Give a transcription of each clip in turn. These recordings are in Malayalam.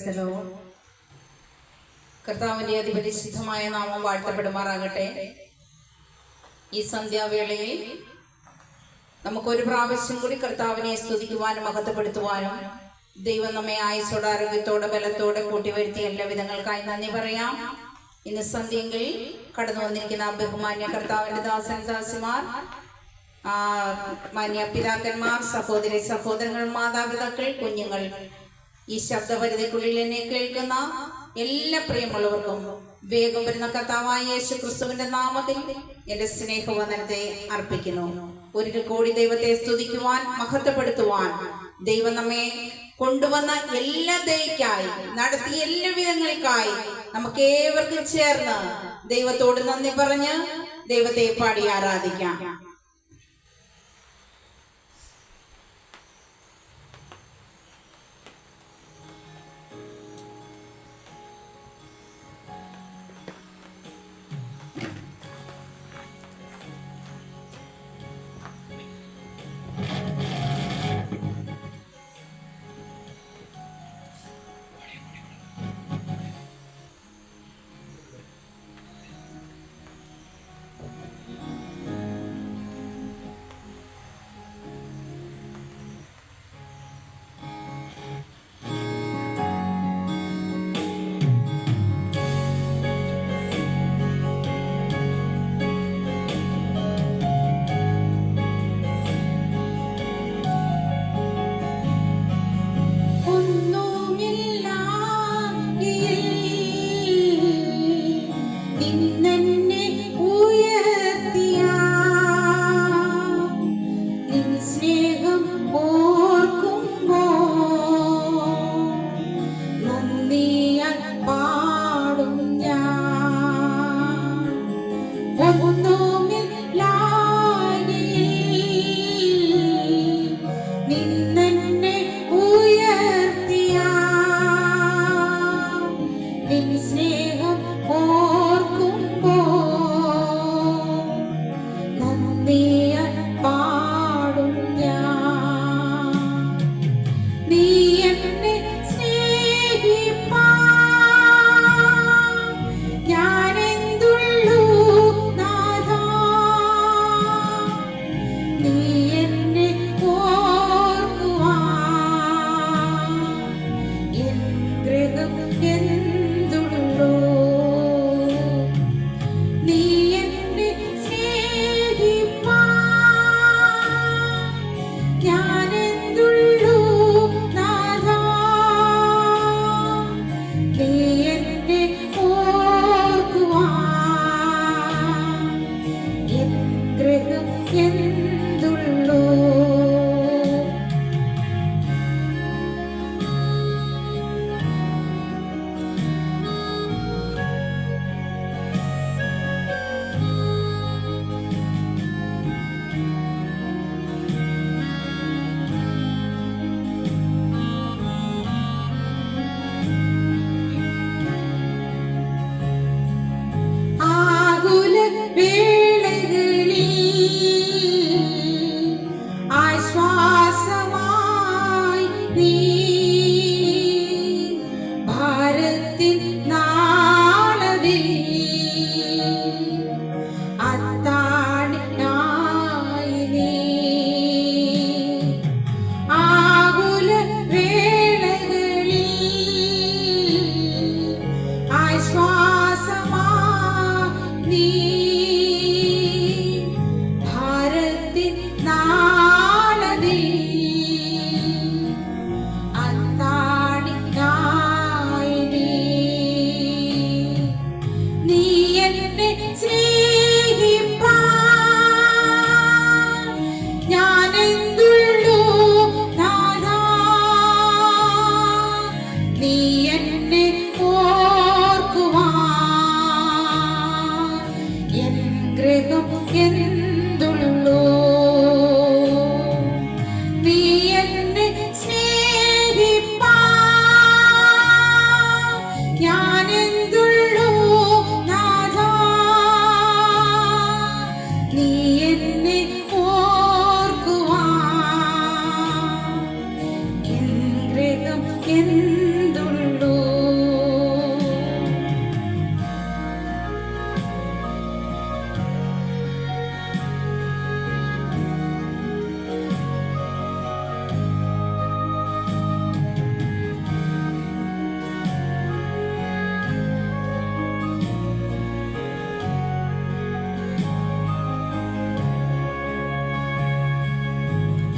Praise the Lord. കർത്താവിന്റെ അതിപരിശുദ്ധമായ നാമം വാഴ്ത്തപ്പെടുമാറാകട്ടെ. ഈ സന്ധ്യാവേളയിൽ നമുക്കൊരു പ്രാവശ്യം കൂടി കർത്താവിനെ സ്തുതിക്കുവാനും മഹത്വപ്പെടുത്തുവാനും ദൈവം നമ്മെ ആയുസ്സോടെ ആരോഗ്യത്തോടെ ബലത്തോടെ കൂട്ടിവരുത്തിയ എല്ലാ വിധങ്ങൾക്കായി നന്ദി പറയാം. ഇന്ന് സന്ധ്യയിൽ കടന്നു വന്നിരിക്കുന്ന ബഹുമാന്യ കർത്താവിന്റെ ദാസൻ ദാസിമാർ, മാന്യ പിതാക്കന്മാർ, സഹോദരി സഹോദരങ്ങൾ, മാതാപിതാക്കൾ, കുഞ്ഞുങ്ങൾ, ഈ ശബ്ദപരിധിക്കുള്ളിൽ എന്നെ കേൾക്കുന്ന എല്ലാ പ്രിയമുള്ളവർക്കും വേഗം വരുന്ന കർത്താവായ യേശു ക്രിസ്തുവിന്റെ നാമത്തിൽ എന്റെ സ്നേഹവന്ദനത്തെ അർപ്പിക്കുന്നു. ഒരിക്കൽ കൂടി ദൈവത്തെ സ്തുതിക്കുവാൻ മഹത്വപ്പെടുത്തുവാൻ ദൈവം നമ്മെ കൊണ്ടുവന്ന എല്ലാ ദയക്കായി, നടത്തിയ എല്ലാ വിധങ്ങൾക്കായി നമുക്ക് ഏവർക്കും ചേർന്ന് ദൈവത്തോട് നന്ദി പറഞ്ഞ് ദൈവത്തെ പാടി ആരാധിക്കാം.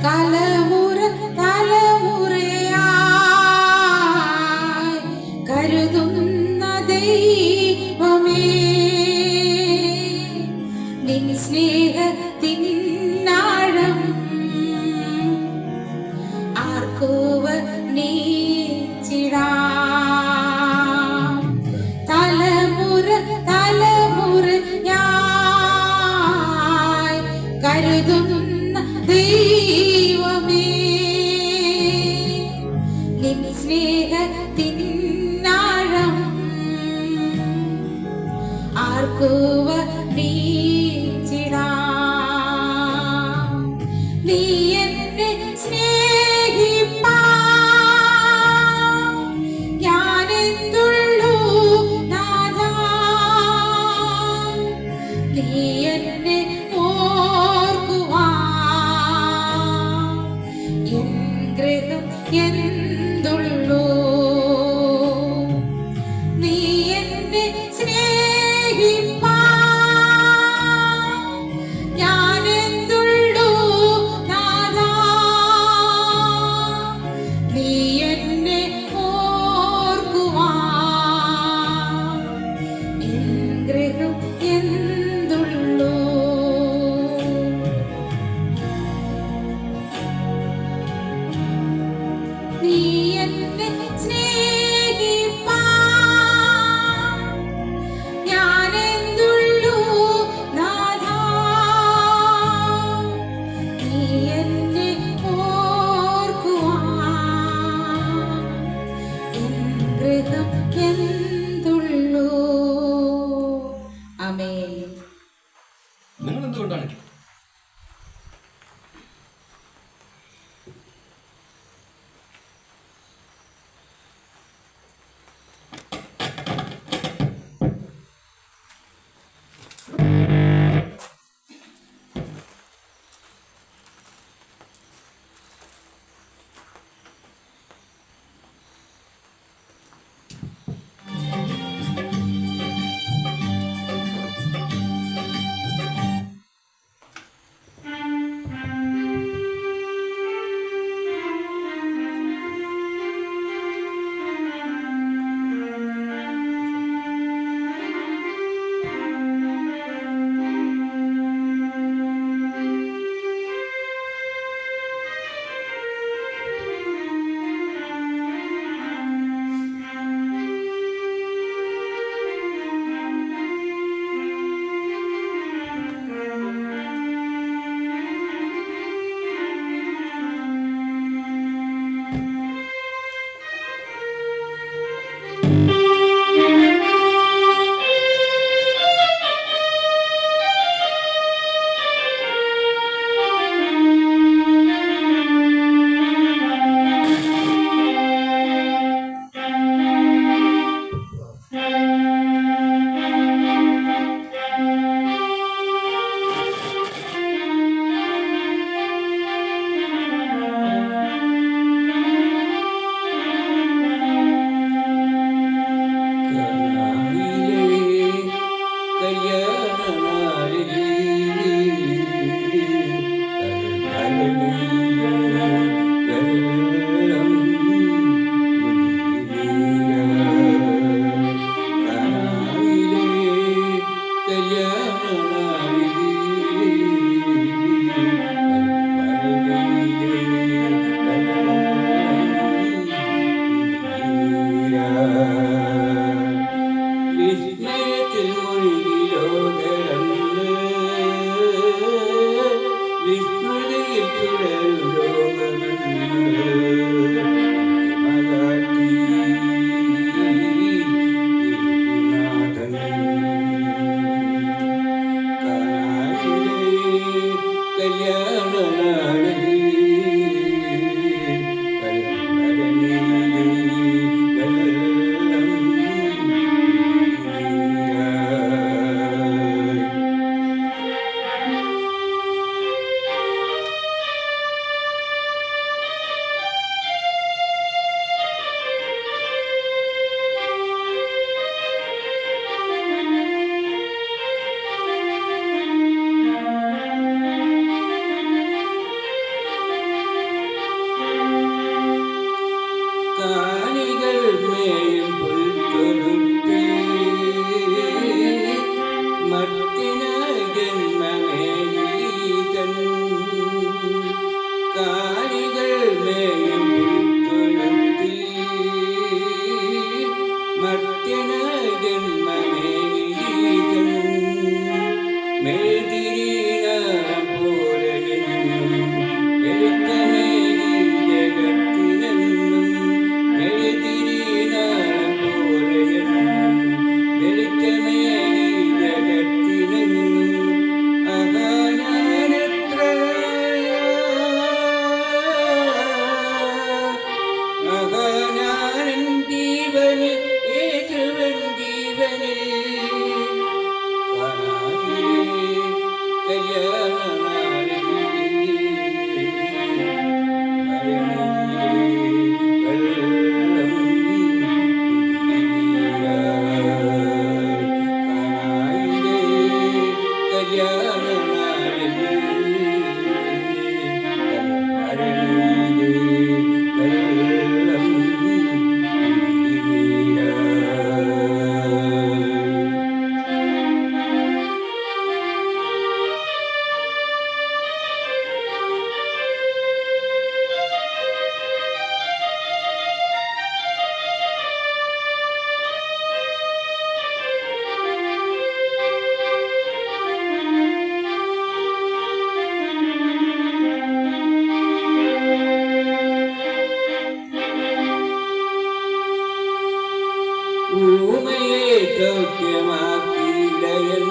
തലമുറ തലമുറയായി കരുതുന്ന ദൈവമേ, നിൻ സ്നേഹത്തിനാഴം ആർക്കുവ നീച്ചിടാം. തലമുറ തലമുറയായി കരുതുന്ന ദൈവമേ, നിൻ സ്നേഹത്തിനാഴം ആർക്കുവ നീച്ചിടാം. നീ എന്നെ സ്നേഹിപ്പാൻ ഞാനെന്തുള്ളൂ നാഥാ, നീ എന്നെ ഓർക്കുവാൻ എൻ ഗൃഹം എന്തുള്ളൂ. നീ എന്നെ സ്നേഹിപ്പാൻ ഞാനെന്തുള്ളൂ നാഥാ, നീ എന്നെ ഓർക്കുവാൻ എൻ ഗൃഹം എന്തുള്ളൂ. നീ എന്നെ സ്നേഹിപ്പാൻ ഞാനെന്തുള്ളൂ നാഥാ, നീ എന്നെ ഓർക്കുവാൻ എൻ ഗൃഹം എന്തുള്ളൂ. ആമേൻ. നിങ്ങൾ എന്തുകൊണ്ടാണ് ഊമയെ സൗഖ്യമാക്കിയിടയൻ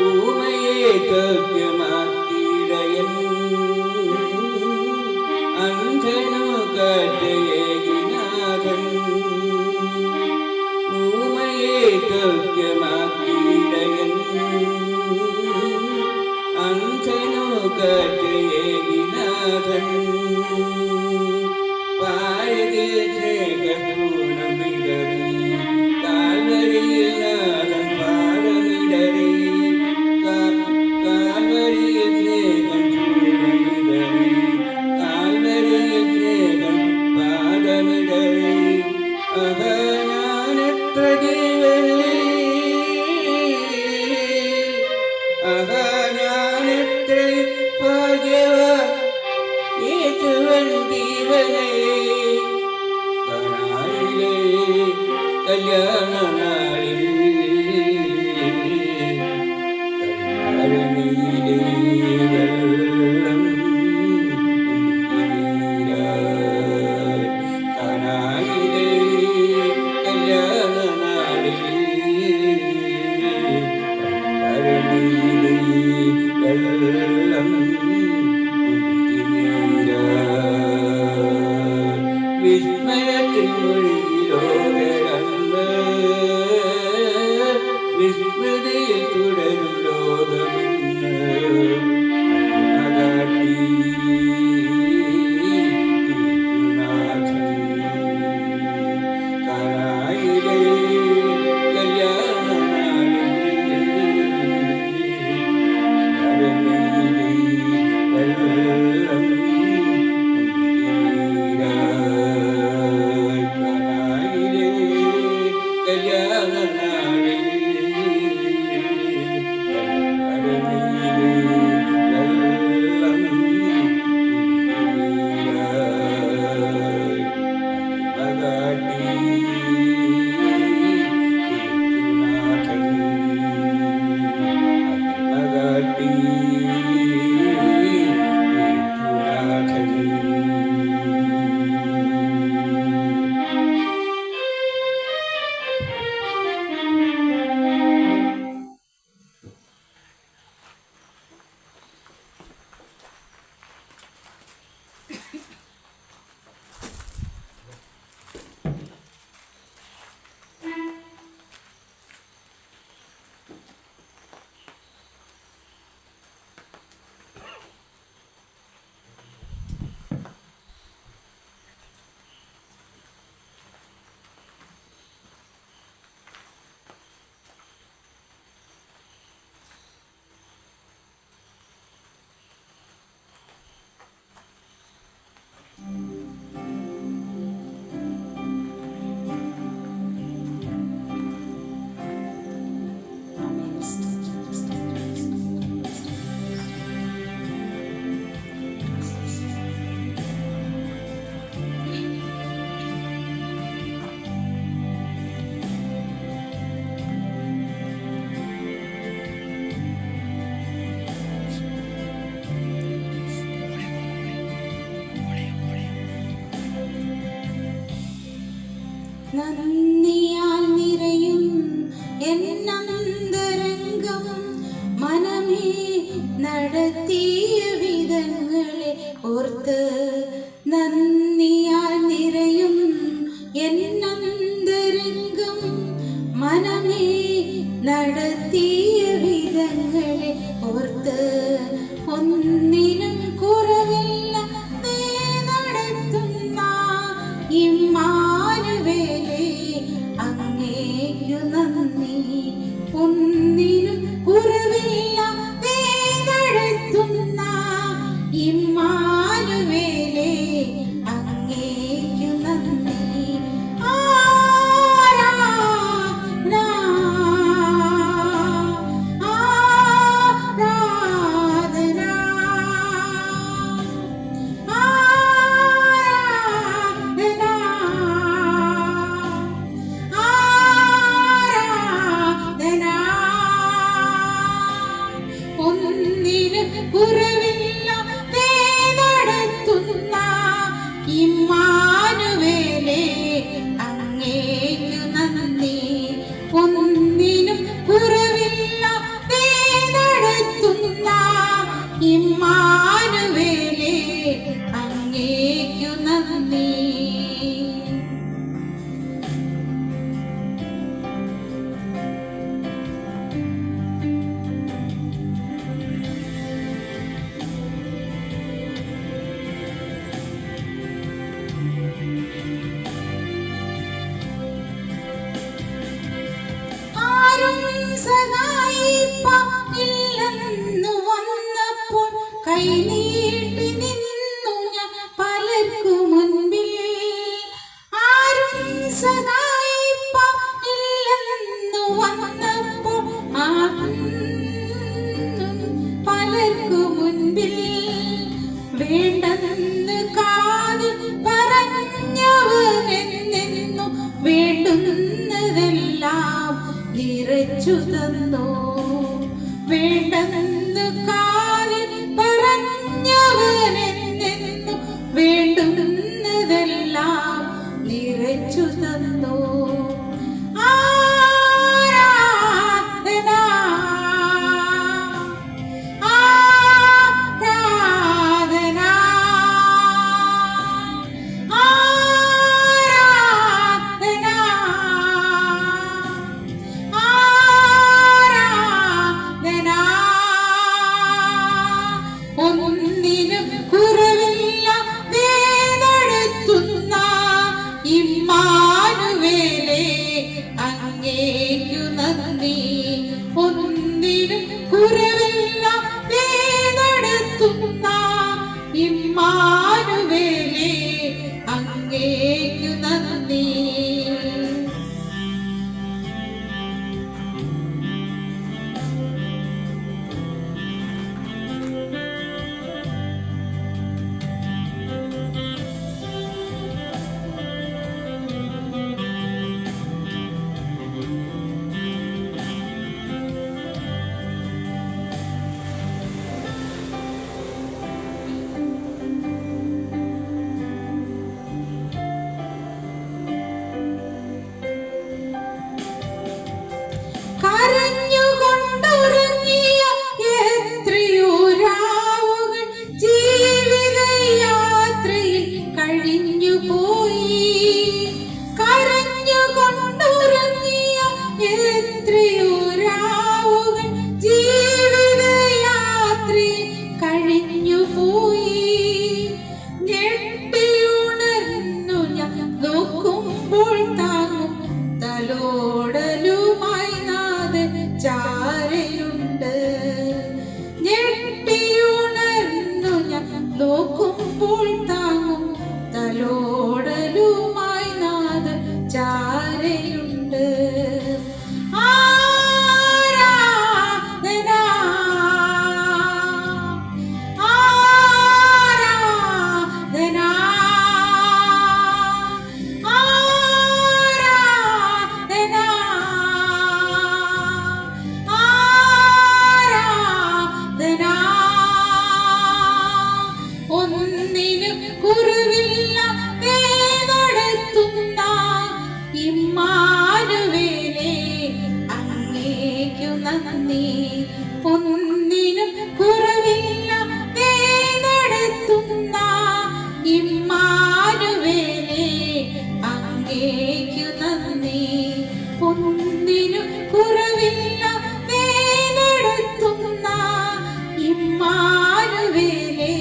ഊമയെ സൗഖ്യമാക്കിയിടയൻ അന്ധനു കാറ്റയേകിനാഥൻ ഊമയെ സൗഖ്യമാക്കിയിടയൻ അന്ധനു കാറ്റയേകിനാഥൻ പായതിൽ സ്നേഹസൂനം വിടറി കാൽവരിയിൽ നാഥൻ പാദമിടറി കാൽവരിയിൽ സ്നേഹം സൂനം വിടറി കാൽവരിയിൽ സ്നേഹം പാദമിടറി ഞാനെത്ര ഞാനെത്ര ഭാഗ്യവാൻ യേശുവൻ ജീവനേ കനാലിലെ കല്യാണ നാളിൽ കരുണയിലെ വെള്ളം കുടിക്കുനീരായി കനാലിലെ കല്യാണ നാളിൽ കരുണയിലെ വെള്ളം വിസ്മയത്തിൽ മൊഴിയിലോകരന്ന് വിസ്മൃതിയിൽ തുടരും ലോകമിന്ന് അകാട്ടി കനായിലെ കല്യാണ നാളിൽ വെള്ളം കല്യാണ നാളിൽ വെള്ളം മകാട്ടി യേശുനാഥൻ മകാട്ടി യേശുനാഥൻ നന്ദിയാൽ നിറയും എന്നന്തരംഗം മനമേ നടത്തിയ വിധങ്ങളെ ഓർത്ത് നന്ദിയാൽ നിറയും എന്നന്തരംഗം മനമേ നടത്തിയ വിധങ്ങളെ ഓർത്ത് ഒന്നിനും കുറവില്ല നീ നടത്തുന്ന ഇമ്മാനുവേലേ അങ്ങേക്കു നന്ദി ഒന്നിനും കുറവില്ല നീ നടത്തുന്ന ഇമ്മാനുവേലേ അങ്ങേക്കു നന്ദി കുറവില്ല നടത്തുന്ന ഇമ്മാനുവേലേ നന്ദി. സഹായിപ്പാനില്ലെന്നു വന്നപ്പോൾ കൈനീട്ടി നിന്നു ഞാൻ പലർക്കു മുൻപിൽ. ആരും സഹായിപ്പാനില്ലെന്നു വന്നപ്പോൾ പലർക്കു മുൻപിൽ വേണ്ടെന്ന് കാതിൽ പറഞ്ഞവനെന്നു വേണ്ടുന്നതെല്ലാം നിറച്ചു തന്നു. വേണ്ടെന്ന് കാലിൽ പറഞ്ഞവനെന്നു വേണ്ടുന്നതെല്ലാം നിറച്ചു തന്നു. ആരാധന ആരാധന ആരാധന ഒന്നിനും കുറവില്ലാതെ നടത്തുന്ന ഇമ്മാനുവേലേ അങ്ങേക്കു നന്ദി. ഒന്നിനും കുറവില്ലാതെ നടത്തുന്ന ഇമ്മാനുവേലേ അങ്ങേക്കു നന്ദി. കരഞ്ഞുകൊണ്ടുറങ്ങിയ എത്രയോ രാവുകൾ ജീവിതയാത്രയിൽ കഴിഞ്ഞുപോയി. കരഞ്ഞുകൊണ്ടുറങ്ങിയ എത്രയോ രാവുകൾ ജീവിതയാത്രയിൽ കഴിഞ്ഞുപോയി. ഞെട്ടിയുണർന്നു ഞാൻ നോക്കുമ്പോൾ താങ്ങും തലോടലുമായി ചാരയുണ്ട്. ഞെട്ടിയുണർന്നു ഞാൻ നോക്കുമ്പോൾ താങ്ങും തലോടലുമായി നാഥ ചാരയുണ്ട്. ആരാധന ആരാധന ഒന്നിനും കുറവില്ലാതെ നടത്തുന്ന ഇമ്മാനുവേലേ അങ്ങേക്കു നന്ദി. ഒന്നിനും കുറവില്ലാതെ നടത്തുന്ന ഇമ്മാനുവേലേ അങ്ങേക്കു നന്ദി. ഒന്നിനും കുറവില്ലാതെ നടത്തുന്ന ഇമ്മാനുവേലേ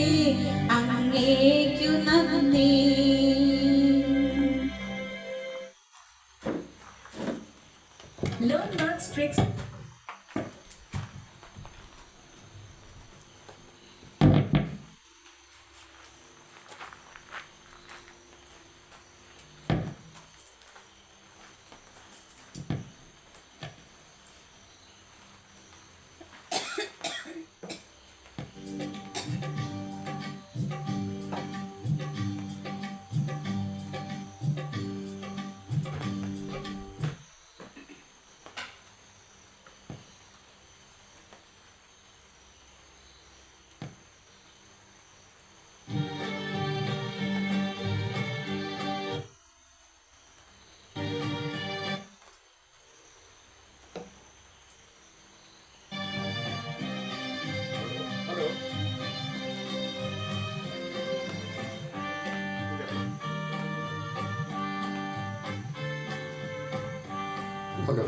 അങ്ങേക്കു നന്ദി. Learn God's tricks. ഓക്കെ.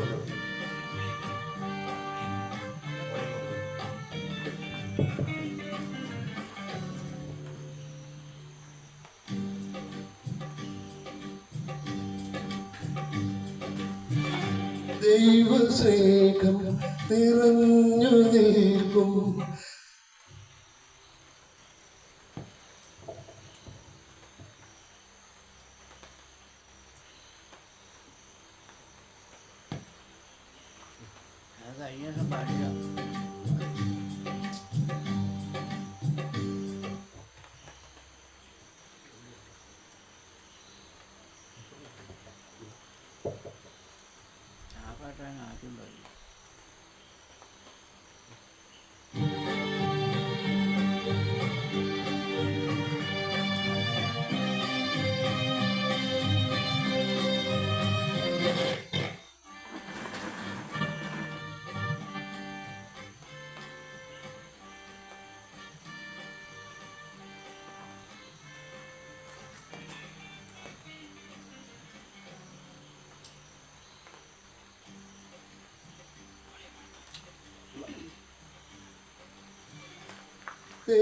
ദൈവസ്നേഹം നിറഞ്ഞു നിൽക്കും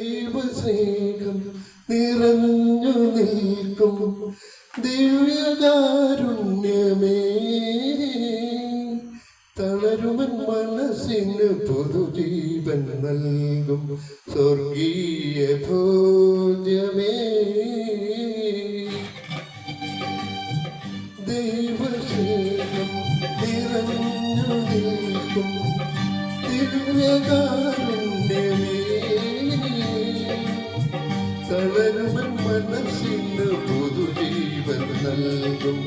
ദൈവസ്നേഹം നിറഞ്ഞു നിൽക്കും ദിവ്യകാരുണ്യമേ തളരുമൻ മനസ്സിന് പുതുജീവൻ നൽകും സ്വർഗീയ ഭോജ്യമേ ദൈവസ്നേഹം നിറഞ്ഞു നിൽക്കും ദിവ്യകാരുണ്യമേ തളരുമൻ മനസ്സിന് പുതുജീവൻ നൽകും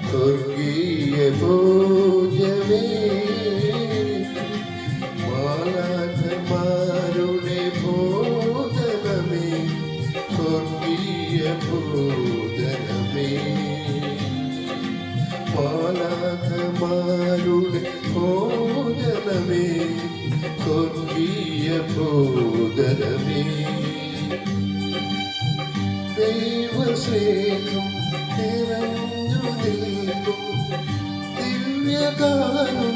സ്വർഗീയ ഭോജ്യമേ മാലാഖമാരുടെ ഭോജനമേ സ്വർഗീയ ഭോജനമേ മാലാഖമാരുടെ ഭോജനമേ സ്വർഗീയ ഭോജനമേ ദൈവസ്നേഹം നിറഞ്ഞു നിൽക്കും ദിവ്യകാരുണ്യമേ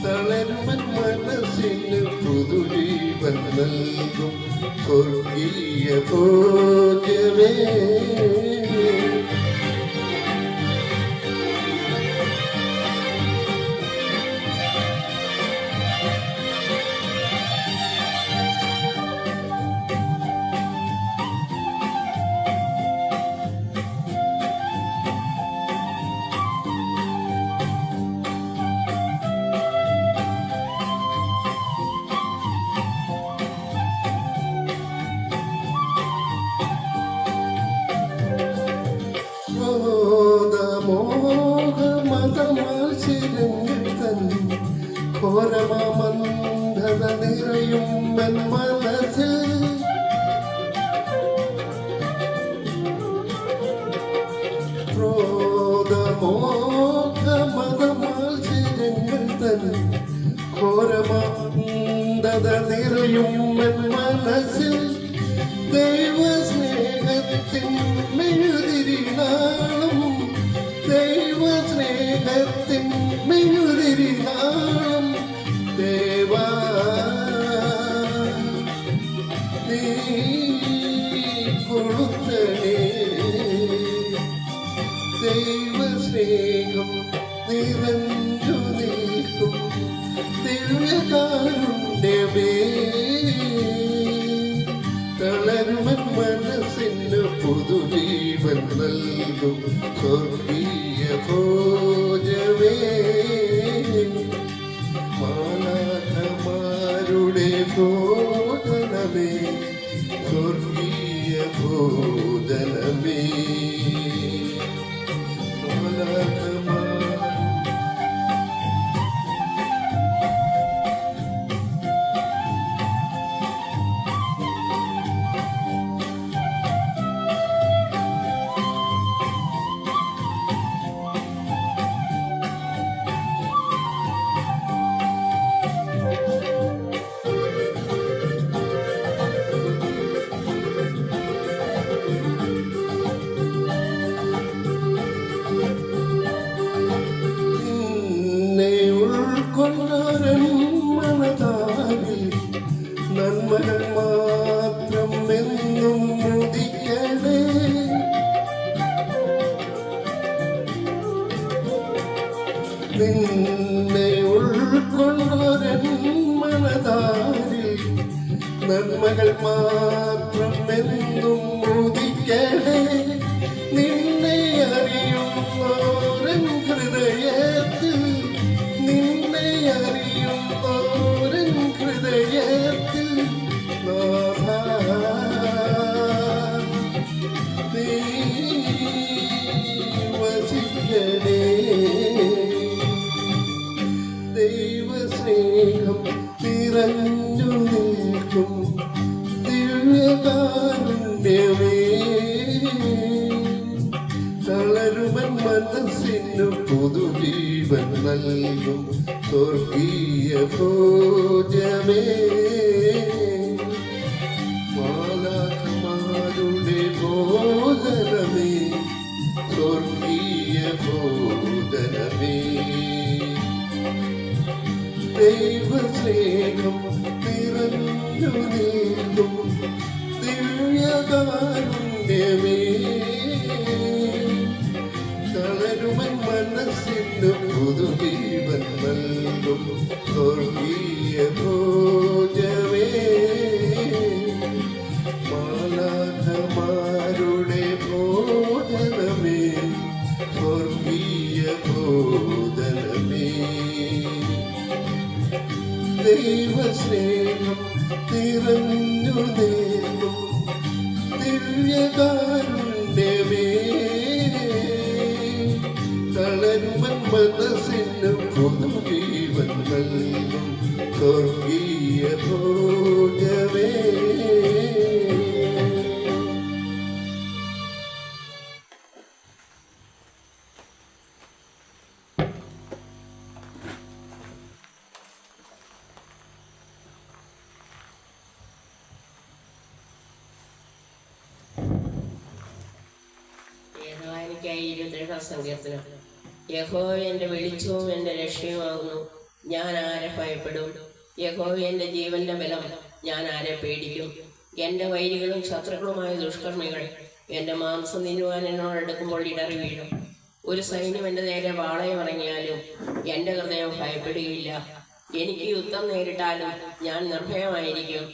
തളരുമൻ മനസ്സിന് പുതുജീവൻ നൽകും സ്വർഗീയ ഭോജ്യമേ ഘോരമന്ധത നിറയും മനസ്സിൽ ക്രോധമോഹമതമാത്സര്യങ്ങൾ തൻ ഘോരമന്ധത നിറയും മനസ്സിൽ ദൈവസ്നേഹത്തിൻ മെഴുതിരിനാളും ദൈവസ്നേഹത്തിൻ മെഴുതിരിനാളും ദേവാ നീ കൊടുത്തനേ ദൈവസ്നേഹം നിറഞ്ഞു നിൽക്കും ദിവ്യകാരുണ്യമേ തളരുമൻ മനസ്സിന് പുതുജീവൻ നൽകും സ്വർഗീയ ഭോജമേ മാലാഖമാരുടെ ഭോജനമേ സ്വർഗീയ ഭോജനമേ മാലാഖമാ നിന്നെ ഉൾക്കൊണ്ടൊരൻ മനതാരിൽ നന്മകൾ മാത്രം എന്നും ഉദിക്കണേ. നിന്നെ അറിയുന്നോരൻ ഹൃദയത്തിൽ, നിന്നെ അറിയുന്നോരൻ ഹൃദയത്തിൽ നീ വസിക്കണേ. ദൈവസ്നേഹം നിറഞ്ഞു നിൽക്കും ദിവ്യകാരുണ്യമേ, തളരുമൻ മനസ്സിനു പുതുജീവൻ നൽകും സ്വർഗീയ ഭോജമേ. മാലാഖമാരുടെ ഭോജനമേ, സ്വർഗീയ ഭോജനമേ. ദൈവസ്നേഹം നിറഞ്ഞു നിൽക്കും ദിവ്യകാരുണ്യമേ, തളരുമൻ മനസ്സിന് പുതുജീവൻ നൽകും സ്വർഗീയ ഭോജമേ. മാലാഖമാരുടെ ഭോജനമേ, സ്വർഗീയ ഭോജനമേ. ദൈവസ്നേഹം നിറഞ്ഞു നിൽക്കും ദിവ്യകാരുണ്യമേ, തളരുമൻ മനസ്സിന് പുതുജീവൻ നൽകും സ്വർഗീയ ഭോജമേ. എനിക്കായി 22 സങ്കീർത്തനം. യഹോവ എൻ്റെ വെളിച്ചവും എൻ്റെ രക്ഷയുമാകുന്നു, ഞാൻ ആരെ ഭയപ്പെടും? യഹോവ എൻ്റെ ജീവന്റെ ബലം, ഞാൻ ആരെ പേടിക്കും? എൻ്റെ വൈരികളും ശത്രുക്കളുമായ ദുഷ്കർമ്മികൾ എൻ്റെ മാംസം തിന്നുവാൻ എന്നോടടുക്കുമ്പോൾ ഇടറി വീഴും. ഒരു സൈന്യം എൻ്റെ നേരെ വാളയമിറങ്ങിയാലും എൻ്റെ ഹൃദയം ഭയപ്പെടുകയില്ല. എനിക്ക് യുദ്ധം നേരിട്ടാലും ഞാൻ നിർഭയമായിരിക്കും.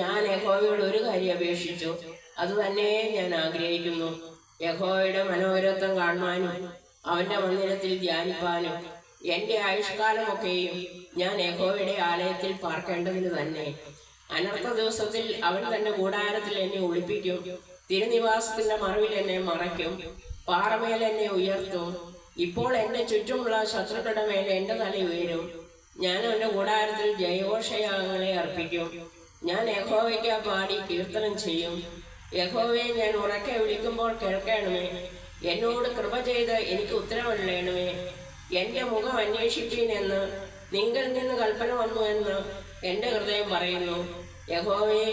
ഞാൻ യഹോവയോട് ഒരു കാര്യം അപേക്ഷിച്ചു, അത് തന്നെ ഞാൻ ആഗ്രഹിക്കുന്നു, യഹോവയുടെ മനോഹരത്വം കാണുവാനും അവൻ്റെ മന്ദിരത്തിൽ ധ്യാനിപ്പാനും. എൻ്റെ ആയുഷ്കാലമൊക്കെയും ഞാൻ യഹോവയുടെ ആലയത്തിൽ പാർക്കേണ്ടതിന് തന്നെ. അനർത്ഥ ദിവസത്തിൽ അവൻ തന്റെ കൂടാരത്തിൽ എന്നെ ഒളിപ്പിക്കും, തിരുനിവാസത്തിന്റെ മറവിൽ എന്നെ മറയ്ക്കും, പാറമേൽ എന്നെ ഉയർത്തും. ഇപ്പോൾ എൻ്റെ ചുറ്റുമുള്ള ശത്രുക്കളുടെ മേലെ എൻ്റെ തല ഉയരും. ഞാൻ അവൻ്റെ കൂടാരത്തിൽ ജയഘോഷയാഗങ്ങളെ അർപ്പിക്കും. ഞാൻ യഹോവയ്ക്ക് പാടി കീർത്തനം ചെയ്യും. യഹോവയെ ഞാൻ ഉറക്കെ വിളിക്കുമ്പോൾ കേൾക്കണമേ. എന്നോട് കൃപ ചെയ്ത് എനിക്ക് ഉത്തരവരുളണമേ. എൻ്റെ മുഖം അന്വേഷിപ്പീൻ എന്ന് നിങ്ങൾ നിന്ന് കൽപ്പന വന്നു എന്ന് എൻ്റെ ഹൃദയം പറയുന്നു. യഹോവയെ,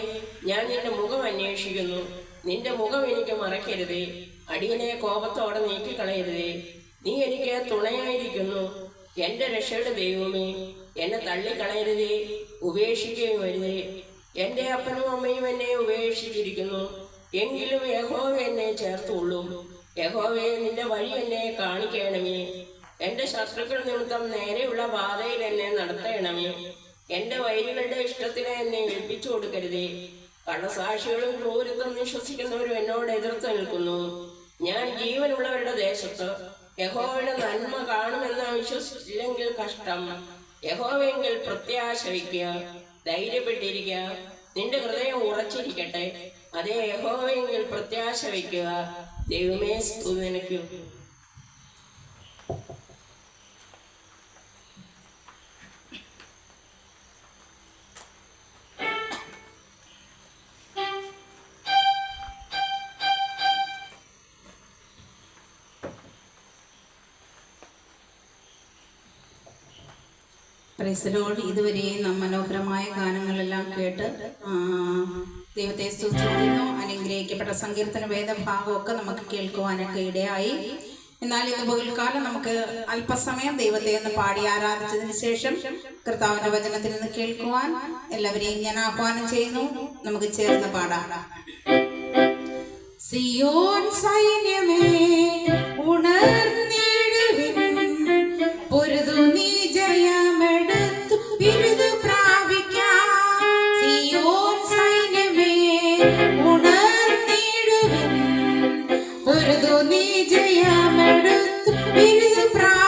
ഞാൻ നിന്റെ മുഖം അന്വേഷിക്കുന്നു. നിന്റെ മുഖം എനിക്ക് മറക്കരുതേ. അടിയനെ കോപത്തോടെ നീക്കിക്കളയരുതേ. നീ എനിക്ക് തുണയായിരിക്കുന്നു. എൻ്റെ രക്ഷയുടെ ദൈവമേ, എന്നെ തള്ളിക്കളയരുതേ, ഉപേക്ഷിക്കുകയും വരുതേ. എൻ്റെ അപ്പനും അമ്മയും എന്നെ ഉപേക്ഷിച്ചിരിക്കുന്നു, എങ്കിലും യഹോവ എന്നെ ചേർത്തുള്ളൂ. യഹോവയെ, നിന്റെ വഴി എന്നെ കാണിക്കണമേ. എൻ്റെ ശത്രുക്കൾ നിമിത്തം നേരെയുള്ള പാതയിൽ എന്നെ നടത്തണമേ. എൻ്റെ വൈരികളുടെ ഇഷ്ടത്തിന് എന്നെ ഏൽപ്പിച്ചു കൊടുക്കരുതേ. കള്ളസാക്ഷികളും ക്രൂരത്വം വിശ്വസിക്കുന്നവരും എന്നോട് എതിർത്ത് നിൽക്കുന്നു. ഞാൻ ജീവനുള്ളവരുടെ ദേശത്ത് യഹോവയുടെ നന്മ കാണുമെന്ന് വിശ്വസിച്ചില്ലെങ്കിൽ കഷ്ടം. യഹോവയെങ്കിൽ പ്രത്യാശ വയ്ക്കുക, ധൈര്യപ്പെട്ടിരിക്കുക. നിന്റെ ഹൃദയം ഉറച്ചിരിക്കട്ടെ. അതേ, യഹോവയെങ്കിൽ പ്രത്യാശ വയ്ക്കുക. ദൈവമേ, സ്തുതി നിനക്ക്. Praise Lord. ഇതുവരെ നാം മനോഹരമായ ഗാനങ്ങളെല്ലാം കേട്ട് ദൈവത്തെ സ്തുതിക്കുന്നു. അനുഗ്രഹിക്കപ്പെട്ട സങ്കീർത്തന വേദഭാഗമൊക്കെ നമുക്ക് കേൾക്കുവാനൊക്കെ ഇടയായി. എന്നാൽ ഇന്ന് പകൽക്കാലം നമുക്ക് അല്പസമയം ദൈവത്തെ ഒന്ന് പാടി ആരാധിച്ചതിന് ശേഷം കർത്താവിന്റെ വചനത്തിൽ നിന്ന് കേൾക്കുവാൻ എല്ലാവരെയും ഞാൻ ആഹ്വാനം ചെയ്യുന്നു. നമുക്ക് ചേർന്ന് പാടാം. സിയോൻ സൈന്യമേ ഉണർന്നിടുവിൻ, കേൾക്കാറാ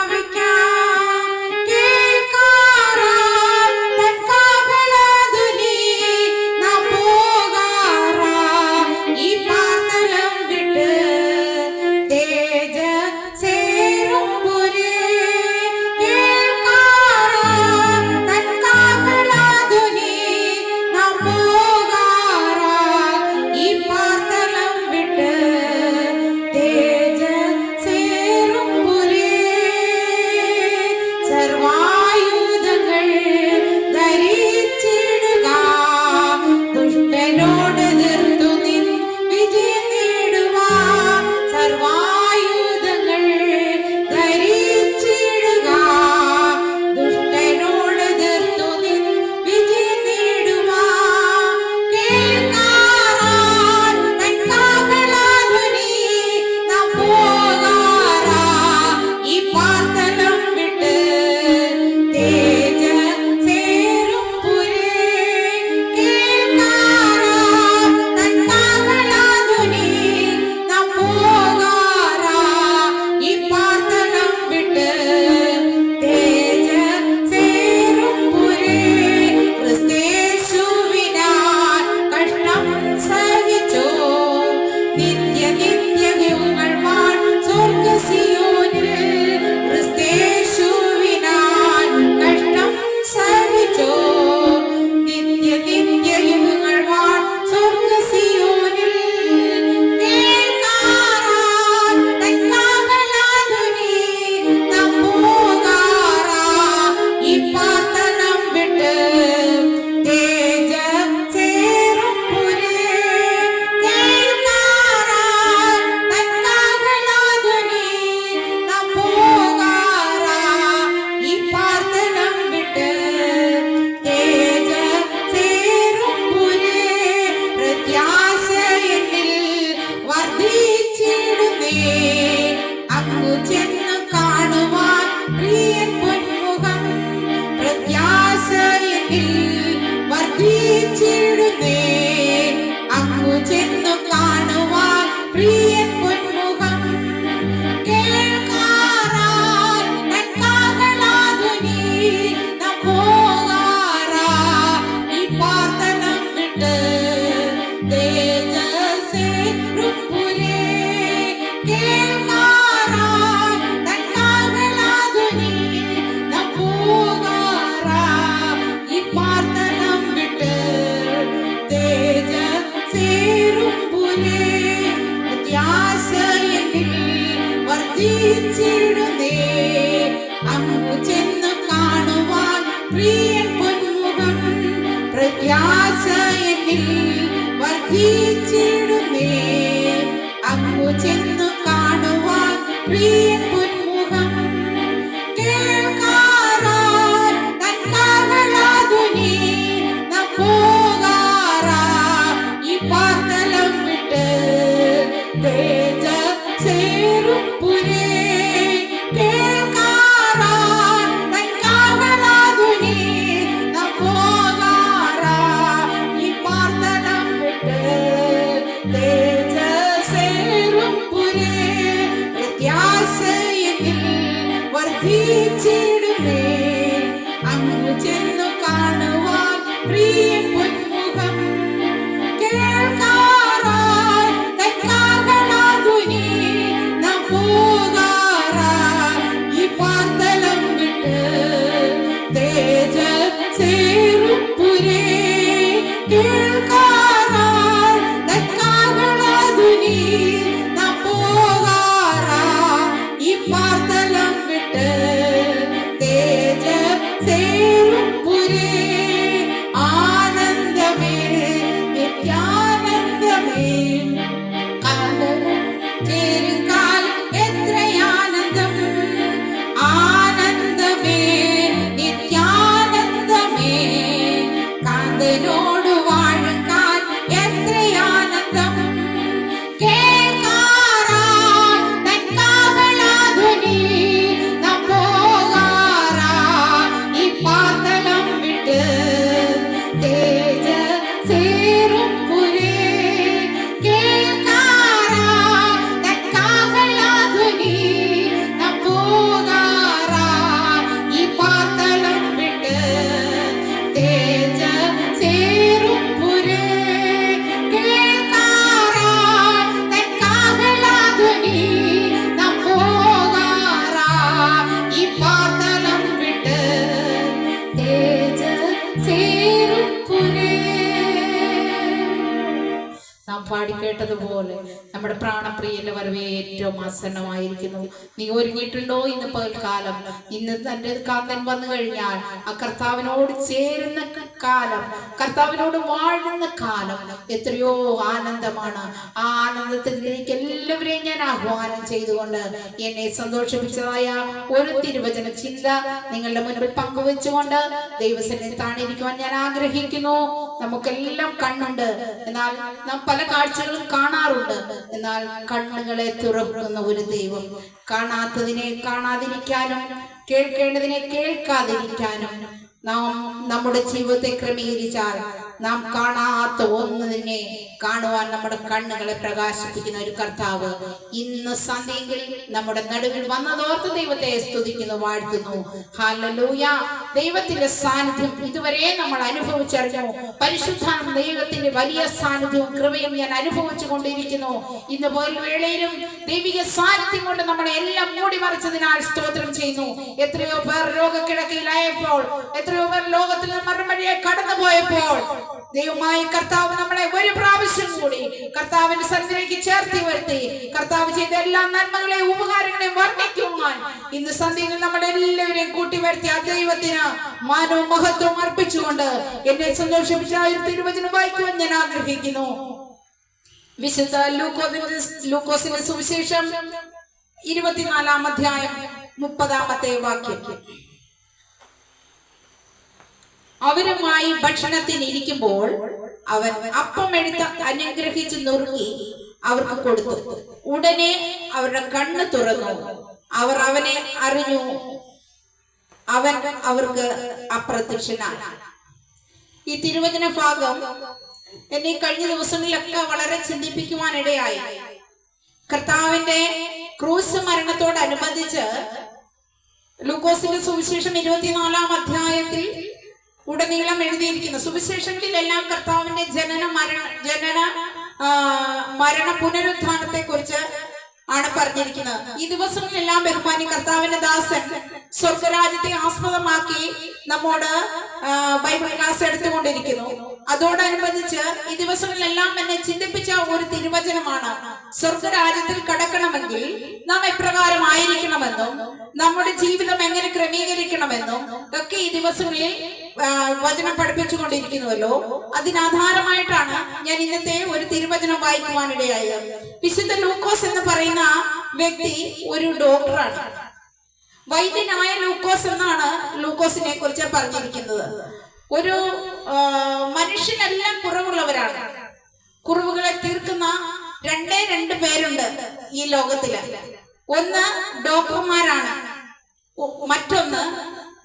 കേട്ടതുപോലെ നമ്മുടെ പ്രാണപ്രിയന്റെ വരവ് ഏറ്റവും ആസന്നമായിരിക്കുന്നു. നീ ഒരുങ്ങിയിട്ടുണ്ടോ? ഇന്ന് പകൽക്കാലം, ഇന്ന് തന്റെ കാന്തൻ വന്നു കഴിഞ്ഞാൽ ആ കർത്താവിനോട് ചേരുന്ന കാലം, കർത്താവിനോട് വാഴുന്ന കാലം എത്രയോ ആനന്ദമാണ്. ആ ആനന്ദത്തിലേക്ക് എല്ലാവരെയും ഞാൻ ആഹ്വാനം ചെയ്തുകൊണ്ട് എന്നെ സന്തോഷിപ്പിച്ചതായ ഒരു തിരുവചന ചിന്ത നിങ്ങളുടെ മുൻപിൽ പങ്കുവെച്ചുകൊണ്ട് ദൈവസന്നിധിയിൽ താണിരിക്കുവാൻ ഞാൻ ആഗ്രഹിക്കുന്നു. നമുക്കെല്ലാം കണ്ണുണ്ട്, എന്നാൽ നാം പല കാഴ്ചകളും കാണാറുണ്ട്. എന്നാൽ കണ്ണുകളെ തുറക്കുന്ന ഒരു ദൈവം, കാണാത്തതിനെ കാണാതിരിക്കാനും കേൾക്കേണ്ടതിനെ കേൾക്കാതിരിക്കാനും നാം നമ്മുടെ ജീവിതത്തെ ക്രമീകരിച്ചാൽ നാം കാണാത്ത ഒന്നിനെ കാണുവാൻ നമ്മുടെ കണ്ണുകളെ പ്രകാശിപ്പിക്കുന്ന ഒരു കർത്താവ് ഇന്ന് സന്ധ്യയിൽ നമ്മുടെ നടുവിൽ വന്നതോർത്ത് ദൈവത്തെ സ്തുതിക്കുന്നു, വാഴ്ത്തുന്നു. ഹല്ലേലൂയ. ദൈവത്തിന്റെ സാന്നിധ്യം ഇതുവരെ നമ്മൾ അനുഭവിച്ചറിഞ്ഞു. പരിശുദ്ധാത്മ ദൈവത്തിന്റെ വലിയ സാന്നിധ്യവും കൃപയും ഞാൻ അനുഭവിച്ചു കൊണ്ടിരിക്കുന്നു. ഇന്ന് പോലും വേളയിലും ദൈവിക സാന്നിധ്യം കൊണ്ട് നമ്മളെ എല്ലാം മൂടി മറിച്ചതിനാൽ സ്തോത്രം ചെയ്യുന്നു. എത്രയോ പേർ രോഗക്കിടക്കയിലായപ്പോൾ, എത്രയോ പേർ ലോകത്തിൽ നിന്ന് മറുപടിയെ കടന്നുപോയപ്പോൾ ദൈവമായ കർത്താവ് നമ്മളെ ഒരു പ്രാവശ്യം കൂടി കർത്താവിന്റെ സന്നിധിയിലേക്ക് ചേർത്തി വരുത്തി. കർത്താവ് ചെയ്ത എല്ലാ നന്മകളെയും ഉപകാരങ്ങളെയും വർണ്ണിക്കുവാൻ ഇന്ന് സന്ധ്യയിൽ നമ്മളെല്ലാവരെയും കൂട്ടി വരുത്തി ആ ദൈവത്തിന് മാനവും മഹത്വവും അർപ്പിച്ചുകൊണ്ട് എന്നെ സന്തോഷിപ്പിച്ച ഒരു തിരുവചനം വായിക്കുവാൻ ഞാൻ ആഗ്രഹിക്കുന്നു. വിശുദ്ധ ലൂക്കോസിന്റെ സുവിശേഷം 24-ാം അധ്യായം 30-ാമത്തെ വാക്യം. അവരുമായി ഭക്ഷണത്തിന് ഇരിക്കുമ്പോൾ അവൻ അപ്പം എടുത്ത് അനുഗ്രഹിച്ച് നുറുക്കി അവർക്ക് കൊടുത്തു. ഉടനെ അവരുടെ കണ്ണ് തുറന്നു, അവർ അവനെ അറിഞ്ഞു, അവൻ അവർക്ക് അപ്രത്യക്ഷനായി. ഈ തിരുവചന ഭാഗം എന്നെ കഴിഞ്ഞ ദിവസങ്ങളിലൊക്കെ വളരെ ചിന്തിപ്പിക്കുവാനിടയായി. കർത്താവിന്റെ ക്രൂശ് മരണത്തോടനുബന്ധിച്ച് ലൂക്കോസിന്റെ സുവിശേഷം 24-ാം അധ്യായത്തിൽ ഉടനീളം എഴുതിയിരിക്കുന്നു. സുവിശേഷങ്ങളിലെല്ലാം കർത്താവിന്റെ ജനന മരണ പുനരുത്ഥാനത്തെ കുറിച്ച് ആണ് പറഞ്ഞിരിക്കുന്നത്. ഈ ദിവസങ്ങളിലെല്ലാം ബഹുമാനി കർത്താവിന്റെ ദാസൻ സ്വർഗരാജ്യത്തെ ആസ്പദമാക്കി നമ്മോട് ബൈബിൾ ക്ലാസ് എടുത്തുകൊണ്ടിരിക്കുന്നു. അതോടനുബന്ധിച്ച് ഈ ദിവസങ്ങളിലെല്ലാം എന്നെ ചിന്തിപ്പിച്ച ഒരു തിരുവചനമാണ്, സ്വർഗരാജ്യത്തിൽ കടക്കണമെങ്കിൽ നാം എപ്രകാരം ആയിരിക്കണമെന്നും നമ്മുടെ ജീവിതം എങ്ങനെ ക്രമീകരിക്കണമെന്നും ഒക്കെ ഈ ദിവസങ്ങളിൽ വചനം പഠിപ്പിച്ചുകൊണ്ടിരിക്കുന്നുവല്ലോ. അതിനാധാരമായിട്ടാണ് ഞാൻ ഇന്നത്തെ ഒരു തിരുവചനം വായിക്കുവാനിടയായത്. വിശുദ്ധ ലൂക്കോസ് എന്ന് പറയുന്ന വ്യക്തി ഒരു ഡോക്ടറാണ്. വൈദ്യനായ ലൂക്കോസ് എന്നാണ് ലൂക്കോസിനെ കുറിച്ച് പറഞ്ഞിരിക്കുന്നത്. ഒരു മനുഷ്യനെല്ലാം കുറവുള്ളവരാണ്. കുറവുകളെ തീർക്കുന്ന രണ്ട് പേരുണ്ട് ഈ ലോകത്തില്. ഒന്ന് ഡോക്ടർമാരാണ്, മറ്റൊന്ന്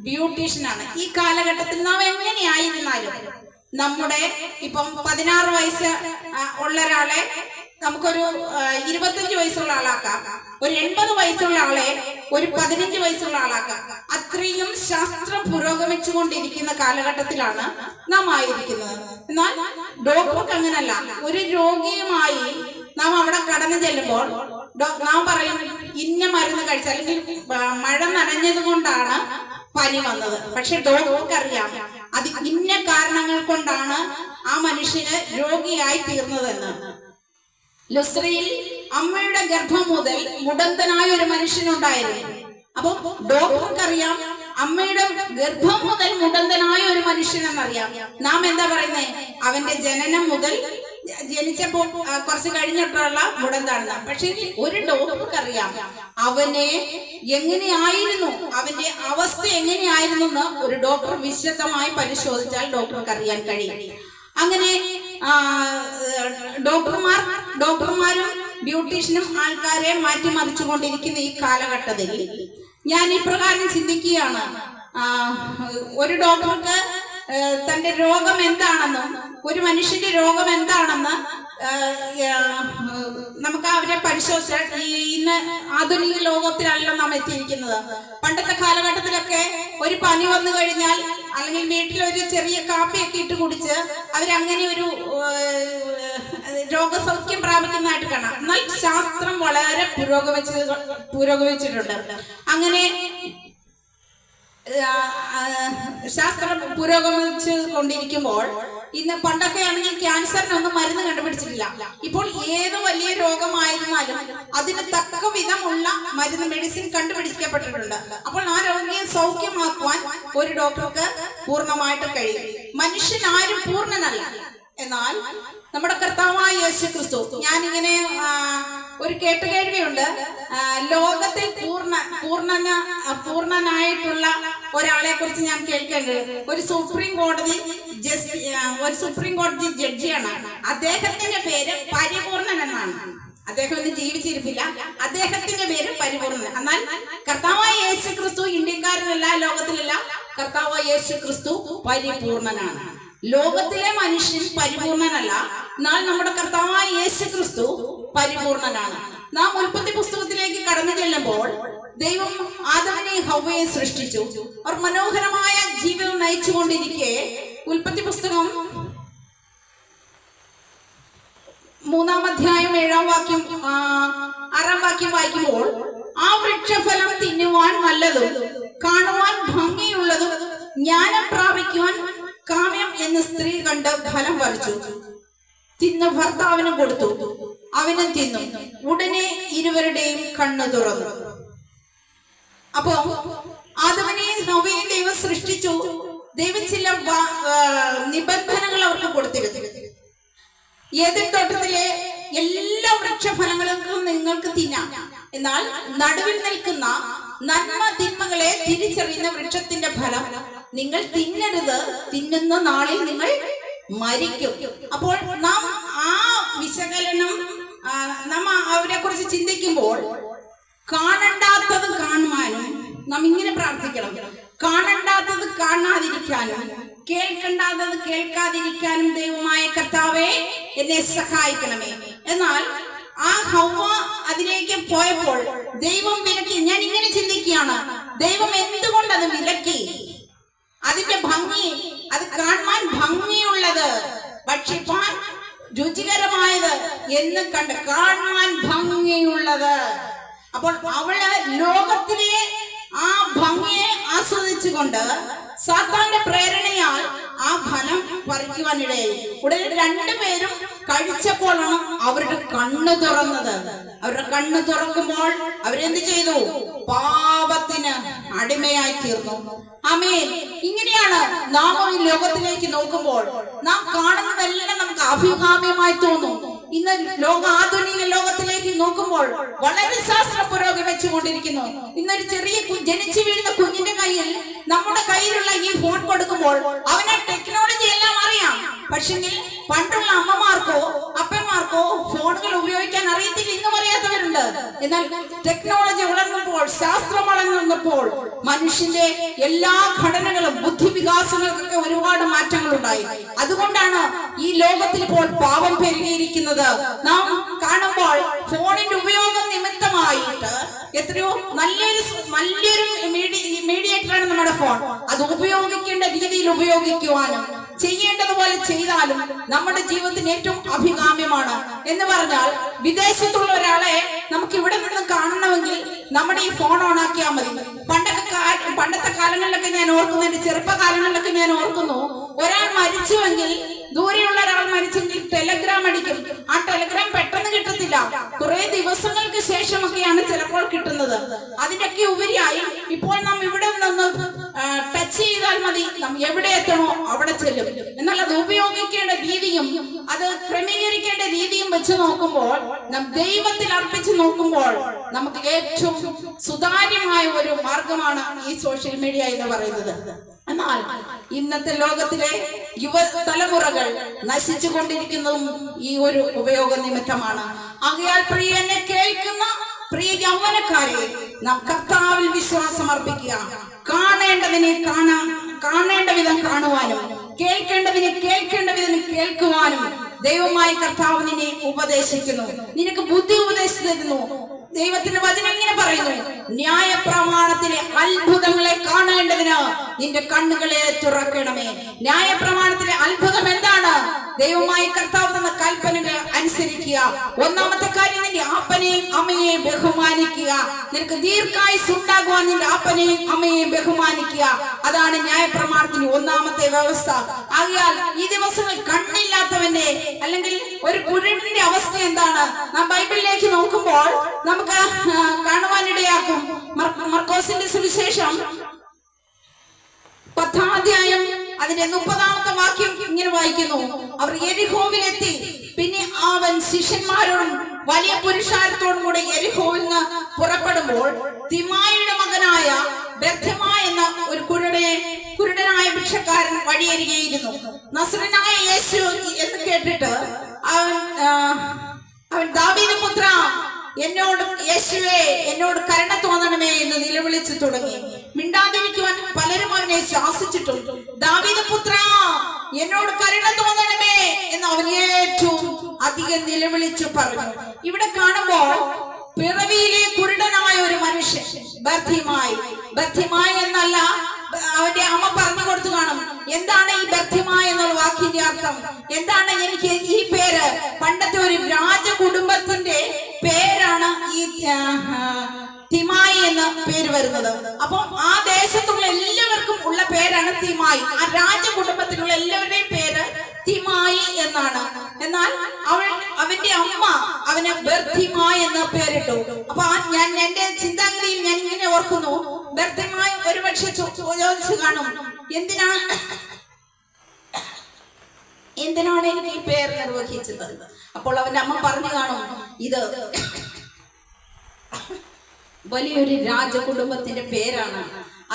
ബ്യൂട്ടീഷ്യനാണ്. ഈ കാലഘട്ടത്തിൽ നാം എങ്ങനെയായിരുന്നാലും നമ്മുടെ ഇപ്പം 16 വയസ്സ് ഉള്ള ഒരാളെ നമുക്കൊരു 25 വയസ്സുള്ള ആളാക്കാം, ഒരു 80 വയസ്സുള്ള ആളെ ഒരു 15 വയസ്സുള്ള ആളാക്കാം. അത്രയും ശാസ്ത്രം പുരോഗമിച്ചുകൊണ്ടിരിക്കുന്ന കാലഘട്ടത്തിലാണ് നാം ആയിരിക്കുന്നത്. എന്നാൽ ഡോക്ടർക്ക് അങ്ങനല്ല. ഒരു രോഗിയുമായി നാം അവിടെ കടന്നു ചെല്ലുമ്പോൾ നാം പറയും ഇന്ന മരുന്ന് കഴിച്ച, അല്ലെങ്കിൽ മഴ നനഞ്ഞത് കൊണ്ടാണ് പനി വന്നത്. പക്ഷെ ഡോക്ടർക്ക് അറിയാം അത് ഇന്ന കാരണങ്ങൾ കൊണ്ടാണ് ആ മനുഷ്യന് രോഗിയായി തീർന്നതെന്ന്. ലുസ്രയിൽ അമ്മയുടെ ഗർഭം മുതൽ മുടന്തനായ ഒരു മനുഷ്യനുണ്ടായിരുന്നു. അപ്പൊ ഡോക്ടർക്കറിയാം അമ്മയുടെ ഗർഭം മുതൽ മുടന്തനായ ഒരു മനുഷ്യനെന്നറിയാം. നാം എന്താ പറയുന്നേ, അവന്റെ ജനനം മുതൽ ജനിച്ചപ്പോ കുറച്ച് കഴിഞ്ഞിട്ടുള്ള മുടന്താണെന്ന്. പക്ഷെ ഒരു ഡോക്ടർക്കറിയാം അവനെ എങ്ങനെയായിരുന്നു, അവന്റെ അവസ്ഥ എങ്ങനെയായിരുന്നു എന്ന് ഒരു ഡോക്ടർ വിശദമായി പരിശോധിച്ചാൽ ഡോക്ടർക്ക് അറിയാൻ കഴിയും. അങ്ങനെ ഡോക്ടർമാരും ബ്യൂട്ടീഷ്യനും ആൾക്കാരെ മാറ്റിമറിച്ചു കൊണ്ടിരിക്കുന്ന ഈ കാലഘട്ടത്തിൽ ഞാൻ ഇപ്രകാരം ചിന്തിക്കുകയാണ്. ഒരു ഡോക്ടർക്ക് തന്റെ രോഗം എന്താണെന്നും ഒരു മനുഷ്യന്റെ രോഗം എന്താണെന്ന് നമുക്ക് അവരെ പരിശോധിച്ചാൽ, ഇന്ന് ആധുനിക ലോകത്തിലല്ല നാം എത്തിയിരിക്കുന്നത്. പണ്ടത്തെ കാലഘട്ടത്തിലൊക്കെ ഒരു പനി വന്നു കഴിഞ്ഞാൽ അല്ലെങ്കിൽ വീട്ടിലൊരു ചെറിയ കാപ്പിയൊക്കെ ഇട്ട് കുടിച്ച് അവരങ്ങനെ ഒരു രോഗസൗഖ്യം പ്രാപിക്കുന്നതായിട്ട് കാണാം. എന്നാൽ ശാസ്ത്രം വളരെ പുരോഗമിച്ചിട്ടുണ്ട്. അങ്ങനെ ശാസ്ത്രം പുരോഗമിച്ചു കൊണ്ടിരിക്കുമ്പോൾ ഇന്ന് പണ്ടൊക്കെ ആണെങ്കിൽ ക്യാൻസറിനൊന്നും മരുന്ന് കണ്ടുപിടിച്ചിട്ടില്ല. ഇപ്പോൾ ഏത് വലിയ രോഗമായിരുന്നാലും അതിന് തക്ക വിധമുള്ള മരുന്ന് മെഡിസിൻ കണ്ടുപിടിക്കപ്പെട്ടിട്ടുണ്ട്. അപ്പോൾ ആ രോഗിയെ സൗഖ്യമാക്കുവാൻ ഒരു ഡോക്ടർക്ക് പൂർണ്ണമായിട്ട് കഴിയും. മനുഷ്യൻ ആരും പൂർണ്ണനല്ല. എന്നാൽ നമ്മുടെ കർത്താവായ യേശു ക്രിസ്തു, ഞാനിങ്ങനെ ഒരു കേട്ടുകേഴ്വിയുണ്ട്, ലോകത്തിൽ പൂർണ്ണനായിട്ടുള്ള ഒരാളെ കുറിച്ച് ഞാൻ കേൾക്കേണ്ടത്. ഒരു സുപ്രീം കോടതി ജഡ്ജിയാണ്. അദ്ദേഹത്തിന്റെ പേര് പരിപൂർണൻ എന്നാണ്. അദ്ദേഹം ഒന്നും ജീവിച്ചിരിപ്പില്ല. അദ്ദേഹത്തിന്റെ പേര് പരിപൂർണൻ. എന്നാൽ കർത്താവായ യേശു ക്രിസ്തു ഇന്ത്യക്കാരനല്ല, ലോകത്തിലല്ല. കർത്താവായ യേശു ക്രിസ്തു പരിപൂർണനാണ്. ലോകത്തിലെ മനുഷ്യൻ പരിപൂർണനല്ല, എന്നാൽ നമ്മുടെ കർത്താവായ യേശു ക്രിസ്തു പരിപൂർണനാണ്. നാം ഉൽപ്പത്തി പുസ്തകത്തിലേക്ക് കടന്നു ചെല്ലുമ്പോൾ ദൈവം ആദാമിനെയും ഹവ്വയെ സൃഷ്ടിച്ചു. അവർ മനോഹരമായ ജീവിതം നയിച്ചുകൊണ്ടിരിക്കെ ഉൽപ്പത്തി പുസ്തകം 3-ാം അധ്യായം 6-ാം വാക്യം വായിക്കുമ്പോൾ, ആ വൃക്ഷഫലം തിന്നുവാൻ നല്ലതും കാണുവാൻ ഭംഗിയുള്ളതും ജ്ഞാനം പ്രാപിക്കുവാൻ കാമ്യം എന്ന് സ്ത്രീ കണ്ട് ഫലം പറിച്ചു, തിന്നു ഭർത്താവിനും കൊടുത്തു, അവനും തിന്നു. ഉടനെ ഇരുവരുടെയും കണ്ണു തുറന്നു. അപ്പോ ആദമിനെയും ഹവ്വയെയും ദൈവം സൃഷ്ടിച്ചു. ദൈവം ചില നിബന്ധനകൾ അവർക്ക് കൊടുത്തിരുന്നു. ഏദൻ തോട്ടത്തിലെ എല്ലാ വൃക്ഷഫലങ്ങൾക്കും നിങ്ങൾക്ക് തിന്നാം, എന്നാൽ നടുവിൽ നിൽക്കുന്ന നന്മ തിന്മകളെ തിരിച്ചറിയുന്ന വൃക്ഷത്തിന്റെ ഫലം നിങ്ങൾ തിന്നരുത്, തിന്നുന്ന നാളിൽ നിങ്ങൾ മരിക്കും. അപ്പോൾ നാം ആ വിശകലനം നാം അവരെ കുറിച്ച് ചിന്തിക്കുമ്പോൾ, കാണണ്ടാത്തത് കാണുവാനും നാം ഇങ്ങനെ പ്രാർത്ഥിക്കണം. കാണണ്ടാത്തത് കാണാതിരിക്കാനും കേൾക്കണ്ടാത്തത് കേൾക്കാതിരിക്കാനും ദൈവമായ കർത്താവേ എന്നെ സഹായിക്കണമേ. എന്നാൽ ആ ഹവ്വ അതിലേക്ക് പോയപ്പോൾ ദൈവം വിലക്കി. ഞാൻ ഇങ്ങനെ ചിന്തിക്കുകയാണ്, ദൈവം എന്തുകൊണ്ട് അത് വിലക്കി? അതിന്റെ ഭംഗി, അത് കാണാൻ ഭംഗിയുള്ളത്, ഭക്ഷിപ്പാൻ രുചികരമായത് എന്ന് കണ്ട് കാണാൻ ഭംഗിയുള്ളത്. അപ്പോൾ അവള് ലോകത്തിലെ ആ ഭംഗിയെ ആസ്വദിച്ചുകൊണ്ട് സാത്താന്റെ പ്രേരണയാൽ ആ ഫലം പറിക്കുവാനിടയായി. ഉടനെ രണ്ടുപേരും കഴിച്ചപ്പോഴാണ് അവരുടെ കണ്ണ് തുറന്നത്. അവരുടെ കണ്ണ് തുറക്കുമ്പോൾ അവരെന്ത് ചെയ്തു? പാപത്തിന് അടിമയായി തീർന്നു. ആമേൻ. ഇങ്ങനെയാണ് നാം ഈ ലോകത്തിലേക്ക് നോക്കുമ്പോൾ നാം കാണുന്നതെല്ലാം നമുക്ക് അഭികാമ്യമായി തോന്നും. ഇന്ന് ആധുനിക ലോകത്തിലേക്ക് നോക്കുമ്പോൾ വളരെ ശാസ്ത്ര പുരോഗമിച്ചുകൊണ്ടിരിക്കുന്നു. ഇന്നൊരു ചെറിയ ജനിച്ചു വീഴുന്ന കുഞ്ഞിന്റെ കയ്യിൽ നമ്മുടെ കയ്യിലുള്ള ഈ ഫോൺ കൊടുക്കുമ്പോൾ അവനെ ടെക്നോളജി എല്ലാം അറിയാം. പക്ഷെ പണ്ടുള്ള അമ്മമാർക്കോ അപ്പന്മാർക്കോ ഫോണുകൾ ഉപയോഗിക്കാൻ അറിയത്തില്ല, ഇന്നും അറിയാത്തവരുണ്ട്. എന്നാൽ ടെക്നോളജി വളർന്നപ്പോൾ, ശാസ്ത്രം വളർന്നപ്പോൾ മനുഷ്യന്റെ എല്ലാ ഘടനകളും ബുദ്ധിവികാസങ്ങൾക്കൊക്കെ ഒരുപാട് മാറ്റങ്ങൾ ഉണ്ടായി. അതുകൊണ്ടാണ് ഈ ലോകത്തിൽ ഇപ്പോൾ പാപം പെരുകിയിരിക്കുന്നത്. നാം കാണുമ്പോൾ ഫോണിന്റെ ഉപയോഗം നിമിത്തമായിട്ട് എത്രയോ നല്ലൊരു മീഡിയേറ്ററാണ് നമ്മുടെ ഫോൺ. അത് ഉപയോഗിക്കേണ്ട രീതിയിൽ ഉപയോഗിക്കുവാനും ചെയ്യേണ്ടതുപോലെ ചെയ്താലും നമ്മുടെ ജീവിതത്തിന് ഏറ്റവും അഭികാമ്യമാണ്. എന്ന് പറഞ്ഞാൽ വിദേശത്തുള്ള ഒരാളെ നമുക്ക് ഇവിടെ നിന്ന് കാണണമെങ്കിൽ നമ്മുടെ ഈ ഫോൺ ഓൺ ആക്കിയാൽ മതി. പണ്ടത്തെ കാലങ്ങളിലൊക്കെ ഞാൻ ഓർക്കുന്നു, എന്റെ ചെറുപ്പകാലങ്ങളിലൊക്കെ ഞാൻ ഓർക്കുന്നു, ഒരാൾ മരിച്ചുവെങ്കിൽ, ദൂരെയുള്ള ഒരാൾ മരിച്ചെങ്കിൽ ടെലഗ്രാം അടിക്കും. ആ ടെലഗ്രാം പെട്ടെന്ന് കിട്ടത്തില്ല, കുറെ ദിവസങ്ങൾക്ക് ശേഷമൊക്കെയാണ് ചിലപ്പോൾ കിട്ടുന്നത്. അതിനൊക്കെ ഉപരിയായി ഇപ്പോൾ നാം ഇവിടെ നിന്ന് ടച്ച് ചെയ്താൽ മതി, നാം എവിടെ എത്തണോ അവിടെ ചെല്ലും. എന്നാൽ അത് ഉപയോഗിക്കേണ്ട രീതിയും അത് ക്രമീകരിക്കേണ്ട രീതിയും വെച്ച് നോക്കുമ്പോൾ, നാം ദൈവത്തിൽ അർപ്പിച്ച് നോക്കുമ്പോൾ നമുക്ക് ഏറ്റവും സുതാര്യമായ ഒരു മാർഗമാണ് ഈ സോഷ്യൽ മീഡിയ എന്ന് പറയുന്നത്. എന്നാൽ ഇന്നത്തെ ലോകത്തിലെ യുവതലമുറകൾ നശിച്ചുകൊണ്ടിരിക്കുന്നതും ഈ ഒരു ഉപയോഗ നിമിത്തമാണ്. ആകയാൽ പ്രിയനെ കേൾക്കുന്ന പ്രിയ യൗവനക്കാരെ, നാം കർത്താവിൽ വിശ്വാസം അർപ്പിക്കുക. കാണേണ്ടതിനെ കാണേണ്ട വിധം കാണുവാനും കേൾക്കേണ്ടതിനെ കേൾക്കേണ്ട വിധം കേൾക്കുവാനും ദൈവമായ കർത്താവ് നിന്നെ ഉപദേശിക്കുന്നു, നിനക്ക് ബുദ്ധി ഉപദേശിച്ചു തരുന്നു. ദൈവത്തിന്റെ വചനം ഇങ്ങനെ പറയുന്നു, ന്യായപ്രമാണത്തിലെ അത്ഭുതങ്ങളെ കാണേണ്ടതിന് നിന്റെ കണ്ണുകളെ തുറക്കണമേ. ന്യായപ്രമാണത്തിലെ അത്ഭുതം എന്താണ്? ദൈവമായ കർത്താവ് എന്ന കൽപ്പനകൾ അനുസരിക്കുക. ഒന്നാമത്തെ കാര്യം, നിന്റെ അപ്പനെയും അമ്മയെയും ബഹുമാനിക്കുക. നിനക്ക് ദീർഘായുസ് ഉണ്ടാകുവാൻ നിന്റെ അപ്പനെയും അമ്മയെയും ബഹുമാനിക്കുക. അതാണ് ന്യായപ്രമാണത്തിന്റെ ഒന്നാമത്തെ വ്യവസ്ഥ. ആകയാൽ ഈ ദിവസങ്ങൾ കണ്ണില്ലാത്തവന്റെ അല്ലെങ്കിൽ ഒരു കുരുടന്റെ അവസ്ഥ എന്താണ് നാം ബൈബിളിലേക്ക് നോക്കുമ്പോൾ നമുക്ക് കാണുവാനിടയാക്കും. മർക്കോസിന്റെ സുവിശേഷം 10-ാം അധ്യായം അതിന്റെ 30-ാമത്തെ വാക്യം ഇങ്ങനെ വായിക്കുന്നു. അവർ യെരിഹോവിലെത്തി. പിന്നെ അവൻ ശിഷ്യന്മാരോടും വലിയ പുരുഷാരത്തോടും കൂടെ യെരിഹോവിൽ നിന്ന് പുറപ്പെടുമ്പോൾ തിമായിയുടെ മകനായ ബർത്തിമ എന്ന ഒരു കുരുടനായ ഭിക്ഷക്കാരൻ വഴിയരികെയിരുന്നു. നസറനായ യേശു എന്ന് കേട്ടിട്ട് അവൻ ദാവീദ് പുത്ര, എന്നോട് യേശുവേ, എന്നോട് കരുണ തോന്നണമേ എന്ന് നിലവിളിച്ചു തുടങ്ങി. മിണ്ടാതിരിക്കുവാൻ പലരും അവനെ ശാസിച്ചിട്ടും ദാവീദ് പുത്ര, എന്നോട് കരുണ തോന്നണമേ എന്ന് അവൻ ഏറ്റവും അധികം നിലവിളിച്ചു പറഞ്ഞു. ഇവിടെ കാണുമ്പോൾ പിറവിയിലെ കുരുടനായ ഒരു മനുഷ്യൻ ബർത്തിമായി എന്നല്ല അവന്റെ അമ്മ പറഞ്ഞു കൊടുത്തു കാണും. എന്താണ് ഈ ബർത്തിമായി എന്നുള്ള വാക്കിന്റെ അർത്ഥം? എന്താണ് എനിക്ക് ഈ പേര്? പണ്ടത്തെ ഒരു രാജകുടുംബത്തിന്റെ പേരാണ് ഈ തിമായി എന്ന പേര് വരുന്നത്. അപ്പൊ ആ ദേശത്തുള്ള എല്ലാവർക്കും ഉള്ള പേരാണ് തിമായി. ആ രാജകുടുംബത്തിലുള്ള എല്ലാവരുടെയും പേര് തിമായി എന്നാണ്. എന്നാൽ അവന്റെ അമ്മ അവന് ബർത്തിമായി എന്ന പേരിട്ടു. അപ്പൊ ഞാൻ എന്റെ ചിന്താഗതിയിൽ ഞാൻ ഇങ്ങനെ ഓർക്കുന്നു, ബർത്തിമായി ഒരുപക്ഷെ ചോദിച്ചു കാണും, എന്തിനാണ് എനിക്ക് ഈ പേര് നിർവഹിച്ചത്? അപ്പോൾ അവന്റെ അമ്മ പറഞ്ഞു കാണും, ഇത് വലിയൊരു രാജകുടുംബത്തിന്റെ പേരാണ്.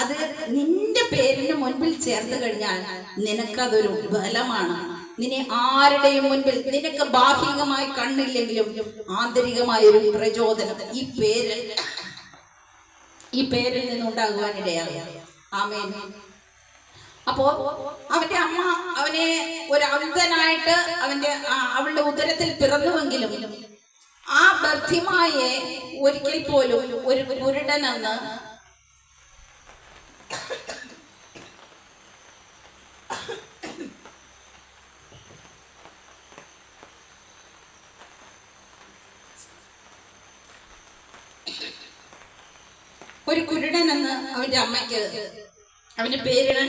അത് നിന്റെ പേരിന് മുൻപിൽ ചേർത്ത് കഴിഞ്ഞാൽ നിനക്കതൊരു ബലമാണ്. നിന്നെ ആരുടെയും മുൻപിൽ, നിനക്ക് ബാഹ്യമായി കണ്ണില്ലെങ്കിലും ആന്തരികമായ ഒരു പ്രചോദനം ഈ പേരിൽ നിന്നുണ്ടാകുവാനിടയാകുക. ആമേൻ. അപ്പോ അവന്റെ അമ്മ അവനെ ഒരു അന്ധനായിട്ട് അവളുടെ ഉദരത്തിൽ പിറന്നുവെങ്കിലും ആ ബർത്തിമായെ ഒരിക്കൽ പോലും ഒരു കുരുടനെന്ന് അവന്റെ അമ്മയ്ക്ക് അവന്റെ പേരിടാൻ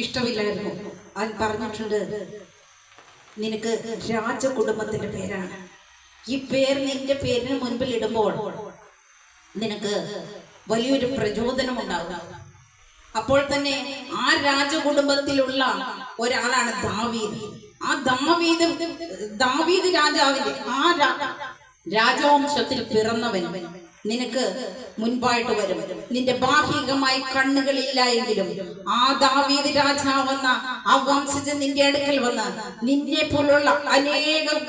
ഇഷ്ടമില്ലായിരുന്നു. അവൻ പറഞ്ഞിട്ടുണ്ട്, നിനക്ക് രാജകുടുംബത്തിന്റെ പേരാണ്. ഈ പേര് നിന്റെ പേരിന് മുൻപിൽ ഇടുമ്പോൾ നിനക്ക് വലിയൊരു പ്രചോദനം ഉണ്ടാകും. അപ്പോൾ തന്നെ ആ രാജകുടുംബത്തിലുള്ള ഒരാളാണ് ദാവീദ്. ആ ദാവീദ് രാജാവിന്റെ രാജവംശത്തിൽ പിറന്നവൻ നിനക്ക് മുൻപായിട്ട് വരും. നിന്റെ ബാഹ്യമായി കണ്ണുകളില്ല എങ്കിലും ആ ദാവീദ് രാജാവെന്ന ആ വംശജൻ നിന്റെ അടുക്കൽ വന്ന് നിന്നെ പോലുള്ള അനേകം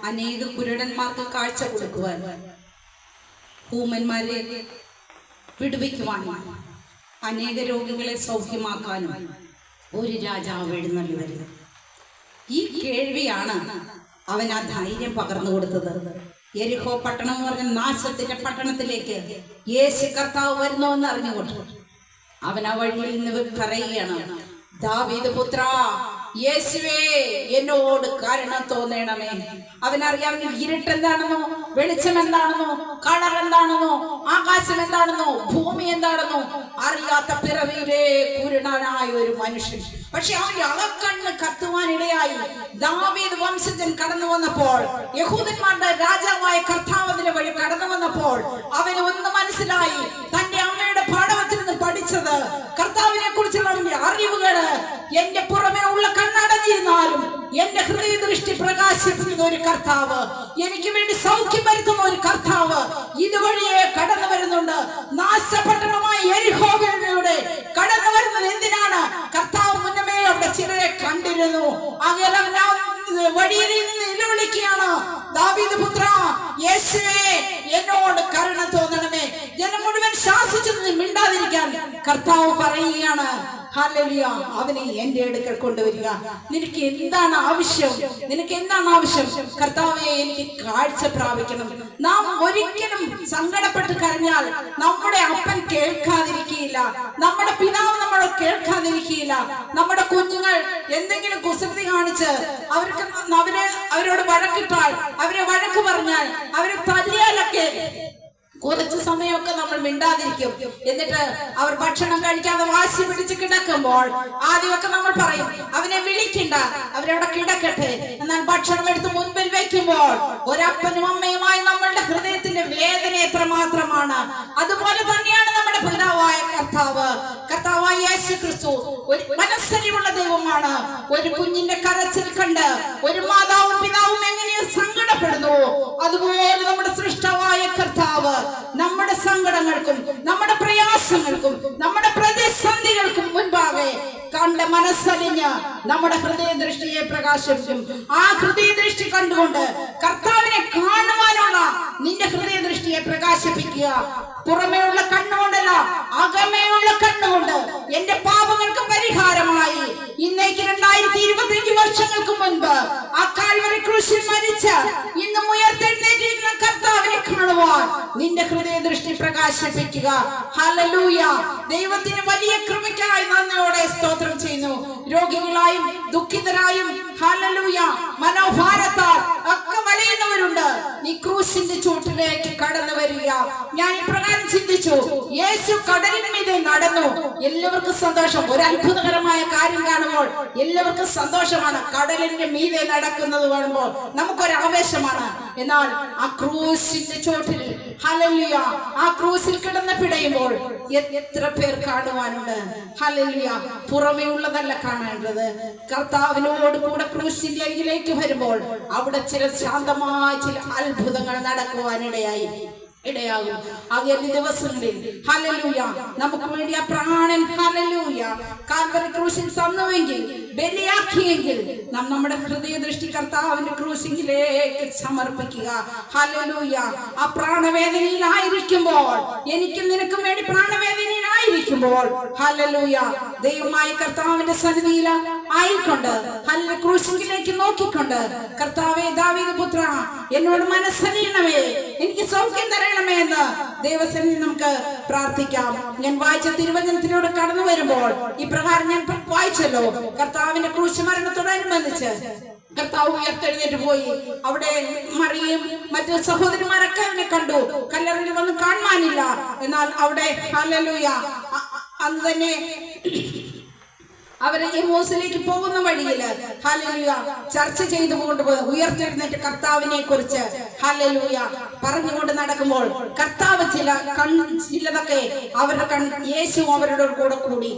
അനേക കുരുടന്മാർക്ക് കാഴ്ച കൊടുക്കുവാൻ, ഊമന്മാരെ വിടുവിക്കുവാനും അനേക രോഗികളെ സൗഖ്യമാക്കാനും ഒരു രാജാവ് എഴുന്നള്ളി വരുന്നു. ഈ കേൾവിയാണ് അവൻ ആ ധൈര്യം പകർന്നു കൊടുത്തത്. യെരിഹോ പട്ടണം എന്ന് പറഞ്ഞ നാശത്തിന്റെ പട്ടണത്തിലേക്ക് യേശു കർത്താവ് വരുന്നുവെന്ന് അറിഞ്ഞുകൊണ്ട് അവൻ ആ വഴിയിൽ നിന്ന് പറയുകയാണ്, ദാവീദ് പുത്ര യേശുവേ, എന്നോട് കരുണ തോന്നണമേ. അവനറിയാം ഇരുട്ട് എന്താണെന്നോ, വെളിച്ചം എന്താണെന്നോ, കളർ എന്താണെന്നോ, ആകാശം എന്താണെന്നോ, ഭൂമി എന്താണെന്നോ അറിയാത്ത പിറവിയിലെ കുരുടനായ ഒരു മനുഷ്യൻ. പക്ഷെ അവന്റെ അകക്കണ്ണ് കത്തുവാനിടയായി. ദാവീദ് വംശജൻ കടന്നു വന്നപ്പോൾ, യഹൂദന്മാരുടെ രാജാവായ കർത്താവിന്റെ വഴി കടന്നു വന്നപ്പോൾ അവന് ഒന്ന് മനസ്സിലായി. തന്റെ അമ്മയുടെ പാഠവത്തിൽ നിന്ന് പഠിച്ചത്, കർത്താവിനെ കുറിച്ചുള്ള അറിവുകള് എന്റെ പുറമെ ഉള്ള കണ്ണടഞ്ഞിരുന്നാലും എന്റെ ഹൃദയ ദൃഷ്ടി പ്രകാശിപ്പിക്കുന്ന ഒരു കർത്താവ്, എനിക്ക് വേണ്ടി സൗഖ്യം വരുത്തുന്ന ഒരു കർത്താവ് ഇതുവഴിയെ കടന്നു വരുന്നുണ്ട്. നാശപട്ടണമായ യെരിഹോവിലൂടെ കടന്നു വരുന്നത് എന്തിനാണ്? കർത്താവ് മുന്നമേ അവിടെ ചിലരെ കണ്ടിരുന്നു. അങ്ങനെ വഴിയിൽ നിന്ന് നിലവിളിക്കുകയാണ്, ദാവീദ് പുത്ര യേശുവേ, എന്നോട് കരുണ തോന്നണമേ. ജനം മുഴുവൻ ശാസിച്ചു ആവശ്യത്തിന് മിണ്ടാതിരിക്കാൻ കർത്താവ് പറയുകയാണ്. ഹല്ലേലൂയ, അവനെ എന്റെ അടുക്കൽ കൊണ്ടുവരിക. നിനക്ക് എന്താണ് ആവശ്യം? നിനക്ക് എന്താണ് ആവശ്യം? കർത്താവെ, എനിക്ക് കാഴ്ച പ്രാപിക്കണം. നാം ഒരിക്കലും സങ്കടപ്പെട്ട് കരഞ്ഞാൽ നമ്മുടെ അപ്പൻ കേൾക്കാതിരിക്കുകയില്ല, നമ്മുടെ പിതാവ് നമ്മളെ കേൾക്കാതിരിക്കുകയില്ല. നമ്മുടെ കുഞ്ഞുങ്ങൾ എന്തെങ്കിലും കുസൃതി കാണിച്ച് അവരോട് വഴക്കിട്ടാൽ, അവരെ വഴക്ക് പറഞ്ഞാൽ, അവരെ തല്ലിയാലൊക്കെ കുറച്ച് സമയമൊക്കെ നമ്മൾ മിണ്ടാതിരിക്കും. എന്നിട്ട് അവർ ഭക്ഷണം കഴിക്കാതെ വാശി പിടിച്ച് കിടക്കുമ്പോൾ ആദ്യമൊക്കെ നമ്മൾ പറയും, അവനെ വിളിക്കണ്ട, അവരവിടെ കിടക്കട്ടെ. എന്നാൽ ഭക്ഷണം എടുത്ത് മുൻപിൽ വെക്കുമ്പോൾ ഒരപ്പനും അമ്മയുമായി നമ്മളുടെ ഹൃദയത്തിന്റെ വേദന എത്രമാത്രമാണ്. അതുപോലെ തന്നെയാണ് നമ്മുടെ പിതാവായ കർത്താവായ യേശു ക്രിസ്തു ഒരു മനസ്സരിവുള്ള ദൈവമാണ്. ഒരു കുഞ്ഞിന്റെ കരച്ചിൽ കണ്ട് ഒരു മാതാവും പിതാവും എങ്ങനെയോ സങ്കടപ്പെടുന്നു, അതുപോലെ നമ്മുടെ സൃഷ്ടാവായ കർത്താവ് നമ്മുടെ സങ്കടങ്ങൾക്കും നമ്മുടെ പ്രയാസങ്ങൾക്കും നമ്മുടെ പ്രതിസന്ധികൾക്കും മുൻപാകെ കണ്ട് മനസ്സലിഞ്ഞ് നമ്മുടെ ഹൃദയ ദൃഷ്ടിയെ പ്രകാശിപ്പിക്കും. ആ ഹൃദയ ദൃഷ്ടി കണ്ടുകൊണ്ട് കർത്താവിനെ കാണുവാനുള്ള നിന്റെ ഹൃദയ ദൃഷ്ടിയെ പ്രകാശിപ്പിക്കുക. പുറമേയുള്ള കണ്ണുകൊണ്ടല്ല, അകമേയുള്ള കണ്ണുകൊണ്ട് എന്റെ പാപങ്ങൾക്ക് പരിഹാരമായി ഇന്നേക്ക് 2025 വർഷങ്ങൾക്ക് മുൻപ് ആ കാൽവരി ക്രൂശിൽ മരിച്ച് ഇന്നും ഉയർത്തെഴുന്നേറ്റിരിക്കുന്ന കർത്താവിനെ കാണുവാൻ നിന്റെ ഹൃദയ ദൃഷ്ടി പ്രകാശിപ്പിക്കുക. ഹല്ലേലൂയ. ദൈവത്തിന് വലിയ കൃപയ്ക്കായി നന്ദിയോടെ സ്തോത്രം ചെയ്യുന്നു. രോഗികളായും ദുഃഖിതരായും ഹല്ലേലൂയ മനോഭാരത്താൽ ഒക്കെ വലയുന്നവരുണ്ട്. നീ ക്രൂശിന്റെ ചൂട്ടിലേക്ക് കടന്നു വരിക. ഞാൻ ഇപ്രകാരം ചിന്തിച്ചു, യേശു കടലിന്മീതെ നടന്നു. എല്ലാവർക്കും സന്തോഷം. ഒരു അത്ഭുതകരമായ കാര്യം കാണുമ്പോൾ എല്ലാവർക്കും സന്തോഷമാണ്. കടലിന്റെ മീതെ നടക്കുന്നത് കാണുമ്പോൾ നമുക്കൊരു ആവേശമാണ്. എന്നാൽ ആ ക്രൂശിന്റെ ചോട്ടിൽ ഹല്ലേലൂയ ആ ക്രൂശിൽ കിടന്ന് പിടയുമ്പോൾ എത്ര പേർ കാണുവാനുണ്ട്. ഹല്ലേലൂയ. പുറമേ ഉള്ളതല്ല കാണേണ്ടത്. കർത്താവിനോട് കൂടെ ക്രൂശിന്റെ അരികിലേക്ക് വരുമ്പോൾ അവിടെ ചില ശാന്തമായ ചില അത്ഭുതങ്ങൾ നടക്കുവാനിടയാകും. ആദ്യ ദിവസങ്ങളിൽ ഹല്ലേലൂയ നമുക്ക് വേണ്ടി ആ പ്രാണൻ ഹല്ലേലൂയ കാൽവരി ക്രൂശിൽ തന്നുവെങ്കിൽ, ബലിയാക്കിയെങ്കിൽ നാം നമ്മുടെ ഹൃദയ ദൃഷ്ടി കർത്താവിന്റെ ക്രൂശിലേക്ക് സമർപ്പിക്കുക. ഹല്ലേലൂയ. ആ പ്രാണവേദനയിലായിരിക്കുമ്പോൾ, എനിക്കും നിനക്കും വേണ്ടി പ്രാണവേദനയിലായിരിക്കുമ്പോൾ ഹല്ലേലൂയ ദൈവമായ കർത്താവിന്റെ സന്നിധിയിൽ ആയിക്കൊണ്ട് ക്രൂശിലേക്ക് നോക്കിക്കൊണ്ട്, കർത്താവേ, ദാവീദ് പുത്ര, എന്നോട് മനസ്സലിയണമേ, എനിക്ക് സൗഖ്യം തരണമേ എന്ന് ദൈവസന്നിധി നമുക്ക് പ്രാർത്ഥിക്കാം. ഞാൻ വായിച്ച തിരുവചനത്തിലൂടെ കടന്നു വരുമ്പോൾ ഇപ്രകാരം ഞാൻ വായിച്ചല്ലോ, കർത്താവിന്റെ ക്രൂശ് മരണത്തോടനുബന്ധിച്ച് കർത്താവ് ഉയർത്തെഴുന്നേറ്റ് പോയി. അവിടെ മറിയയും മറ്റു സഹോദരിമാരൊക്കെ അവനെ കണ്ടു. കല്ലറയിൽ വന്ന് കാണുവാനില്ല. എന്നാൽ അവിടെ ഹല്ലേലൂയ അന്ന് തന്നെ അവര് എമ്മോസിലേക്ക് പോകുന്ന വഴിയിൽ ഹല്ലേലൂയ ചർച്ച ചെയ്തു കൊണ്ടുപോയി ഉയർത്തെഴുന്നേറ്റ് കർത്താവിനെ കുറിച്ച് ഹല്ലേലൂയ പറഞ്ഞുകൊണ്ട് നടക്കുമ്പോൾ കർത്താവ് ചിലതൊക്കെ അവരുടെ യേശു അവരുടെ കൂടെ കൂടി.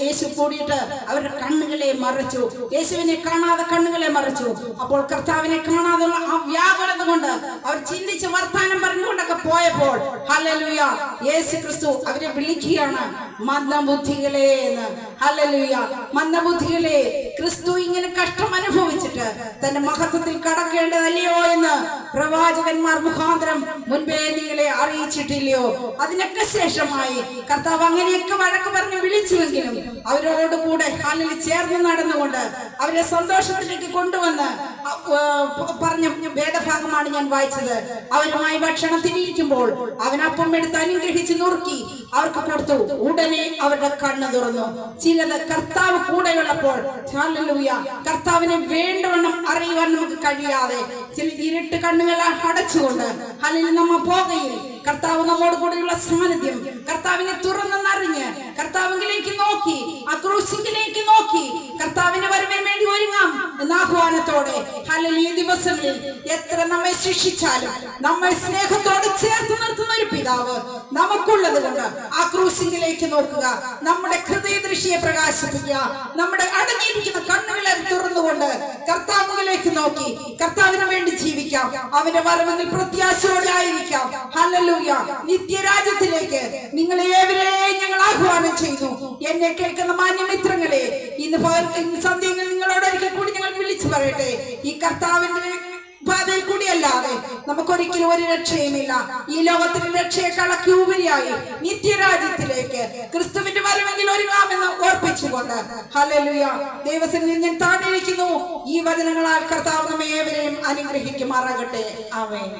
യേശു കൂടിയിട്ട് അവരുടെ കണ്ണുകളെ മറച്ചു. യേശുവിനെ കാണാതെ കണ്ണുകളെ മറച്ചു. അപ്പോൾ കർത്താവിനെ കാണാതുള്ള ആ വ്യാകുലത കൊണ്ട് അവർ ചിന്തിച്ച് വർത്താനം പറഞ്ഞുകൊണ്ടൊക്കെ പോയപ്പോൾ ഹല്ലേലൂയ യേശു ക്രിസ്തു അവരെ വിളിക്കുകയാണ്, മന്ദബുദ്ധികളെ എന്ന്. ഹല്ലേലൂയ. മന്ദബുദ്ധികളെ, ക്രിസ്തു ഇങ്ങനെ കഷ്ടം അനുഭവിച്ചിട്ട് തന്റെ മഹത്വത്തിൽ കടക്കേണ്ടതല്ലയോ എന്ന് പ്രവാചകന്മാർ മുഖാന്തരം മുൻപേ നിങ്ങളെ അറിയിച്ചിട്ടില്ലയോ? അതിനൊക്കെ ശേഷമായി കർത്താവ് അങ്ങനെയൊക്കെ വഴക്ക് പറഞ്ഞ് വിളിച്ചുവെങ്കിലും അവരോട് കൂടെ ഹാലിൽ ചേർന്ന് നടന്നുകൊണ്ട് അവരെ സന്തോഷത്തിലേക്ക് കൊണ്ടുവന്ന് പറഞ്ഞ വേദഭാഗമാണ് ഞാൻ വായിച്ചത്. അവരുമായി ഭക്ഷണത്തിനിരിക്കുമ്പോൾ അവനപ്പം എടുത്ത് അനുഗ്രഹിച്ച് നുറുക്കി അവർക്ക് കൊടുത്തു. ഉടനെ അവരുടെ കണ്ണ് തുറന്നു. ചിലത് കർത്താവ് കൂടെയുള്ളപ്പോൾ ഹല്ലേലൂയ കർത്താവിനെ വേണ്ടവണ്ണം അറിയുവാൻ നമുക്ക് കഴിയാതെ ചില ഇരുട്ട് കണ്ണുകൾ അടച്ചുകൊണ്ട് അല്ലെങ്കിൽ നമ്മ പോകയിൽ കർത്താവ് നമ്മോട് കൂടെയുള്ള സാന്നിധ്യം കർത്താവിനെ തുറന്നെന്നറിഞ്ഞ് കർത്താവിലേക്ക് നോക്കി, ആ ക്രൂശിലേക്ക് നോക്കി കർത്താവിന്റെ വരവിന് വേണ്ടി ഒരുങ്ങാം എന്ന ആഹ്വാനത്തോടെ ഹല്ലേലൂയ ദിവസങ്ങളിൽ എത്ര നമ്മെ ശിക്ഷിച്ചാലും നമ്മെ സ്നേഹത്തോടെ ചേർത്ത് നിർത്തുന്ന ഒരു പിതാവ് നമുക്കുള്ളത് കൊണ്ട് ആ ക്രൂശിലേക്ക് നോക്കുക. നമ്മുടെ ഹൃദയ ദൃഷ്ടിയെ പ്രകാശിപ്പിക്കുക. നമ്മുടെ അടങ്ങിയിരിക്കുന്ന കണ്ണുകളെ തുറന്നുകൊണ്ട് കർത്താവിലേക്ക് നോക്കി കർത്താവിന് വേണ്ടി ജീവിക്കാം. അവന്റെ വരവിൽ പ്രത്യാശയോടെ ആയിരിക്കാം. ഹല്ലേലൂയ. നിത്യരാജ്യത്തിലേക്ക് നിങ്ങളെ ഏവരെയും ഞങ്ങൾ ആഹ്വാനം ചെയ്തു. എന്നെ കേൾക്കുന്ന മാന്യമിത്രങ്ങളെ, ഇന്ന് സന്ധ്യയിൽ നിങ്ങളോട് ഒരിക്കൽ കൂടി ഞങ്ങൾ വിളിച്ചു പറയട്ടെ, ഈ കർത്താവിന്റെ പാതയിൽ കൂടിയല്ലാതെ നമുക്കൊരിക്കലും ഒരു രക്ഷയുമില്ല. ഈ ലോകത്തിന്റെ രക്ഷയെക്കാളൊക്കെ ഉപരിയായി നിത്യരാജ്യത്തിലേക്ക് ക്രിസ്തുവിന്റെ വരവെങ്കിൽ ഒരുങ്ങാമെന്ന് ഓർപ്പിച്ചുകൊണ്ട് ഹല്ലേലൂയ. ദൈവസന്നിധിയിൽ ഞാൻ താഴ്ന്നിരിക്കുന്നു. ഈ വചനങ്ങളാൽ കർത്താവ് നമ്മെ ഏവരെയും അനുഗ്രഹിക്കുമാറാകട്ടെ. ആമേൻ.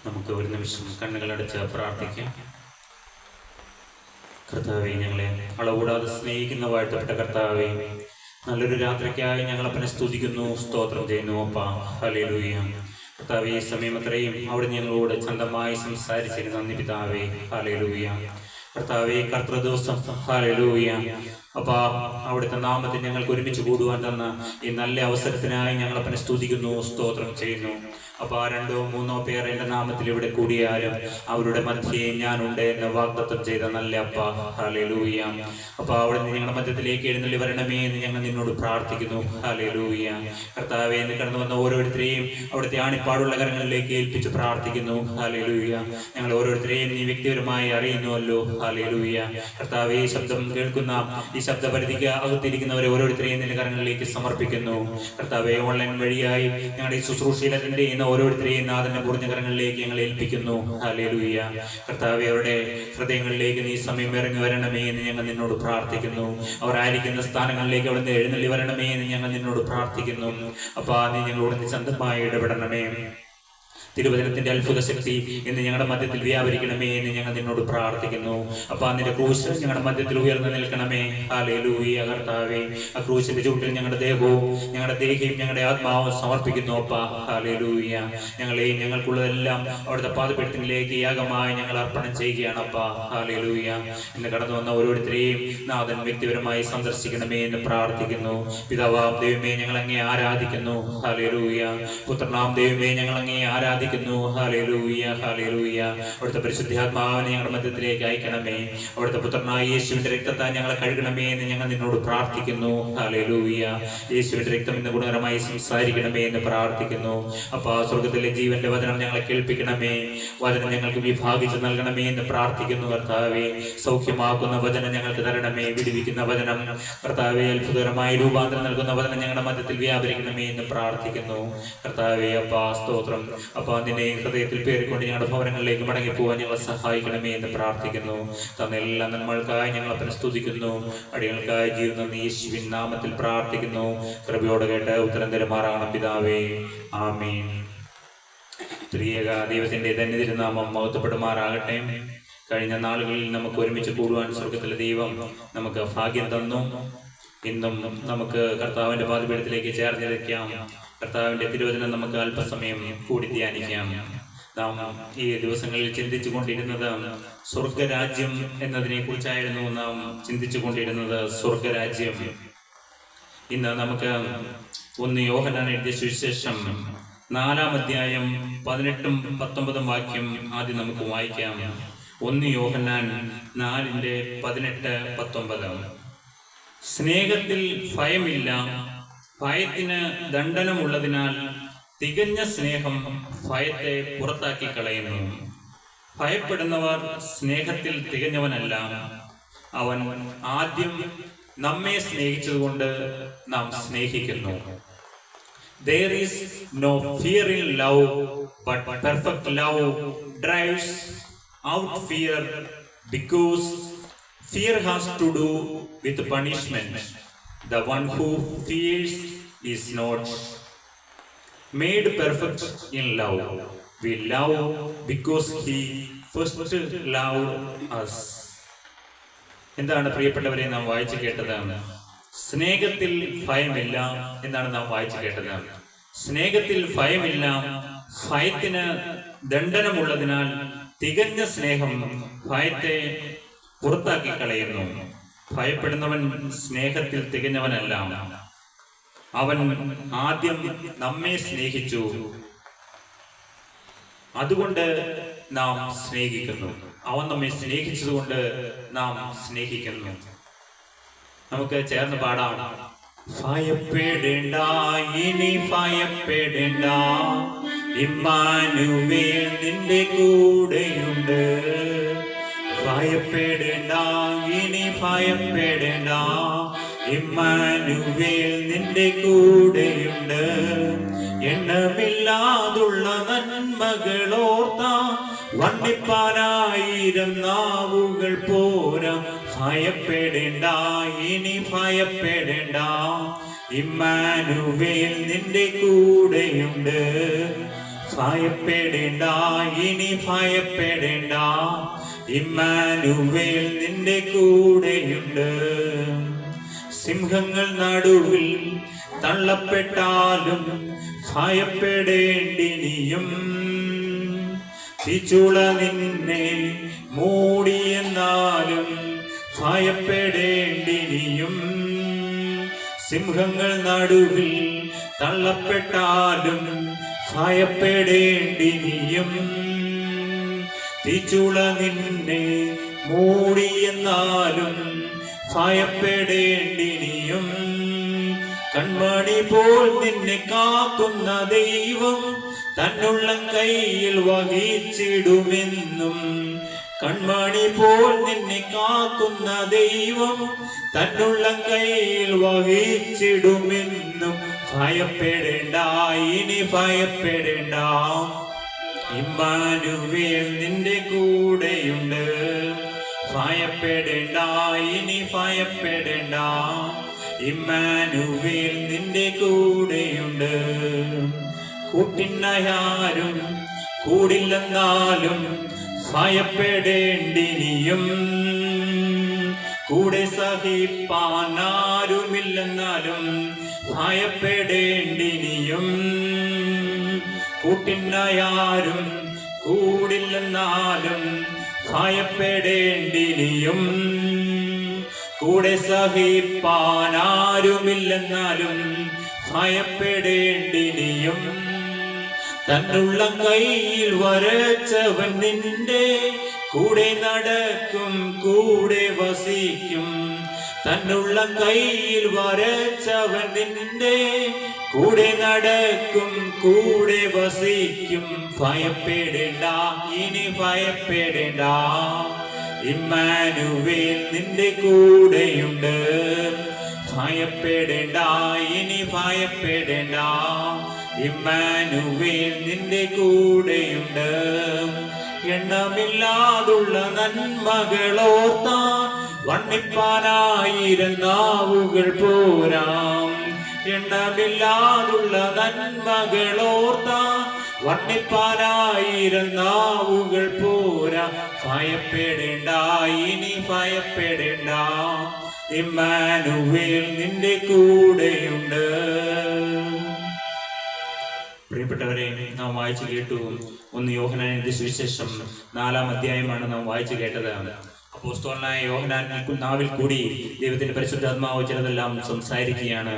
നമുക്ക് ഒരു നിമിഷം കണ്ണുകളടച്ച് പ്രാർത്ഥിക്കാം. കർത്താവെ, ഞങ്ങളെ അളകൂടാതെ സ്നേഹിക്കുന്ന വാഴ്ത്തപ്പെട്ട കർത്താവെ, നല്ലൊരു രാത്രിക്കായി ഞങ്ങളപ്പനെ സ്തുതിക്കുന്നു, സ്തോത്രം ചെയ്യുന്നു. അപ്പാ, ഹല്ലേലൂയ. കർത്താവെ, ഈ സമയം അത്രയും അവിടെ ഞങ്ങളോട് ചന്തമായി സംസാരിച്ചിരുന്ന നന്ദി പിതാവേ, ഹല്ലേലൂയ. കർത്താവെ, കർത്തൃദിവസം, ഹല്ലേലൂയ. അപ്പാ, അവിടുത്തെ നാമത്തിൽ ഞങ്ങൾക്ക് ഒരുമിച്ച് കൂടുവാൻ തന്ന ഈ നല്ല അവസരത്തിനായി ഞങ്ങളപ്പനെ സ്തുതിക്കുന്നു, സ്തോത്രം ചെയ്യുന്നു. അപ്പൊ 2-3 പേർ എൻ്റെ നാമത്തിൽ ഇവിടെ കൂടിയാലും അവരുടെ മധ്യേ ഞാനുണ്ട് എന്ന് വാഗ്ദത്തം ചെയ്ത നല്ല അപ്പ, ഹല്ലേലൂയ. അപ്പൊ അവിടെ നിന്ന് ഞങ്ങളുടെ മധ്യത്തിലേക്ക് എഴുന്നള്ളി വരണമേ എന്ന് ഞങ്ങൾ നിന്നോട് പ്രാർത്ഥിക്കുന്നു, ഹല്ലേലൂയ. കർത്താവേ, എന്ന് കടന്നു വന്ന ഓരോരുത്തരെയും അവിടുത്തെ ആണിപ്പാടുള്ള കരങ്ങളിലേക്ക് ഏൽപ്പിച്ച് പ്രാർത്ഥിക്കുന്നു, ഹല്ലേലൂയ. ഞങ്ങൾ ഓരോരുത്തരെയും നീ വ്യക്തിപരമായി അറിയുന്നുവല്ലോ, ഹല്ലേലൂയ. കർത്താവേ, ശബ്ദം കേൾക്കുന്ന ഈ ശബ്ദപരിധിക്ക് അകത്തിരിക്കുന്നവരെ ഓരോരുത്തരെയും നിന്റെ കരങ്ങളിലേക്ക് സമർപ്പിക്കുന്നു. കർത്താവേ, ഓൺലൈൻ വഴിയായി ഞങ്ങളുടെ ഈ ശുശ്രൂഷയിൽ അറ്റൻഡ് ചെയ്യുന്ന ഓരോരുത്തരെയും നാഥന്റെ കുറഞ്ഞ കരങ്ങളിലേക്ക് ഞങ്ങൾ ഏൽപ്പിക്കുന്നു, ഹല്ലേലൂയ. കർത്താവേ, അവരുടെ ഹൃദയങ്ങളിലേക്ക് നീ സമയം ഇറങ്ങി വരണമേ എന്ന് ഞങ്ങൾ നിന്നോട് പ്രാർത്ഥിക്കുന്നു. അവർ ആയിരിക്കുന്ന സ്ഥാനങ്ങളിലേക്ക് അവിടുന്ന് എഴുന്നള്ളി വരണമേ എന്ന് ഞങ്ങൾ നിന്നോട് പ്രാർത്ഥിക്കുന്നു. അപ്പൊ നീ ഞങ്ങളോട് നിശബ്ദമായി ഇടപെടണമേ. തിരുവചനത്തിന്റെ അത്ഭുത ശക്തി ഇന്ന് ഞങ്ങളുടെ മധ്യത്തിൽ വ്യാപരിക്കണമേ എന്ന് ഞങ്ങൾ നിന്നോട് പ്രാർത്ഥിക്കുന്നു. അപ്പൊ നിന്റെ ക്രൂശ് ഞങ്ങളുടെ മധ്യത്തിൽ ഉയർന്നു നിൽക്കണമേ, ഹല്ലേലൂയ. കർത്താവേ, ആ ക്രൂശിന്റെ ചുവട്ടിൽ ഞങ്ങളുടെ ദേഹവും ഞങ്ങളുടെ ദേഹിയും ഞങ്ങളുടെ ആത്മാവും സമർപ്പിക്കുന്നു, അപ്പ, ഹല്ലേലൂയ. ഞങ്ങളെയും ഞങ്ങൾക്കുള്ളതെല്ലാം അവിടുത്തെ പാദപീഠത്തിലേക്ക് യാഗമായി ഞങ്ങൾ അർപ്പണം ചെയ്യുകയാണ്, അപ്പ, ഹല്ലേലൂയ. ഇന്ന് കടന്നു വന്ന ഓരോരുത്തരെയും നാഥൻ വ്യക്തിപരമായി സന്ദർശിക്കണമേ എന്ന് പ്രാർത്ഥിക്കുന്നു. പിതാവാം ദൈവമേ, ഞങ്ങൾ അങ്ങേ ആരാധിക്കുന്നു, ഹല്ലേലൂയ. പുത്രനാം ദൈവമേ, ഞങ്ങൾ അങ്ങേ ആരാധിക്കുന്നു, ഹല്ലേലൂയ, ഹല്ലേലൂയ. അവിടുത്തെ പരിശുദ്ധാത്മാവിനെ ഞങ്ങളുടെ മധ്യത്തിലേക്ക് അയക്കണമേ. അവിടുത്തെ പുത്രനായ യേശുവിന്റെ രക്തത്താൽ ഞങ്ങളെ കഴുകണമേ എന്ന് ഞങ്ങൾ നിന്നോട് പ്രാർത്ഥിക്കുന്നു, ഹല്ലേലൂയ. യേശുവിന്റെ രക്തം ഇന്ന് ഗുണകരമായി സംസാരിക്കണമേ എന്ന് പ്രാർത്ഥിക്കുന്നു. അപ്പാ, സ്വർഗത്തിലെ ജീവന്റെ വചനം ഞങ്ങളെ കേൾപ്പിക്കണമേ. വചനം ഞങ്ങൾക്ക് വിഭാഗിച്ച് നൽകണമേ എന്ന് പ്രാർത്ഥിക്കുന്നു. കർത്താവേ, സൗഖ്യമാക്കുന്ന വചനം ഞങ്ങൾക്ക് തരണമേ. വിടുവിക്കുന്ന വചനം കർത്താവേ, അത്ഭുതകരമായ രൂപാന്തരം നൽകുന്ന വചനം ഞങ്ങളുടെ മധ്യത്തിൽ വ്യാപരിക്കണമേ എന്ന് പ്രാർത്ഥിക്കുന്നു. കർത്താവേ, അപ്പാ, സ്തോത്രം. അപ്പൊ നിന്നെ ഹൃദയത്തിൽ പേറിക്കൊണ്ട് ഞങ്ങളുടെ ഭവനങ്ങളിലേക്ക് മടങ്ങിപ്പോവാൻ ഞങ്ങളെ സഹായിക്കണമേ എന്ന് പ്രാർത്ഥിക്കുന്നു. തന്ന എല്ലാ നന്മകൾക്കായി ഞങ്ങൾ അവനെ സ്തുതിക്കുന്നു. അടികൾക്കായി ജീവിതം യേശുവിൻ നാമത്തിൽ പ്രാർത്ഥിക്കുന്നു. കൃപയോടെ കേട്ട് ഉത്തരം തരുമാറാകണം പിതാവേ, ആമീൻ. ത്രിയേക ദൈവത്തിന്റെ തന്നെ തിരുനാമം മഹത്വപ്പെടുമാറാകട്ടെ. കഴിഞ്ഞ നാളുകളിൽ നമുക്ക് ഒരുമിച്ച് കൂടുവാൻ സ്വർഗത്തിലെ ദൈവം നമുക്ക് ഭാഗ്യം തന്നു. ഇന്നും നമുക്ക് കർത്താവിന്റെ പാദപീഠത്തിലേക്ക് ചേർന്നിരിക്കാം. കർത്താവിന്റെ തിരുവചനം നമുക്ക് അല്പസമയം കൂടി ധ്യാനിക്കാം. നാം ഈ ദിവസങ്ങളിൽ ചിന്തിച്ചു കൊണ്ടിരുന്നത് സ്വർഗരാജ്യം എന്നതിനെ കുറിച്ചായിരുന്നു. നാം ചിന്തിച്ചു കൊണ്ടിരുന്നത് സ്വർഗരാജ്യം. ഇന്ന് നമുക്ക് 1 യോഹന്നാൻ എഴുതിയ സുവിശേഷം 4-ാം അധ്യായം 18-19 വാക്യം ആദ്യം നമുക്ക് വായിക്കാം. 1 യോഹന്നാൻ 4:18-19. സ്നേഹത്തിൽ ഭയമില്ല, ഭയത്തിന് ദണ്ഡനമുള്ളതിനാൽ തികഞ്ഞ സ്നേഹം ഭയത്തെ പുറത്താക്കി കളയുന്നു. ഭയപ്പെടുന്നവർ സ്നേഹത്തിൽ തികഞ്ഞവനല്ല. അവൻ ആദ്യം നമ്മെ സ്നേഹിച്ചതുകൊണ്ട് നാം സ്നേഹിക്കുന്നു. There is no fear in love, but perfect love drives out fear, because fear has to do with punishment. The one who fears is not made perfect in love. We love because he first loved us. എന്താണ് പ്രിയപ്പെട്ടവരെ നാം വായിച്ചു കേട്ടത്? സ്നേഹത്തിൽ ഭയമില്ല എന്നാണ് നാം വായിച്ചു കേട്ടത്. സ്നേഹത്തിൽ ഭയമില്ല, ഭയത്തിന് ദണ്ഡനമുള്ളതിനാൽ തികഞ്ഞ സ്നേഹം ഭയത്തെ പുറത്താക്കി കളയുന്നു. ഭയപ്പെടുന്നവൻ സ്നേഹത്തിൽ തികഞ്ഞവനല്ല. അവൻ ആദ്യം നമ്മെ സ്നേഹിച്ചു. അതുകൊണ്ട് നാം സ്നേഹിക്കുന്നു. അവൻ നമ്മെ സ്നേഹിച്ചതുകൊണ്ട് നാം സ്നേഹിക്കുന്നു. നമുക്ക് ചേർന്ന് പാടാം. ഭയപ്പെടേണ്ട, ഇനി ഭയപ്പെടേണ്ട, ഇമ്മാനുവേൽ നിന്റെ കൂടെയുണ്ട്. ഭയപ്പെടേണ്ട, ഇനി ഭയപ്പെടേണ്ട, ഇമ്മാനുവേൽ നിന്റെ കൂടെയുണ്ട്. എണ്ണമില്ലാതുള്ള നന്മകളോർത്ത വർണ്ണിപ്പാനായിരം നാവുകൾ പോരാ. ഭയപ്പെടേണ്ട, ഇനി ഭയപ്പെടേണ്ട, ഇമ്മാനുവേൽ നിന്റെ കൂടെയുണ്ട്. ഭയപ്പെടേണ്ട, ഇനി ഭയപ്പെടേണ്ട, ഇമ്മാനുവേൽ നിന്റെ കൂടെയുണ്ട്. സിംഹങ്ങൾ നടുവിൽ തള്ളപ്പെട്ടാലും ഭയപ്പെടേണ്ടിനിയും. തീച്ചുള നിന്നെ മൂടിയെന്നാലും ഭയപ്പെടേണ്ടിനിയും. സിംഹങ്ങൾ നടുവിൽ തള്ളപ്പെട്ടാലും ഭയപ്പെടേണ്ടിനിയും. തീച്ചുള നിന്നെ മൂടിയെന്നാലും ഭയപ്പെടേണ്ടിനിയും. കൺമണി പോൽ നിന്നെ കാക്കുന്ന ദൈവം തന്നുള്ള കയ്യിൽ വഹിച്ചിടുമെന്നും. കൺമണി പോൽ നിന്നെ കാക്കുന്ന ദൈവം തന്നുള്ള കയ്യിൽ വഹിച്ചിടുമെന്നും. ഭയപ്പെടേണ്ട, ഇനി ഭയപ്പെടേണ്ട, ഇമ്മാനുവേൽ നിന്റെ കൂടെയുണ്ട്. ഭയപ്പെടേണ്ട, ഇനി ഭയപ്പെടേണ്ട, ഇമ്മാനുവേൽ നിന്റെ കൂടെയുണ്ട്. കൂട്ടിനായാരും കൂടില്ലെന്നാലും ഭയപ്പെടേണ്ടിനിയും. കൂടെ സഹിപ്പാനാരുമില്ലെന്നാലും ഭയപ്പെടേണ്ടിനിയും. കൂട്ടിനായാരും കൂടില്ലെന്നാലും ഭയപ്പെടേണ്ടിനിയും. കൂടെ സഹിപ്പാനാരുമില്ലെന്നാലും ഭയപ്പെടേണ്ടിനിയും. തന്നുള്ള കയ്യിൽ വരച്ചവൻ നിന്റെ കൂടെ നടക്കും, കൂടെ വസിക്കും. തന്നുള്ള കയ്യിൽ വരച്ചവൻ നിന്റെ കൂടെ നടക്കും, കൂടെ വസിക്കും. ഭയപ്പെടേണ്ട, ഇനി ഭയപ്പെടേണ്ട, ഇമ്മാനുവേൽ നിന്റെ കൂടെയുണ്ട്. ഭയപ്പെടേണ്ട, ഇനി ഭയപ്പെടേണ്ട, ഇമ്മാനുവേൽ നിന്റെ കൂടെയുണ്ട്. എണ്ണമില്ലാതുള്ള നന്മകളോർത്ത വർണ്ണിപ്പാനായിരം നാവുകൾ പോരാം. എണ്ണമില്ലാതുള്ള നന്മകളോർത്ത വർണ്ണിപ്പാനായിരം നാവുകൾ പോരാ. ഭയപ്പെടേണ്ട, ഇനി ഭയപ്പെടേണ്ട, ഇമ്മാനുവേൽ നിന്റെ കൂടെയുണ്ട്. പ്രിയപ്പെട്ടവരെ, നാം വായിച്ചു കേട്ടു 1 യോഹന്നാന്റെ സുവിശേഷം 4-ാം അധ്യായമാണ് നാം വായിച്ചു കേട്ടത്. അപ്പോസ്തലനായ യോഹന്നാൻ നാവിൽ കൂടി ദൈവത്തിന്റെ പരിശുദ്ധാത്മാവ് ചിലതെല്ലാം സംസാരിക്കുകയാണ്.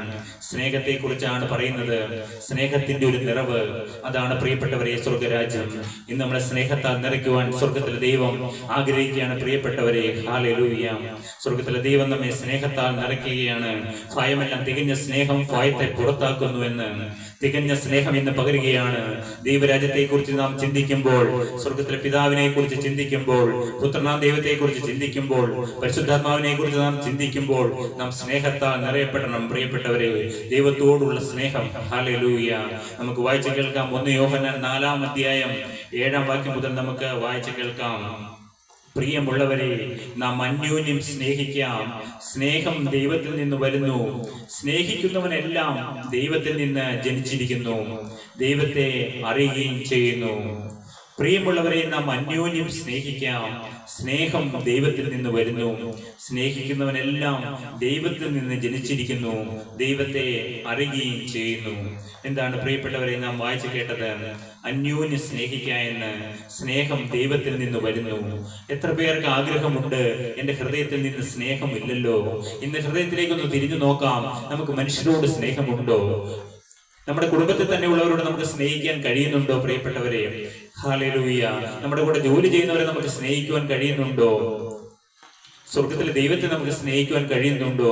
സ്നേഹത്തെ കുറിച്ചാണ് പറയുന്നത്. സ്നേഹത്തിന്റെ ഒരു നിറവ്, അതാണ് പ്രിയപ്പെട്ടവരെ സ്വർഗരാജ്യം. ഇന്ന് നമ്മളെ സ്നേഹത്താൽ നിറയ്ക്കുവാൻ സ്വർഗത്തിലെ ദൈവം ആഗ്രഹിക്കുകയാണ്. പ്രിയപ്പെട്ടവരെ, ഹല്ലേലൂയ. സ്വർഗത്തിലെ ദൈവം നമ്മെ സ്നേഹത്താൽ നിറയ്ക്കുകയാണ്. ഭയമെല്ലാം തികഞ്ഞ സ്നേഹം ഭയത്തെ പുറത്താക്കുന്നുവെന്ന്. തികഞ്ഞ സ്നേഹം ഇന്ന് പകരുകയാണ്. ദൈവരാജ്യത്തെ കുറിച്ച് നാം ചിന്തിക്കുമ്പോൾ, സ്വർഗത്തിലെ പിതാവിനെ കുറിച്ച് ചിന്തിക്കുമ്പോൾ, പുത്രനാം ദൈവത്തെ കുറിച്ച് ചിന്തിക്കുമ്പോൾ, പരിശുദ്ധാത്മാവിനെ കുറിച്ച് നാം ചിന്തിക്കുമ്പോൾ, നാം സ്നേഹത്താൽ നിറയപ്പെടണം. പ്രിയപ്പെട്ടവരെ, ദൈവത്തോടുള്ള സ്നേഹം. ഹല്ലേലൂയ. നമുക്ക് വായിച്ചു കേൾക്കാം. 1 യോഹന്നാൻ 4-ാം അധ്യായം 7-ാം വാക്യം മുതൽ നമുക്ക് വായിച്ചു കേൾക്കാം. പ്രിയമുള്ളവരെ, നാം അന്യോന്യം സ്നേഹിക്കാം. സ്നേഹം ദൈവത്തിൽ നിന്ന് വരുന്നു. സ്നേഹിക്കുന്നവനെല്ലാം ദൈവത്തിൽ നിന്ന് ജനിച്ചിരിക്കുന്നു, ദൈവത്തെ അറിയുകയും ചെയ്യുന്നു. പ്രിയമുള്ളവരെ, നാം അന്യോന്യം സ്നേഹിക്കാം. സ്നേഹം ദൈവത്തിൽ നിന്ന് വരുന്നു. സ്നേഹിക്കുന്നവനെല്ലാം ദൈവത്തിൽ നിന്ന് ജനിച്ചിരിക്കുന്നു, ദൈവത്തെ അറിയുകയും ചെയ്യുന്നു. എന്താണ് പ്രിയപ്പെട്ടവരെ നാം വായിച്ചു കേട്ടത്? അന്യോന്യം സ്നേഹിക്കുക എന്ന്. സ്നേഹം ദൈവത്തിൽ നിന്ന് വരുന്നു. എത്ര പേർക്ക് ആഗ്രഹമുണ്ട്, എന്റെ ഹൃദയത്തിൽ നിന്ന് സ്നേഹമില്ലല്ലോ. ഇന്ന് ഹൃദയത്തിലേക്കൊന്ന് തിരിഞ്ഞു നോക്കാം. നമുക്ക് മനുഷ്യരോട് സ്നേഹമുണ്ടോ? നമ്മുടെ കുടുംബത്തിൽ തന്നെ ഉള്ളവരോട് നമുക്ക് സ്നേഹിക്കാൻ കഴിയുന്നുണ്ടോ? പ്രിയപ്പെട്ടവരെ, ഹല്ലേലൂയ. നമ്മുടെ കൂടെ ജോലി ചെയ്യുന്നവരെ നമുക്ക് സ്നേഹിക്കുവാൻ കഴിയുന്നുണ്ടോ? സ്വർഗത്തിലെ ദൈവത്തെ നമുക്ക് സ്നേഹിക്കുവാൻ കഴിയുന്നുണ്ടോ?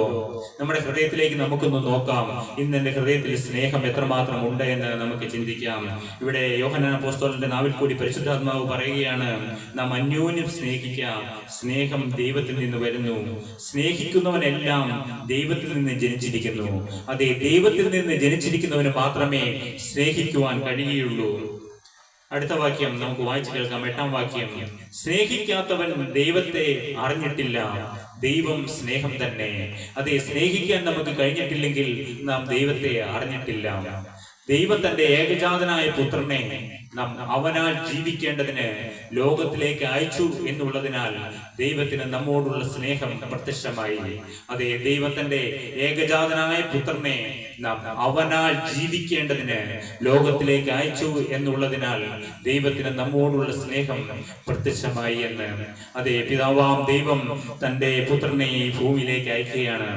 നമ്മുടെ ഹൃദയത്തിലേക്ക് നമുക്കൊന്ന് നോക്കാം. ഇന്ന് എന്റെ ഹൃദയത്തിൽ സ്നേഹം എത്രമാത്രം ഉണ്ട് എന്ന് നമുക്ക് ചിന്തിക്കാം. ഇവിടെ യോഹന്നാൻ അപ്പോസ്തലന്റെ നാവിൽ കൂടി പരിശുദ്ധാത്മാവ് പറയുകയാണ്, നാം അന്യോന്യം സ്നേഹിക്കാം. സ്നേഹം ദൈവത്തിൽ നിന്ന് വരുന്നു. സ്നേഹിക്കുന്നവനെല്ലാം ദൈവത്തിൽ നിന്ന് ജനിച്ചിരിക്കുന്നു. അതെ, ദൈവത്തിൽ നിന്ന് ജനിച്ചിരിക്കുന്നവന് മാത്രമേ സ്നേഹിക്കുവാൻ കഴിയുകയുള്ളൂ. അടുത്ത വാക്യം നമുക്ക് വായിച്ചു കേൾക്കാം. 8-ാം വാക്യം, സ്നേഹിക്കാത്തവൻ ദൈവത്തെ അറിഞ്ഞിട്ടില്ല, ദൈവം സ്നേഹം തന്നെ. അതെ, സ്നേഹിക്കാൻ നമുക്ക് കഴിഞ്ഞിട്ടില്ലെങ്കിൽ നാം ദൈവത്തെ അറിഞ്ഞിട്ടില്ല. ദൈവം തന്റെ ഏകജാതനായ പുത്രനെ നാം അവനാൽ ജീവിക്കേണ്ടതിന് ലോകത്തിലേക്ക് അയച്ചു എന്നുള്ളതിനാൽ ദൈവത്തിന് നമ്മോടുള്ള സ്നേഹം പ്രത്യക്ഷമായി. അതെ, ദൈവം തന്റെ ഏകജാതനായ പുത്രനെ നാം അവനാൽ ജീവിക്കേണ്ടതിന് ലോകത്തിലേക്ക് അയച്ചു എന്നുള്ളതിനാൽ ദൈവത്തിന് നമ്മോടുള്ള സ്നേഹം പ്രത്യക്ഷമായി എന്ന്. അതെ, പിതാവാം ദൈവം തന്റെ പുത്രനെ ഈ ഭൂമിയിലേക്ക് അയക്കുകയാണ്.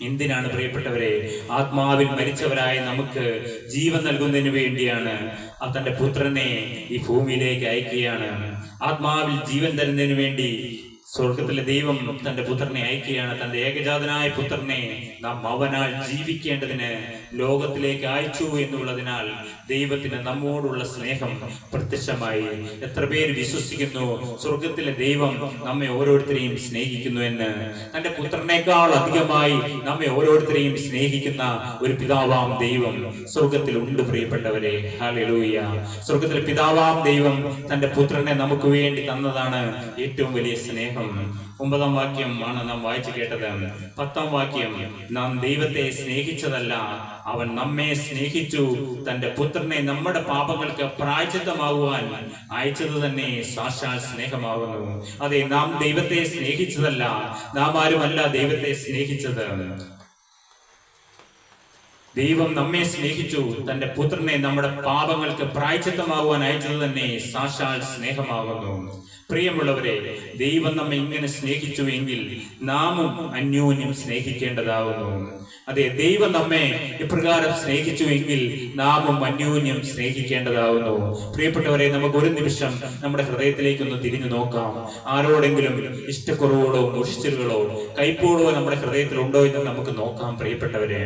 എന്തിനാണ് പ്രിയപ്പെട്ടവരെ? ആത്മാവിൽ മരിച്ചവരായ നമുക്ക് ജീവൻ നൽകുന്നതിന് വേണ്ടിയാണ് തന്റെ പുത്രനെ ഈ ഭൂമിയിലേക്ക് അയക്കുകയാണ്. ആത്മാവിൽ ജീവൻ തരുന്നതിന് വേണ്ടി സ്വർഗത്തിലെ ദൈവം തന്റെ പുത്രനെ അയക്കുകയാണ്. തന്റെ ഏകജാതനായ പുത്രനെ നാം അവനാൽ ജീവിക്കേണ്ടതിന് ലോകത്തിലേക്ക് അയച്ചു എന്നുള്ളതിനാൽ ദൈവത്തിന് നമ്മോടുള്ള സ്നേഹം പ്രത്യക്ഷമായി. എത്ര പേര് വിശ്വസിക്കുന്നു സ്വർഗത്തിലെ ദൈവം നമ്മെ ഓരോരുത്തരെയും സ്നേഹിക്കുന്നു എന്ന്? തന്റെ പുത്രനേക്കാൾ അധികമായി നമ്മെ ഓരോരുത്തരെയും സ്നേഹിക്കുന്ന ഒരു പിതാവാം ദൈവം സ്വർഗത്തിൽ ഉണ്ട് പ്രിയപ്പെട്ടവരെ. ഹല്ലേലൂയ. സ്വർഗത്തിലെ പിതാവാം ദൈവം തന്റെ പുത്രനെ നമുക്ക് വേണ്ടി തന്നതാണ് ഏറ്റവും വലിയ സ്നേഹം. 9-ാം വാക്യം ആണ് നാം വായിച്ചു കേട്ടത്. 10-ാം വാക്യം, നാം ദൈവത്തെ സ്നേഹിച്ചതല്ല, അവൻ നമ്മെ സ്നേഹിച്ചു, തന്റെ പുത്രനെ നമ്മുടെ പാപങ്ങൾക്ക് പ്രായശ്ചിത്തമാകുവാൻ അയച്ചത് തന്നെ സാക്ഷാൽ സ്നേഹമാകുന്നു. അതെ, നാം ദൈവത്തെ സ്നേഹിച്ചതല്ല, നാം ആരുമല്ല ദൈവത്തെ സ്നേഹിച്ചത്. ദൈവം നമ്മെ സ്നേഹിച്ചു, തന്റെ പുത്രനെ നമ്മുടെ പാപങ്ങൾക്ക് പ്രായശ്ചിത്തമാകുവാൻ അയച്ചത് തന്നെ സാക്ഷാൽ സ്നേഹമാകുന്നു. പ്രിയമുള്ളവരെ, ദൈവം നമ്മെ ഇങ്ങനെ സ്നേഹിച്ചു എങ്കിൽ നാമും അന്യോന്യം സ്നേഹിക്കേണ്ടതാകുന്നു. അതെ, ദൈവം നമ്മെ ഇപ്രകാരം സ്നേഹിച്ചു എങ്കിൽ നാമും അന്യോന്യം സ്നേഹിക്കേണ്ടതാകുന്നു. പ്രിയപ്പെട്ടവരെ, നമുക്ക് ഒരു നിമിഷം നമ്മുടെ ഹൃദയത്തിലേക്കൊന്ന് തിരിഞ്ഞു നോക്കാം. ആരോടെങ്കിലും ഇഷ്ടക്കുറവുകളോ മുഷിച്ചിലുകളോ കൈപ്പോടോ നമ്മുടെ ഹൃദയത്തിൽ ഉണ്ടോ എന്ന് നമുക്ക് നോക്കാം. പ്രിയപ്പെട്ടവരെ,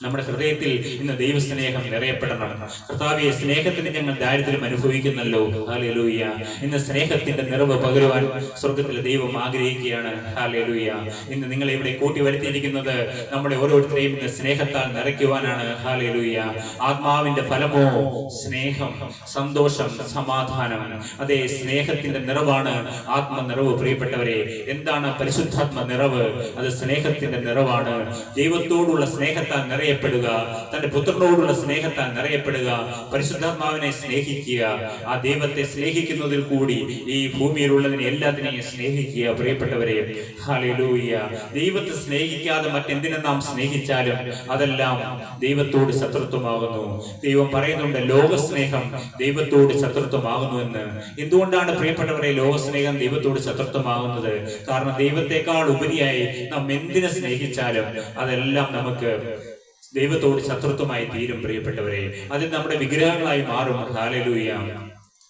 നമ്മുടെ ഹൃദയത്തിൽ ഇന്ന് ദൈവസ്നേഹം നിറയപ്പെടണം. കർത്താവേ, സ്നേഹത്തിന് ഞങ്ങൾ ദാരിദ്ര്യം അനുഭവിക്കുന്നല്ലോ. ഹല്ലേലൂയ. ഇന്ന് സ്നേഹത്തിന്റെ നിറവ് പകരുവാൻ സ്വർഗത്തിലെ ദൈവം ആഗ്രഹിക്കുകയാണ്. ഹല്ലേലൂയ. ഇന്ന് നിങ്ങളെ ഇവിടെ കൂട്ടി വരുത്തിയിരിക്കുന്നത് നമ്മുടെ ഓരോരുത്തരെയും ഇന്ന് സ്നേഹത്താൽ നിറയ്ക്കുവാനാണ്. ഹല്ലേലൂയ. ആത്മാവിന്റെ ഫലമോ സ്നേഹം, സന്തോഷം, സമാധാനം. അതെ, സ്നേഹത്തിന്റെ നിറവാണ് ആത്മനിറവ്. പ്രിയപ്പെട്ടവരെ, എന്താണ് പരിശുദ്ധാത്മ നിറവ്? അത് സ്നേഹത്തിന്റെ നിറവാണ്. ദൈവത്തോടുള്ള സ്നേഹത്താൽ നിറയപ്പെടുക, തന്റെ പുത്രനോടുള്ള സ്നേഹത്താൽ നിറയപ്പെടുക, പരിശുദ്ധാത്മാവിനെ സ്നേഹിക്കുക. ആ ദൈവത്തെ സ്നേഹിക്കുന്നതിൽ കൂടി ഈ ഭൂമിയിലുള്ളതിനെ എല്ലാത്തിനെയും സ്നേഹിക്കുക. പ്രിയപ്പെട്ടവരെ, ഹല്ലേലൂയ. ദൈവത്തെ സ്നേഹിക്കാതെ മറ്റെന്തിനെ നാം സ്നേഹിച്ചാലും അതെല്ലാം ദൈവത്തോട് ശത്രുത്വമാകുന്നു. ദൈവം പറയുന്നുണ്ട്, ലോകസ്നേഹം ദൈവത്തോട് ശത്രുത്വമാകുന്നു എന്ന്. എന്തുകൊണ്ടാണ് പ്രിയപ്പെട്ടവരെ ലോകസ്നേഹം ദൈവത്തോട് ശത്രുത്വമാകുന്നത്? കാരണം ദൈവത്തെക്കാൾ ഉപരിയായി നാം എന്തിനെ സ്നേഹിച്ചാലും അതെല്ലാം നമുക്ക് ദൈവത്തോട് ശത്രുത്വമായി തീരും. പ്രിയപ്പെട്ടവരെ, അത് നമ്മുടെ വിഗ്രഹങ്ങളായി മാറും. ഹല്ലേലൂയ.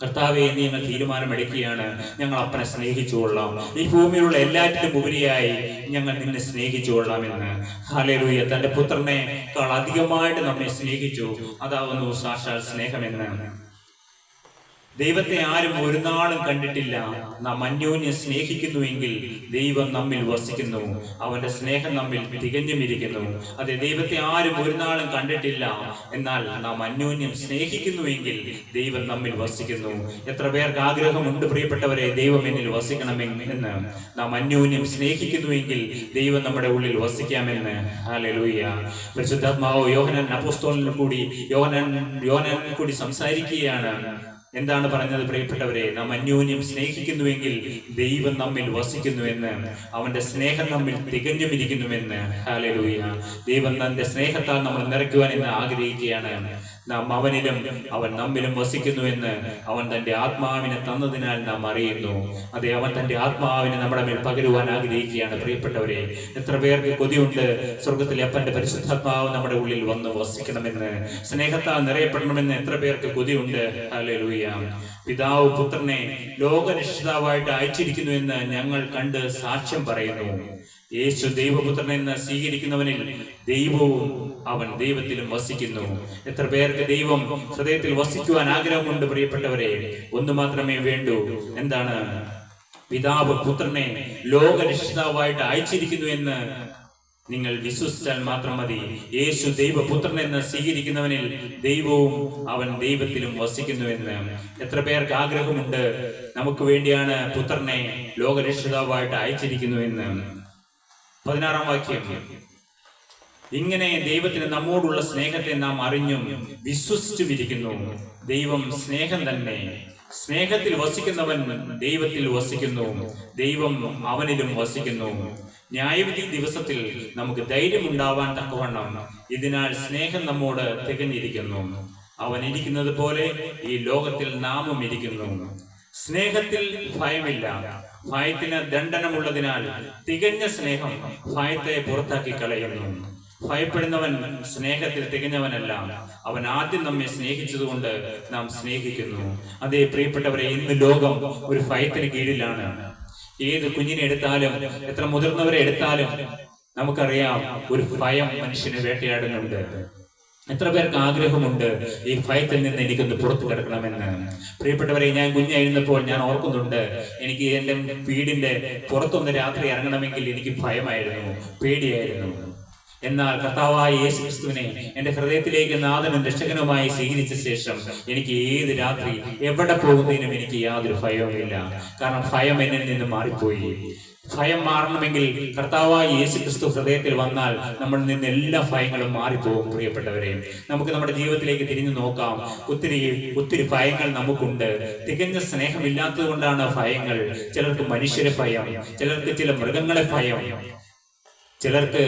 കർത്താവേ, നീ ഞങ്ങൾ തീരുമാനമെടുക്കുകയാണ്, ഞങ്ങൾ അപ്പനെ സ്നേഹിച്ചുകൊള്ളാം. ഈ ഭൂമിയിലുള്ള എല്ലാറ്റിലും ഉപരിയായി ഞങ്ങൾ നിന്നെ സ്നേഹിച്ചുകൊള്ളാമെന്ന്. ഹല്ലേലൂയ. തന്റെ പുത്രനേക്കാൾ അധികമായിട്ട് നമ്മെ സ്നേഹിച്ചു. അതാവുന്നു സാക്ഷാൽ സ്നേഹമെന്ന്. ദൈവത്തെ ആരും ഒരു നാളും കണ്ടിട്ടില്ല. നാം അന്യോന്യം സ്നേഹിക്കുന്നുവെങ്കിൽ ദൈവം നമ്മിൽ വസിക്കുന്നു, അവന്റെ സ്നേഹം നമ്മിൽ തികഞ്ഞുമിരിക്കുന്നു. അതെ, ദൈവത്തെ ആരും ഒരു നാളും കണ്ടിട്ടില്ല, എന്നാൽ നാം അന്യോന്യം സ്നേഹിക്കുന്നുവെങ്കിൽ ദൈവം നമ്മിൽ വസിക്കുന്നു. എത്ര പേർക്ക് ആഗ്രഹമുണ്ട് പ്രിയപ്പെട്ടവരെ, ദൈവം എന്നിൽ വസിക്കണമെന്ന്? നാം അന്യോന്യം സ്നേഹിക്കുന്നുവെങ്കിൽ ദൈവം നമ്മുടെ ഉള്ളിൽ വസിക്കാമെന്ന്. ഹല്ലേലൂയ. പരിശുദ്ധാത്മാവ് യോഹന്നാൻ അപ്പോസ്തലനിൽ കൂടി സംസാരിക്കുകയാണ്. എന്താണ് പറഞ്ഞത് പ്രിയപ്പെട്ടവരെ? നാം അന്യോന്യം സ്നേഹിക്കുന്നുവെങ്കിൽ ദൈവം നമ്മിൽ വസിക്കുന്നുവെന്ന്, അവന്റെ സ്നേഹം നമ്മിൽ തികഞ്ഞുമിരിക്കുന്നുവെന്ന്. ഹല്ലേലൂയ. ദൈവം തന്റെ സ്നേഹത്താൽ നമ്മൾ നിറയ്ക്കുവാൻ എന്ന് ആഗ്രഹിക്കുകയാണ്. നാം അവനിലും അവൻ നമ്മിലും വസിക്കുന്നുവെന്ന് അവൻ തന്റെ ആത്മാവിനെ തന്നതിനാൽ നാം അറിയുന്നു. അതെ, അവൻ തന്റെ ആത്മാവിനെ നമ്മുടെ മേൽ പകരുവാൻ ആഗ്രഹിക്കുകയാണ്. പ്രിയപ്പെട്ടവരെ, എത്ര പേർക്ക് കൊതിയുണ്ട് സ്വർഗത്തിലെ അപ്പന്റെ പരിശുദ്ധാത്മാവ് നമ്മുടെ ഉള്ളിൽ വന്ന് വസിക്കണമെന്ന്, സ്നേഹത്താൽ നിറയപ്പെടണമെന്ന് എത്ര പേർക്ക് കൊതിയുണ്ട്. ഹല്ലേലൂയ. പിതാവ് പുത്രനെ ലോകരക്ഷിതാവായിട്ട് അയച്ചിരിക്കുന്നു എന്ന് ഞങ്ങൾ കണ്ട് സാക്ഷ്യം പറയുന്നു. യേശു ദൈവപുത്രനെന്ന് സ്വീകരിക്കുന്നവനിൽ ദൈവവും അവൻ ദൈവത്തിലും വസിക്കുന്നു. എത്ര പേർക്ക് ദൈവം ഹൃദയത്തിൽ വസിക്കുവാൻ ആഗ്രഹമുണ്ട്. പ്രിയപ്പെട്ടവരെ, ഒന്നു മാത്രമേ വേണ്ടൂ. എന്താണ്? പിതാവ് പുത്രനെ ലോകരക്ഷിതാവായിട്ട് അയച്ചിരിക്കുന്നു എന്ന് നിങ്ങൾ വിശ്വസിച്ചാൽ മാത്രം മതി. യേശു ദൈവപുത്രൻ എന്ന് സ്വീകരിക്കുന്നവനിൽ ദൈവവും അവൻ ദൈവത്തിലും വസിക്കുന്നുവെന്ന്. എത്ര പേർക്ക് ആഗ്രഹമുണ്ട് നമുക്ക് വേണ്ടിയാണ് പുത്രനെ ലോകരക്ഷിതാവായിട്ട് അയച്ചിരിക്കുന്നുവെന്ന്. 16-ാം വാക്യം, ഇങ്ങനെ ദൈവത്തിന് നമ്മോടുള്ള സ്നേഹത്തെ നാം അറിഞ്ഞും വിശ്വസിച്ചുമിരിക്കുന്നു. ദൈവം സ്നേഹം തന്നെ. സ്നേഹത്തിൽ വസിക്കുന്നവൻ ദൈവത്തിൽ വസിക്കുന്നു, ദൈവം അവനിലും വസിക്കുന്നു. ന്യായവിധി ദിവസത്തിൽ നമുക്ക് ധൈര്യമുണ്ടാവാൻ തക്കവണ്ണം ഇതിനാൽ സ്നേഹം നമ്മോട് തികഞ്ഞിരിക്കുന്നു. അവൻ ഇരിക്കുന്നത് പോലെ ഈ ലോകത്തിൽ നാമും ഇരിക്കുന്നു. സ്നേഹത്തിൽ ഭയമില്ല, ഭയത്തിന് ദണ്ഡനമുള്ളതിനാൽ തികഞ്ഞ സ്നേഹം ഭയത്തെ പുറത്താക്കി കളയുന്നു. ഭയപ്പെടുന്നവൻ സ്നേഹത്തിൽ തികഞ്ഞവനല്ല, അവൻ ആദ്യം നമ്മെ സ്നേഹിച്ചതുകൊണ്ട് നാം സ്നേഹിക്കുന്നു. അതേ പ്രിയപ്പെട്ടവരെ, ഇന്ന് ലോകം ഒരു ഭയത്തിന് കീഴിലാണ്. ഏത് കുഞ്ഞിനെ എടുത്താലും എത്ര മുതിർന്നവരെ എടുത്താലും നമുക്കറിയാം ഒരു ഭയം മനുഷ്യനെ വേട്ടയാടുന്നുണ്ട്. എത്ര പേർക്ക് ആഗ്രഹമുണ്ട് ഈ ഭയത്തിൽ നിന്ന് എനിക്കൊന്ന് പുറത്തു കിടക്കണമെന്ന്. പ്രിയപ്പെട്ടവരെ, ഞാൻ കുഞ്ഞായിരുന്നപ്പോൾ ഞാൻ ഓർക്കുന്നുണ്ട്, എനിക്ക് എൻ്റെ വീടിന്റെ പുറത്തൊന്ന് രാത്രി ഇറങ്ങണമെങ്കിൽ എനിക്ക് ഭയമായിരുന്നു, പേടിയായിരുന്നു. എന്നാൽ കർത്താവായ യേശു ക്രിസ്തുവിനെ എന്റെ ഹൃദയത്തിലേക്ക് നാഥനും രക്ഷകനുമായി സ്വീകരിച്ച ശേഷം എനിക്ക് ഏത് രാത്രി എവിടെ പോകുന്നതിനും എനിക്ക് യാതൊരു ഭയവുമില്ല. കാരണം ഭയം എന്നിൽ നിന്ന് മാറിപ്പോയി. ഭയം മാറണമെങ്കിൽ കർത്താവായ യേശു ക്രിസ്തു ഹൃദയത്തിൽ വന്നാൽ നമ്മളിൽ നിന്ന് എല്ലാ ഭയങ്ങളും മാറിപ്പോകും. പ്രിയപ്പെട്ടവരെ, നമുക്ക് നമ്മുടെ ജീവിതത്തിലേക്ക് തിരിഞ്ഞു നോക്കാം. ഒത്തിരി ഭയങ്ങൾ നമുക്കുണ്ട്. തികഞ്ഞ സ്നേഹമില്ലാത്തത് കൊണ്ടാണ് ഭയങ്ങൾ. ചിലർക്ക് മനുഷ്യരെ ഭയം, ചിലർക്ക് ചില മൃഗങ്ങളെ ഭയം, ചിലർക്ക്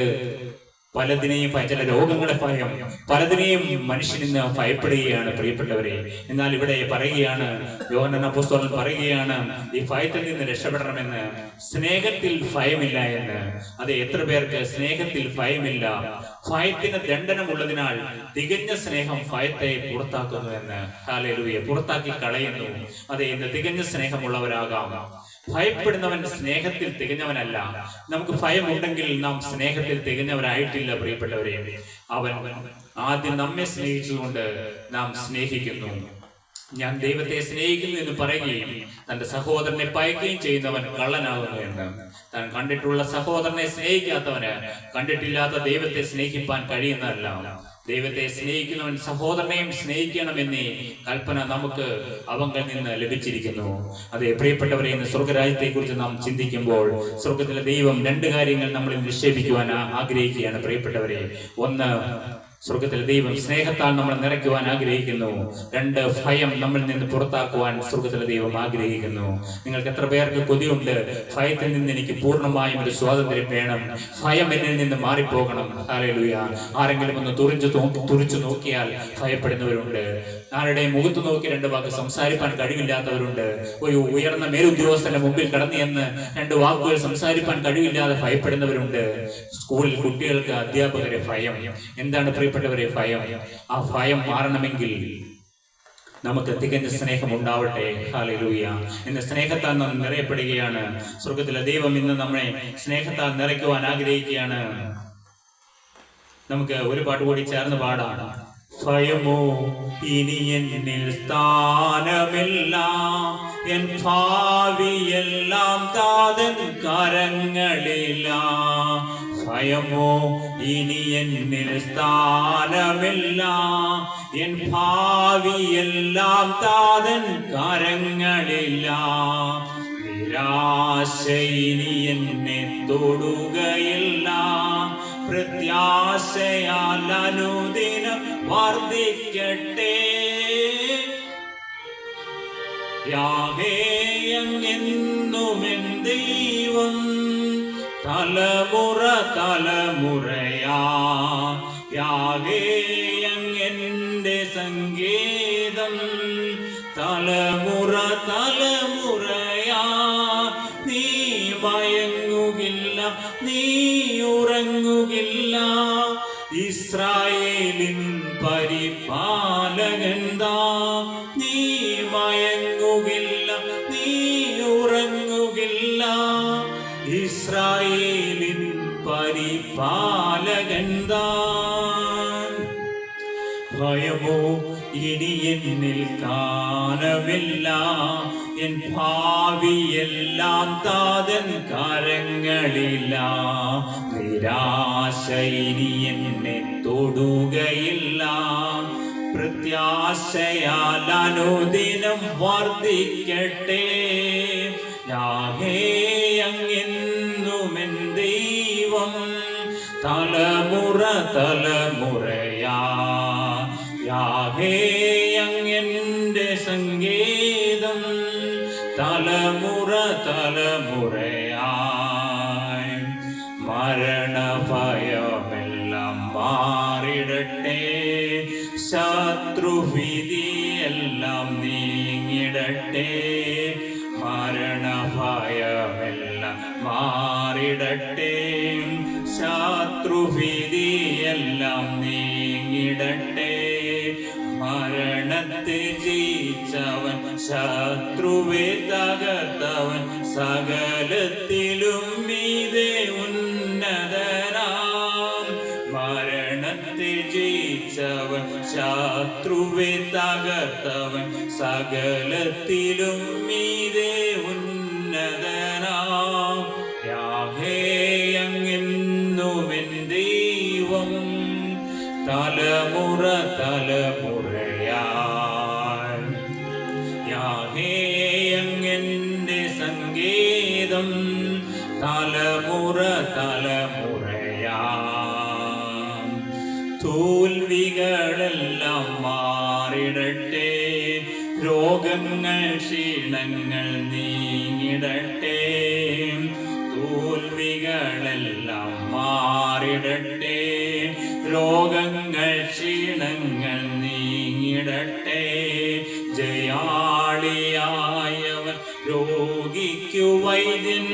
പലതിനെയും ചില രോഗങ്ങളെ ഭയം, പലതിനെയും മനുഷ്യൻ ഇന്ന് ഭയപ്പെടുകയാണ്. പ്രിയപ്പെട്ടവരെ, എന്നാൽ ഇവിടെ പറയുകയാണ്, യോഹന്നാൻ അപ്പോസ്തലൻ പറയുകയാണ്, ഈ ഭയത്തിൽ നിന്ന് രക്ഷപ്പെടണമെന്ന്. സ്നേഹത്തിൽ ഭയമില്ല എന്ന്. അതെ, എത്ര പേർക്ക് സ്നേഹത്തിൽ ഭയമില്ല? ഭയത്തിന് ദണ്ഡനമുള്ളതിനാൽ തികഞ്ഞ സ്നേഹം ഭയത്തെ പുറത്താക്കുന്നു എന്ന്. ഹല്ലേലൂയ. പുറത്താക്കി കളയുന്നു. അതെ, ഇന്ന് തികഞ്ഞ സ്നേഹമുള്ളവരാകാം. ഭയപ്പെടുന്നവൻ സ്നേഹത്തിൽ തികഞ്ഞവനല്ല. നമുക്ക് ഭയമുണ്ടെങ്കിൽ നാം സ്നേഹത്തിൽ തികഞ്ഞവരായിട്ടില്ല. പ്രിയപ്പെട്ടവരെ, അവൻ ആദ്യം നമ്മെ സ്നേഹിച്ചുകൊണ്ട് നാം സ്നേഹിക്കുന്നു. ഞാൻ ദൈവത്തെ സ്നേഹിക്കുന്നു എന്ന് പറയുകയും തന്റെ സഹോദരനെ പയക്കുകയും ചെയ്യുന്നവൻ കള്ളനാകുന്നു എന്ന്. താൻ കണ്ടിട്ടുള്ള സഹോദരനെ സ്നേഹിക്കാത്തവന് കണ്ടിട്ടില്ലാത്ത ദൈവത്തെ സ്നേഹിപ്പാൻ കഴിയുന്നതല്ല. ദൈവത്തെ സ്നേഹിക്കുന്നവൻ സഹോദരനെയും സ്നേഹിക്കണമെന്നേ കൽപ്പന നമുക്ക് അവങ്കിൽ നിന്ന് ലഭിച്ചിരിക്കുന്നു. അതെ പ്രിയപ്പെട്ടവരെ, ഇന്ന് സ്വർഗരാജ്യത്തെ കുറിച്ച് നാം ചിന്തിക്കുമ്പോൾ സ്വർഗത്തിലെ ദൈവം രണ്ട് കാര്യങ്ങൾ നമ്മളിൽ നിക്ഷേപിക്കുവാൻ ആഗ്രഹിക്കുകയാണ്. പ്രിയപ്പെട്ടവരെ, ഒന്ന്, സ്വർഗത്തിലെ ദൈവം സ്നേഹത്താൽ നമ്മൾ നിറയ്ക്കുവാൻ ആഗ്രഹിക്കുന്നു. രണ്ട്, ഭയം നമ്മളിൽ നിന്ന് പുറത്താക്കുവാൻ സ്വർഗത്തിലെ ദൈവം ആഗ്രഹിക്കുന്നു. നിങ്ങൾക്ക് എത്ര പേർക്ക് കൊതിയുണ്ട് ഭയത്തിൽ നിന്ന് എനിക്ക് പൂർണ്ണമായും ഒരു സ്വാതന്ത്ര്യം വേണം, ഭയം എന്നിൽ നിന്ന് മാറിപ്പോകണം? ഹല്ലേലൂയ. ആരെങ്കിലും ഒന്ന് തുറിച്ചു നോക്കിയാൽ ഭയപ്പെടുന്നവരുണ്ട്. ആരുടെയും മുഖത്ത് നോക്കി രണ്ട് വാക്ക് സംസാരിക്കാൻ കഴിവില്ലാത്തവരുണ്ട്. ഒരു ഉയർന്ന മേലുദ്യോഗസ്ഥന്റെ മുമ്പിൽ കടന്നു എന്ന് രണ്ട് വാക്കുകൾ സംസാരിക്കാൻ കഴിവില്ലാതെ ഭയപ്പെടുന്നവരുണ്ട്. സ്കൂളിൽ കുട്ടികൾക്ക് അധ്യാപകരെ ഭയം. എന്താണ് പ്രിയപ്പെട്ടവരെ ഭയം? ആ ഭയം മാറണമെങ്കിൽ നമുക്ക് തികഞ്ഞ സ്നേഹം ഉണ്ടാവട്ടെ. ഹല്ലേലൂയ. ഇന്ന് സ്നേഹത്താൽ നാം നിറയപ്പെടുകയാണ്. സ്വർഗത്തിലെ ദൈവം ഇന്ന് നമ്മളെ സ്നേഹത്താൽ നിറയ്ക്കുവാൻ ആഗ്രഹിക്കുകയാണ്. നമുക്ക് ഒരു പാട്ട് കൂടി ചേർന്ന് പാടാം. ഭയമോ ഇനി എന്നിൽ സ്ഥാനമില്ല, എൻ ഭാവിയെല്ലാം താതൻ കരങ്ങളില. ഭയമോ ഇനി എന്നിൽ സ്ഥാനമില്ല, എൻ ഭാവിയെല്ലാം താതൻ കരങ്ങളില. നിരാശ ഇനി എന്നെ തൊടുകയില്ല, പ്രത്യാശയാൽ അനുദിനം വർദ്ധിക്കട്ടെ. യാഹേ എന്നെന്നുമെൻ ദൈവം, തലമുറ തലമുറയാ. യാഹേ എന്റെ സങ്കേതം തലമുറ തലമുറയാ നീ മയങ്ങുകില്ല നീ ഉറങ്ങുകില്ല ഇസ്രായേലിൻ പരിപാലകന്താ നീ മയങ്ങുകില്ല നീ ഉറങ്ങുകില്ല ഇസ്രായേലിൻ പരിപാലകന്താ ഭയമോ ഇനി എന്നിൽ കാണവില്ല എൻ ഭാവിയെല്ലാം താതൻ കരങ്ങളില്ല നിരാശ ഇനി എന്നെ തൊടുകയില്ല പ്രത്യാശയാൽ അനുദിനം വർദ്ധിക്കട്ടെ യാഹേ അങ്ങെന്നുമെൻ ദൈവം തലമുറ തലമുറയാ യാഹേ അങ്ങെന്റെ സങ്കേതം തലമുറ തലമുറയായി മരണഭയമെല്ലാം മാറിടട്ടെ ശത്രുവിധിയെല്ലാം നീങ്ങിടട്ടെ മരണഭയമെല്ലാം മാറിടട്ടെ ശത്രുവിധിയെല്ലാം നീങ്ങിടട്ടെ മരണത്തെ ജയിച്ചവൻ ശത്രുവെ തകർത്തവൻ സകലത്തിലും മീതെ ഉന്നതനാം മരണത്തെ ജയിച്ചവൻ ശത്രുവെ തകർത്തവൻ സകലത്തിലും മീതെ ഉന്നതനാം യാഹേ അങ്ങെന്നുമെൻ ദൈവം തലമുറ തലമുറയായി യാഹേ അങ്ങെന്റെ സങ്കേതം തലമുറ തലമുറയായി തോൽവികളെല്ലാം മാറിടട്ടെ രോഗങ്ങൾ ക്ഷീണങ്ങൾ നീങ്ങിടട്ടെ തോൽവികളെല്ലാം മാറിടട്ടെ രോഗങ്ങൾ ക്ഷീണങ്ങൾ നീങ്ങിടട്ടെ ജയാളിയായവൻ രോഗിക്കു വൈദ്യൻ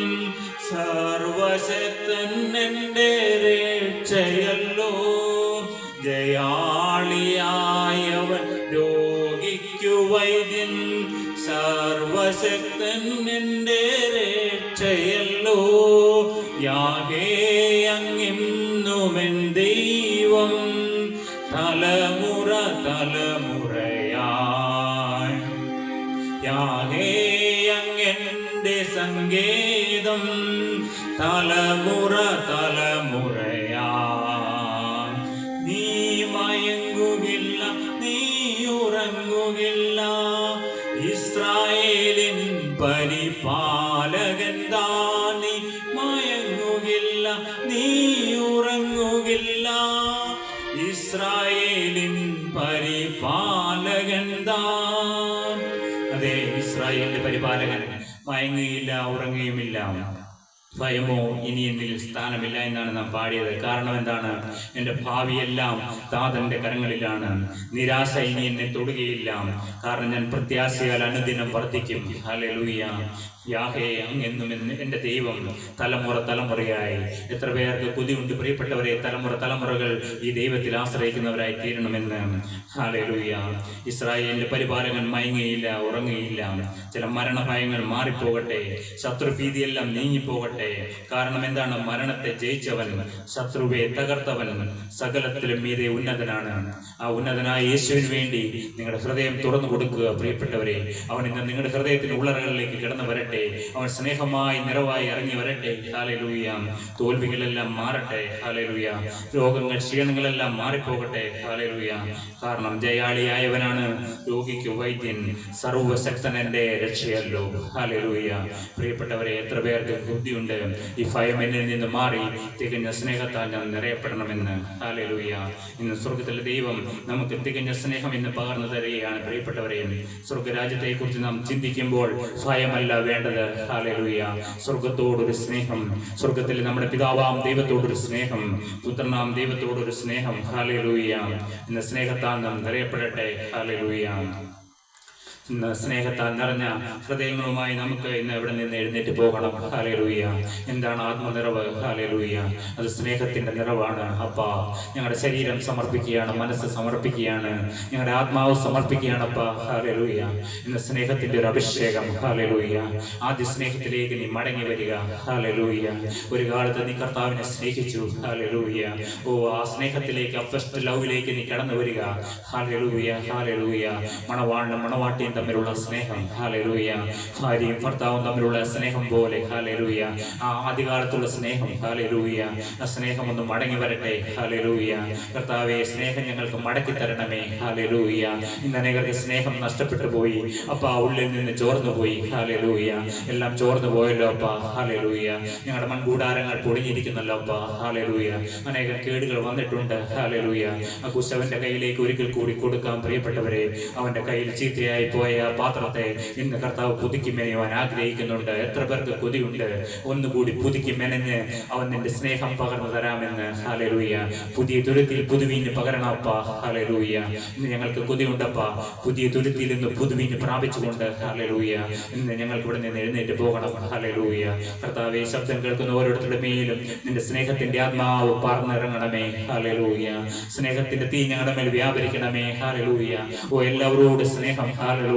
സർവശക്തൻ എൻ്റെ രക്ഷയല്ലോ ജയാളിയായവൻ രോഗിക്കു വൈദ്യൻ സർവശക്തൻ എൻ്റെ രക്ഷയല്ലോ യാഹേ അങ്ങെന്നുമെൻ ദൈവം തലമുറ തലമുറയായി യാഹേ അങ്ങെന്റെ സങ്കേതം തലമുറ തലമുറയായി നീ മയങ്ങുകില്ല നീ ഉറങ്ങുകില്ല ഇസ്രായേലിൻ പരിപാലകൻ താനി മയങ്ങുകില്ല നീ ഉറങ്ങുകില്ല ഇസ്രായേലിൻ പരിപാലകൻ താൻ അതെ ഇസ്രായേലിന്റെ പരിപാലകൻ മയങ്ങിയില്ല ഉറങ്ങുകയുമില്ല ഭയമോ ഇനി എന്നിൽ സ്ഥാനമില്ല എന്നാണ് നാം പാടിയത് കാരണം എന്താണ് എൻ്റെ ഭാവിയെല്ലാം താതന്റെ കരങ്ങളിലാണ് നിരാശ ഇനി എന്നെ തൊടുകയില്ല കാരണം ഞാൻ പ്രത്യാശയാൽ അനുദിനം വർദ്ധിക്കും ഹല്ലേലൂയ യാഹേ അങ്ങെന്നും എൻ്റെ ദൈവം തലമുറ തലമുറയായി എത്ര പേർക്ക് കൊതിയുണ്ട് പ്രിയപ്പെട്ടവരെ തലമുറ തലമുറകൾ ഈ ദൈവത്തിൽ ആശ്രയിക്കുന്നവരായി തീരണമെന്ന് ഹല്ലേലൂയ ഇസ്രായേലിന്റെ പരിപാലകൻ മയങ്ങിയില്ല ഉറങ്ങിയില്ല ചില മരണഭയങ്ങൾ മാറിപ്പോകട്ടെ ശത്രുഭീതിയെല്ലാം നീങ്ങിപ്പോകട്ടെ കാരണം എന്താണ് മരണത്തെ ജയിച്ചവൻ ശത്രുവെ തകർത്തവൻ സകലത്തിലും മീതെ ഉന്നതനാണ് ആ ഉന്നതനായ യേശുവിന് വേണ്ടി നിങ്ങളുടെ ഹൃദയം തുറന്നു കൊടുക്കുക പ്രിയപ്പെട്ടവരെ അവൻ ഇന്ന് നിങ്ങളുടെ ഹൃദയത്തിന്റെ ഉള്ളറകളിലേക്ക് കിടന്നു വരട്ടെ അവൻ സ്നേഹമായി നിറവായി ഇറങ്ങി വരട്ടെ ഹല്ലേലൂയ തോൽവികളെല്ലാം മാറട്ടെ ഹല്ലേലൂയ രോഗങ്ങൾ ക്ഷീണങ്ങളെല്ലാം മാറിപ്പോകട്ടെ ഹല്ലേലൂയ കാരണം ജയാളിയായവനാണ് രോഗിക്ക് വൈദ്യൻ സർവശക്തനന്റെ രക്ഷയല്ലോ ഹല്ലേലൂയ പ്രിയപ്പെട്ടവരെ എത്ര പേർക്ക് ബുദ്ധിയുണ്ട് ഈ ഭയം എന്നിൽ നിന്ന് മാറി തികഞ്ഞ സ്നേഹത്താൽ ഞാൻ നിറയപ്പെടണമെന്ന് ഹല്ലേലൂയ ഇന്ന് സ്വർഗത്തിലെ ദൈവം നമുക്ക് തികഞ്ഞ സ്നേഹം ഇന്ന് പകർന്നു തരികയാണ് പ്രിയപ്പെട്ടവരെ സ്വർഗരാജ്യത്തെ കുറിച്ച് നാം ചിന്തിക്കുമ്പോൾ ഭയമല്ല വേണ്ടത് വേണ്ടത്. ഹല്ലേലൂയ. സ്വർഗത്തോടൊരു സ്നേഹം, സ്വർഗത്തിൽ നമ്മുടെ പിതാവാം ദൈവത്തോടൊരു സ്നേഹം, പുത്രനാം ദൈവത്തോടൊരു സ്നേഹം. ഹല്ലേലൂയ. ഇന്ന് സ്നേഹത്താൽ നാം നിറയപ്പെടട്ടെ. ഹല്ലേലൂയ. ഇന്ന് സ്നേഹത്താൽ നിറഞ്ഞ ഹൃദയങ്ങളുമായി നമുക്ക് ഇന്ന് ഇവിടെ നിന്ന് എഴുന്നേറ്റ് പോകണം. ഹല്ലേലൂയ. എന്താണ് ആത്മനിറവ്? ഹല്ലേലൂയ. അത് സ്നേഹത്തിന്റെ നിറവാണ്. അപ്പാ, ഞങ്ങളുടെ ശരീരം സമർപ്പിക്കുകയാണ്, മനസ്സ് സമർപ്പിക്കുകയാണ്, ഞങ്ങളുടെ ആത്മാവ് സമർപ്പിക്കുകയാണ്. അപ്പാ, ഹല്ലേലൂയ. ഇന്ന് സ്നേഹത്തിന്റെ ഒരു അഭിഷേകം. ഹല്ലേലൂയ. ആദ്യ സ്നേഹത്തിലേക്ക് നീ മടങ്ങി വരിക. ഹല്ലേലൂയ. ഒരു കാലത്ത് നീ കർത്താവിനെ സ്നേഹിച്ചു. ഹല്ലേലൂയ. ഓ, ആ സ്നേഹത്തിലേക്ക്, ആ ഫസ്റ്റ് ലവിലേക്ക് നീ കടന്നു വരിക. ഹല്ലേലൂയ. ഹല്ലേലൂയ. മണവാളനും മണവാട്ടിയും തമ്മിലുള്ള സ്നേഹം. ഹല്ലേലൂയ. ഭാര്യയും ഭർത്താവും തമ്മിലുള്ള സ്നേഹം പോലെ. ഹല്ലേലൂയ. ആ ആദ്യകാലത്തുള്ള സ്നേഹം. ഹല്ലേലൂയ. ആ സ്നേഹം ഒന്ന് മടങ്ങി വരട്ടെ. ഹല്ലേലൂയ. കർത്താവേ, സ്നേഹം ഞങ്ങൾക്ക് മടക്കി തരണമേ. ഹല്ലേലൂയ. ഇന്ന് അനേകർക്ക് സ്നേഹം നഷ്ടപ്പെട്ടു പോയി. അപ്പാ, ഉള്ളിൽ നിന്ന് ചോർന്നു പോയി. ഹല്ലേലൂയ. എല്ലാം ചോർന്നു പോയല്ലോ അപ്പാ. ഹല്ലേലൂയ. ഞങ്ങളുടെ മൺകൂടാരങ്ങൾ പൊടിഞ്ഞിരിക്കുന്നല്ലോ അപ്പാ. ഹല്ലേലൂയ. അനേകം കേടുകൾ വന്നിട്ടുണ്ട്. ഹല്ലേലൂയ. ആ കുശവന്റെ കയ്യിലേക്ക് ഒരിക്കൽ കൂടി കൊടുക്കാൻ പ്രിയപ്പെട്ടവരെ, അവന്റെ കയ്യിൽ ചീത്തയായി പോയ പാത്രത്തെ ഇന്ന് കർത്താവ് പുതുക്കി മെനയുവാൻ ആഗ്രഹിക്കുന്നുണ്ട്. എത്ര പേർക്ക് കൊതിയുണ്ട് ഒന്നുകൂടി പുതുക്കി മെനഞ്ഞ് അവൻ നിന്റെ സ്നേഹം പകർന്നു തരാമെന്ന്. ഹല്ലേലൂയ. പുതിയ തുരുത്തിൽ പുതുവീഞ്ഞ് പകരണപ്പാ. ഹല്ലേലൂയ. ഇന്ന് ഞങ്ങൾക്ക് കൊതിയുണ്ടപ്പാ, പുതിയ തുരുത്തിൽ നിന്ന് പുതുവീഞ്ഞ് പ്രാപിച്ചുകൊണ്ട്. ഹല്ലേലൂയ. ഇന്ന് ഞങ്ങൾക്ക് ഇവിടെ നിന്ന് എഴുന്നേറ്റ് പോകണം. ഹല്ലേലൂയ. കർത്താവേ, ശബ്ദം കേൾക്കുന്ന ഓരോരുത്തരുടെ മേലും നിന്റെ സ്നേഹത്തിന്റെ ആത്മാവ് പറന്നിറങ്ങണമേ. ഹല്ലേലൂയ. സ്നേഹത്തിന്റെ തീ ഞങ്ങളുടെ മേൽ വ്യാപരിക്കണമേ. ഹല്ലേലൂയ. ഓ, എല്ലാവരോടും സ്നേഹം. ഹല്ലേലൂയ.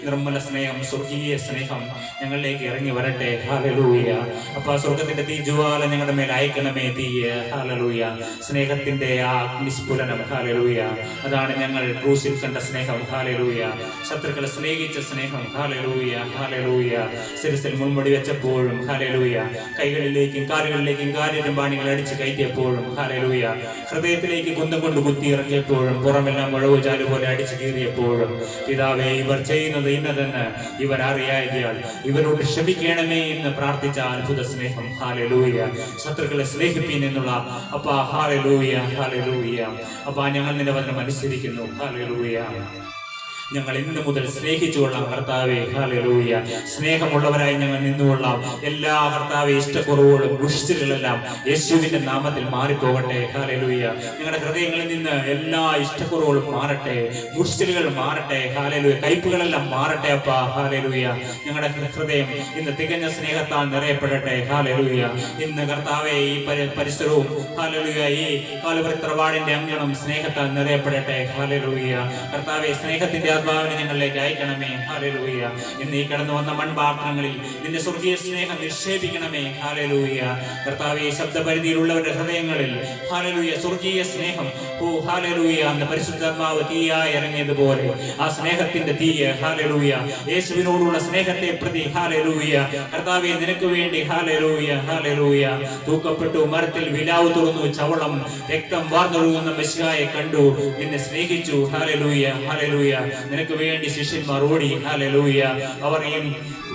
നിർമ്മല സ്നേഹം, സ്വർഗീയ സ്നേഹം ഞങ്ങളിലേക്ക് ഇറങ്ങി വരട്ടെ. ഹല്ലേലൂയ. അപ്പൊ സ്വർഗത്തിന്റെ തീ ജ്വാല ഞങ്ങളുടെ മേൽ അയക്കണമേ. തീയ. ഹല്ലേലൂയ. സ്നേഹത്തിന്റെ ആ നിസ്ഫുലനം. ഹല്ലേലൂയ. അതാണ് ഞങ്ങൾ ക്രൂശിൽ കണ്ട സ്നേഹം. ഹല്ലേലൂയ. ശത്രുക്കളെ സ്നേഹിച്ച സ്നേഹം. ഹല്ലേലൂയ. ഹല്ലേലൂയ. ശിരസിൽ മുൾമുടി വെച്ചപ്പോഴും. ഹല്ലേലൂയ. കൈകളിലേക്കും കാലുകളിലേക്കും കാലിരുമ്പാണികൾ അടിച്ച് കയറ്റിയപ്പോഴും. ഹല്ലേലൂയ. ഹൃദയത്തിലേക്ക് കുന്തം കൊണ്ട് കുത്തി ഇറക്കിയപ്പോഴും, പുറമെല്ലാം മുഴവ് ചാല് പോലെ അടിച്ചു കീറിയപ്പോഴും, പിതാവേ, ഇവർ ചെയ്യുന്നത് ഇന്നതെന്ന് ഇവർ അറിയായതിയാൽ ഇവരോട് ക്ഷമിക്കണമേ എന്ന് പ്രാർത്ഥിച്ച അത്ഭുത സ്നേഹം. ഹല്ലേലൂയ. ശത്രുക്കളെ സ്നേഹിപ്പീൻ എന്നുള്ള അപ്പാ. ഹല്ലേലൂയ. ഹല്ലേലൂയ. അപ്പാ, ഞങ്ങൾ നിന്റെ വചനം അനുസരിക്കുന്നു. ഹല്ലേലൂയ. ഞങ്ങൾ ഇന്ന് മുതൽ സ്നേഹിച്ചുകൊള്ളാം കർത്താവേ. ഹല്ലേലൂയ. സ്നേഹമുള്ളവരായി ഞങ്ങൾ നിന്നുകൊള്ളാം. എല്ലാ കർത്താവേ ഇഷ്ടക്കുറവുകളും ദുഷ്ടികളെല്ലാം യേശുവിന്റെ നാമത്തിൽ മാറിപ്പോകട്ടെ. ഹല്ലേലൂയ. ഞങ്ങളുടെ ഹൃദയങ്ങളിൽ നിന്ന് എല്ലാ ഇഷ്ടക്കുറവുകളും മാറട്ടെ, ദുഷ്ടികൾ മാറട്ടെ. ഹല്ലേലൂയ. കയ്പുകളെല്ലാം മാറട്ടെ അപ്പാ. ഹല്ലേലൂയ. ഞങ്ങളുടെ ഹൃദയം ഇന്ന് തികഞ്ഞ സ്നേഹത്താൽ നിറയപ്പെടട്ടെ. ഹല്ലേലൂയ. ഇന്ന് കർത്താവേ, ഈ പരിസരവും, ഹല്ലേലൂയ, ഈ കാൽവരി തറവാടിന്റെ അങ്കണം സ്നേഹത്താൽ നിറയപ്പെടട്ടെ. ഹല്ലേലൂയ. കർത്താവേ, സ്നേഹത്തിന്റെ ആത്മാവിനെ ഞങ്ങളിലേക്ക് അയക്കണമേ. ഹല്ലേലൂയ. ഇന്ന് ഈ കടന്നു വന്ന മൺപാത്രങ്ങളിൽ നിന്റെ സ്വർഗീയ സ്നേഹം നിക്ഷേപിക്കണമേ. ഹല്ലേലൂയ. കർത്താവേ, ശബ്ദപരിധിയിലുള്ളവരുടെ ഹൃദയങ്ങളിൽ, ഹല്ലേലൂയ, സ്വർഗീയ സ്നേഹം. ഓ, ഹല്ലേലൂയ. അന്ന് പരിശുദ്ധാത്മാവ് തീയായി ഇറങ്ങിയതുപോലെ ആ സ്നേഹത്തിന്റെ തീയ്. ഹല്ലേലൂയ. യേശുവിനോടുള്ള സ്നേഹത്തെ പ്രതി. ഹല്ലേലൂയ. കർത്താവേ, നിനക്ക് വേണ്ടി. ഹല്ലേലൂയ. ഹല്ലേലൂയ. തൂക്കപ്പെട്ടു, മരത്തിൽ വിലാവ് തുറന്നു, ചവളം രക്തം വാർന്നൊഴുകുന്ന മെശിഹായെ കണ്ടു, നിന്നെ സ്നേഹിച്ചു. ഹല്ലേലൂയ. ഹല്ലേലൂയ. നിനക്ക് വേണ്ടി ശിഷ്യന്മാർ ഓടി. ഹല്ലേലൂയ. അവർ ഈ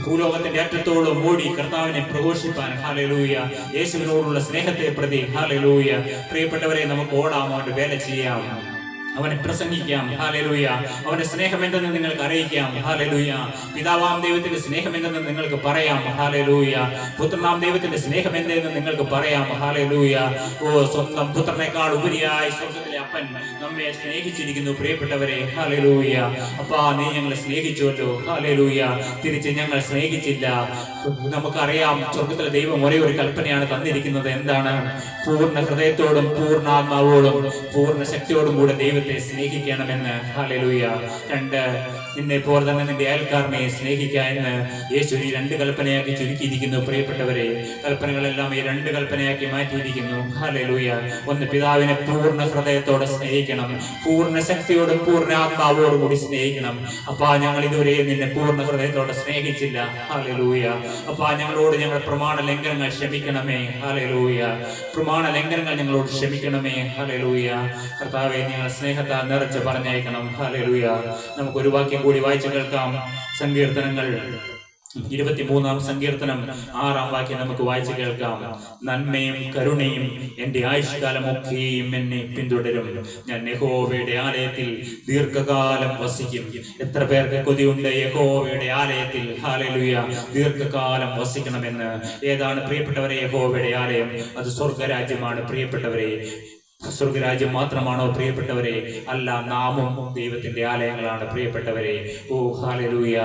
ഭൂലോകത്തിന്റെ അറ്റത്തോളം ഓടി കർത്താവിനെ പ്രഘോഷിപ്പാൻ. ഹല്ലേലൂയ. യേശുവിനോടുള്ള സ്നേഹത്തെ പ്രതി. ഹല്ലേലൂയ. പ്രിയപ്പെട്ടവരെ, നമുക്ക് ഓടാം, അവന്റെ വേല ചെയ്യാം, അവനെ പ്രസംഗിക്കാം. ഹല്ലേലൂയ. അവന്റെ സ്നേഹം എന്തെന്ന് നിങ്ങൾക്ക് അറിയിക്കാം. ഹല്ലേലൂയ. പിതാവാം ദൈവത്തിന്റെ സ്നേഹം എന്തെന്ന് നിങ്ങൾക്ക് പറയാം. ഹല്ലേലൂയ. പുത്രനാം ദൈവത്തിന്റെ സ്നേഹം എന്തെന്ന് നിങ്ങൾക്ക് പറയാം. ഹല്ലേലൂയ. ഓ, സ്വന്തം പുത്രനേക്കാൾ ഉപരിയായി സ്വർഗ്ഗത്തിലെ അപ്പൻ നമ്മെ സ്നേഹിച്ചിരിക്കുന്നു. പ്രിയപ്പെട്ടവരെ, ഹല്ലേലൂയ. അപ്പാ, നീ ഞങ്ങളെ സ്നേഹിച്ചുവല്ലോ. ഹല്ലേലൂയ. തിരിച്ച് ഞങ്ങൾ സ്നേഹിച്ചില്ല. നമുക്കറിയാം, സ്വർഗ്ഗത്തിലെ ദൈവം ഒരേ ഒരു കൽപ്പനയാണ് തന്നിരിക്കുന്നത്. എന്താണ്? പൂർണ്ണ ഹൃദയത്തോടും പൂർണ്ണാത്മാവോടും പൂർണ്ണ ശക്തിയോടും കൂടെ ദൈവത്തെ സ്നേഹിക്കണമെന്ന്. ഹല്ലേലൂയ. 2, നിന്നെ പോലെ തന്നെ നിന്റെ അയൽക്കാരനെ സ്നേഹിക്കുക എന്ന് യേശു ഈ 2 കൽപ്പനയാക്കി ചുരുക്കിയിരിക്കുന്നു. പ്രിയപ്പെട്ടവരെ, കൽപ്പനകളെല്ലാം ഈ 2 കൽപ്പനയാക്കി മാറ്റിയിരിക്കുന്നു. ഹല്ലേലൂയ. 1, പിതാവിനെ പൂർണ്ണ ഹൃദയത്തോടെ സ്നേഹിക്കണം, പൂർണ്ണ ശക്തിയോടും പൂർണ്ണ ആത്മാവോടും കൂടി സ്നേഹിക്കണം. അപ്പാ, ഞങ്ങൾ ഇതുവരെ നിന്നെ പൂർണ്ണ ഹൃദയത്തോടെ സ്നേഹിച്ചില്ല. ഹല്ലേലൂയ. അപ്പാ, ഞങ്ങളോട് ഞങ്ങളുടെ പ്രമാണ ലംഘനങ്ങൾ ക്ഷമിക്കണമേ. ഹല്ലേലൂയ. പ്രമാണ ലംഘനങ്ങൾ ഞങ്ങളോട് ക്ഷമിക്കണമേ. ഹല്ലേലൂയ. കർത്താവേ, ഞങ്ങളെ സ്നേഹത്താൽ നിറച്ച് പറഞ്ഞയക്കണം. ഹല്ലേലൂയ. നമുക്കൊരു വാക്യം കൂടി വായിച്ചു കേൾക്കാം. സങ്കീർത്തനങ്ങൾ 23-ാം സങ്കീർത്തനം 6-ാം വാക്യം നമുക്ക് വായിച്ചു കേൾക്കാം. നന്മയും കരുണയും എൻ്റെ ആയുഷ്കാലമൊക്കെയും എന്നെ പിന്തുടരും. ഞാൻ യഹോവയുടെ ആലയത്തിൽ ദീർഘകാലം വസിക്കും. എത്ര പേർക്ക് കൊതിയുണ്ട് യഹോവയുടെ ആലയത്തിൽ ഹല്ലേലൂയ ദീർഘകാലം വസിക്കണമെന്ന്? ഏതാണ് പ്രിയപ്പെട്ടവരെ യഹോവയുടെ ആലയം? അത് സ്വർഗരാജ്യമാണ് പ്രിയപ്പെട്ടവരെ. സ്വർഗരാജ്യം മാത്രമാണോ പ്രിയപ്പെട്ടവരെ? അല്ല, നാമും ദൈവത്തിന്റെ ആലയങ്ങളാണ് പ്രിയപ്പെട്ടവരെ. ഓ ഹല്ലേലൂയ.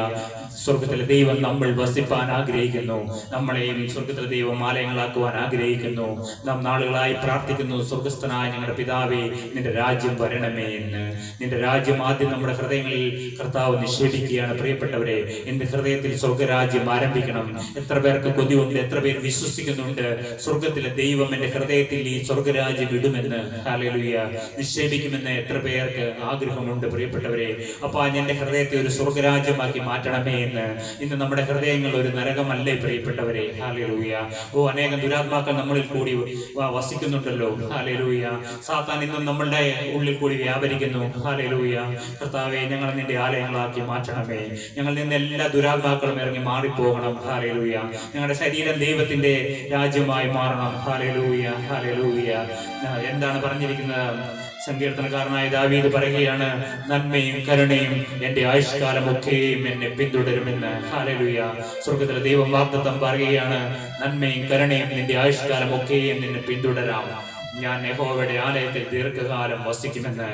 സ്വർഗത്തിലെ ദൈവം നമ്മൾ വസിപ്പാൻ ആഗ്രഹിക്കുന്നു. നമ്മളെയും സ്വർഗത്തിലെ ദൈവം ആലയങ്ങളാക്കുവാൻ ആഗ്രഹിക്കുന്നു. നാം നാളുകളായി പ്രാർത്ഥിക്കുന്നു, സ്വർഗസ്ഥനായ ഞങ്ങളുടെ പിതാവേ, നിന്റെ രാജ്യം വരണമേ എന്ന്. നിന്റെ രാജ്യം ആദ്യം നമ്മുടെ ഹൃദയങ്ങളിൽ കർത്താവ് നിക്ഷേപിക്കുകയാണ് പ്രിയപ്പെട്ടവരെ. എന്റെ ഹൃദയത്തിൽ സ്വർഗരാജ്യം ആരംഭിക്കണം. എത്ര പേർക്ക് കൊതിയുണ്ട്? എത്ര പേർ വിശ്വസിക്കുന്നുണ്ട് സ്വർഗത്തിലെ ദൈവം എന്റെ ഹൃദയത്തിൽ ഈ സ്വർഗരാജ്യം ഇടുമെന്ന്? ഹല്ലേലൂയ നിക്ഷേപിക്കുമെന്ന് എത്ര പേർക്ക് ആഗ്രഹമുണ്ട് പ്രിയപ്പെട്ടവരെ? അപ്പൊ എന്റെ ഹൃദയത്തെ ഒരു സ്വർഗരാജ്യമാക്കി മാറ്റണമേ എന്ന്. ഇന്ന് നമ്മുടെ ഹൃദയങ്ങൾ ഒരു നരകമല്ലേ പ്രിയപ്പെട്ടവരെ? ഹല്ലേലൂയ. ഓ, അനേകം ദുരാത്മാക്കൾ നമ്മളിൽ കൂടി വസിക്കുന്നുണ്ടല്ലോ. ഹല്ലേലൂയ. സാത്താൻ ഇന്നും നമ്മളുടെ ഉള്ളിൽ കൂടി വ്യാപരിക്കുന്നു. ഹല്ലേലൂയ. കർത്താവേ, ഞങ്ങൾ നിന്റെ ആലയങ്ങളാക്കി മാറ്റണമേ. ഞങ്ങളിൽ നിന്ന് എല്ലാ ദുരാത്മാക്കളും ഇറങ്ങി മാറിപ്പോകണം. ഹല്ലേലൂയ. ഞങ്ങളുടെ ശരീരം ദൈവത്തിന്റെ രാജ്യമായി മാറണം. ഹല്ലേലൂയ. ഹല്ലേലൂയ. എന്താണ് പറഞ്ഞിരിക്കുന്നത്? സങ്കീർത്തനക്കാരനായ ദാവീദ് പറയുകയാണ്, നന്മയും കരുണയും എൻ്റെ ആയുഷ്കാലമൊക്കെയും എന്നെ പിന്തുടരുമെന്ന്. ഹല്ലേലൂയ. സ്വർഗത്തിലെ ദൈവം വാഗ്ദത്തം പറയുകയാണ്, നന്മയും കരുണയും നിന്റെ ആയുഷ്കാലമൊക്കെയും നിന്നെ പിന്തുടരാം. ഞാൻ യഹോവയുടെ ആലയത്തിൽ ദീർഘകാലം വസിക്കുമെന്ന്.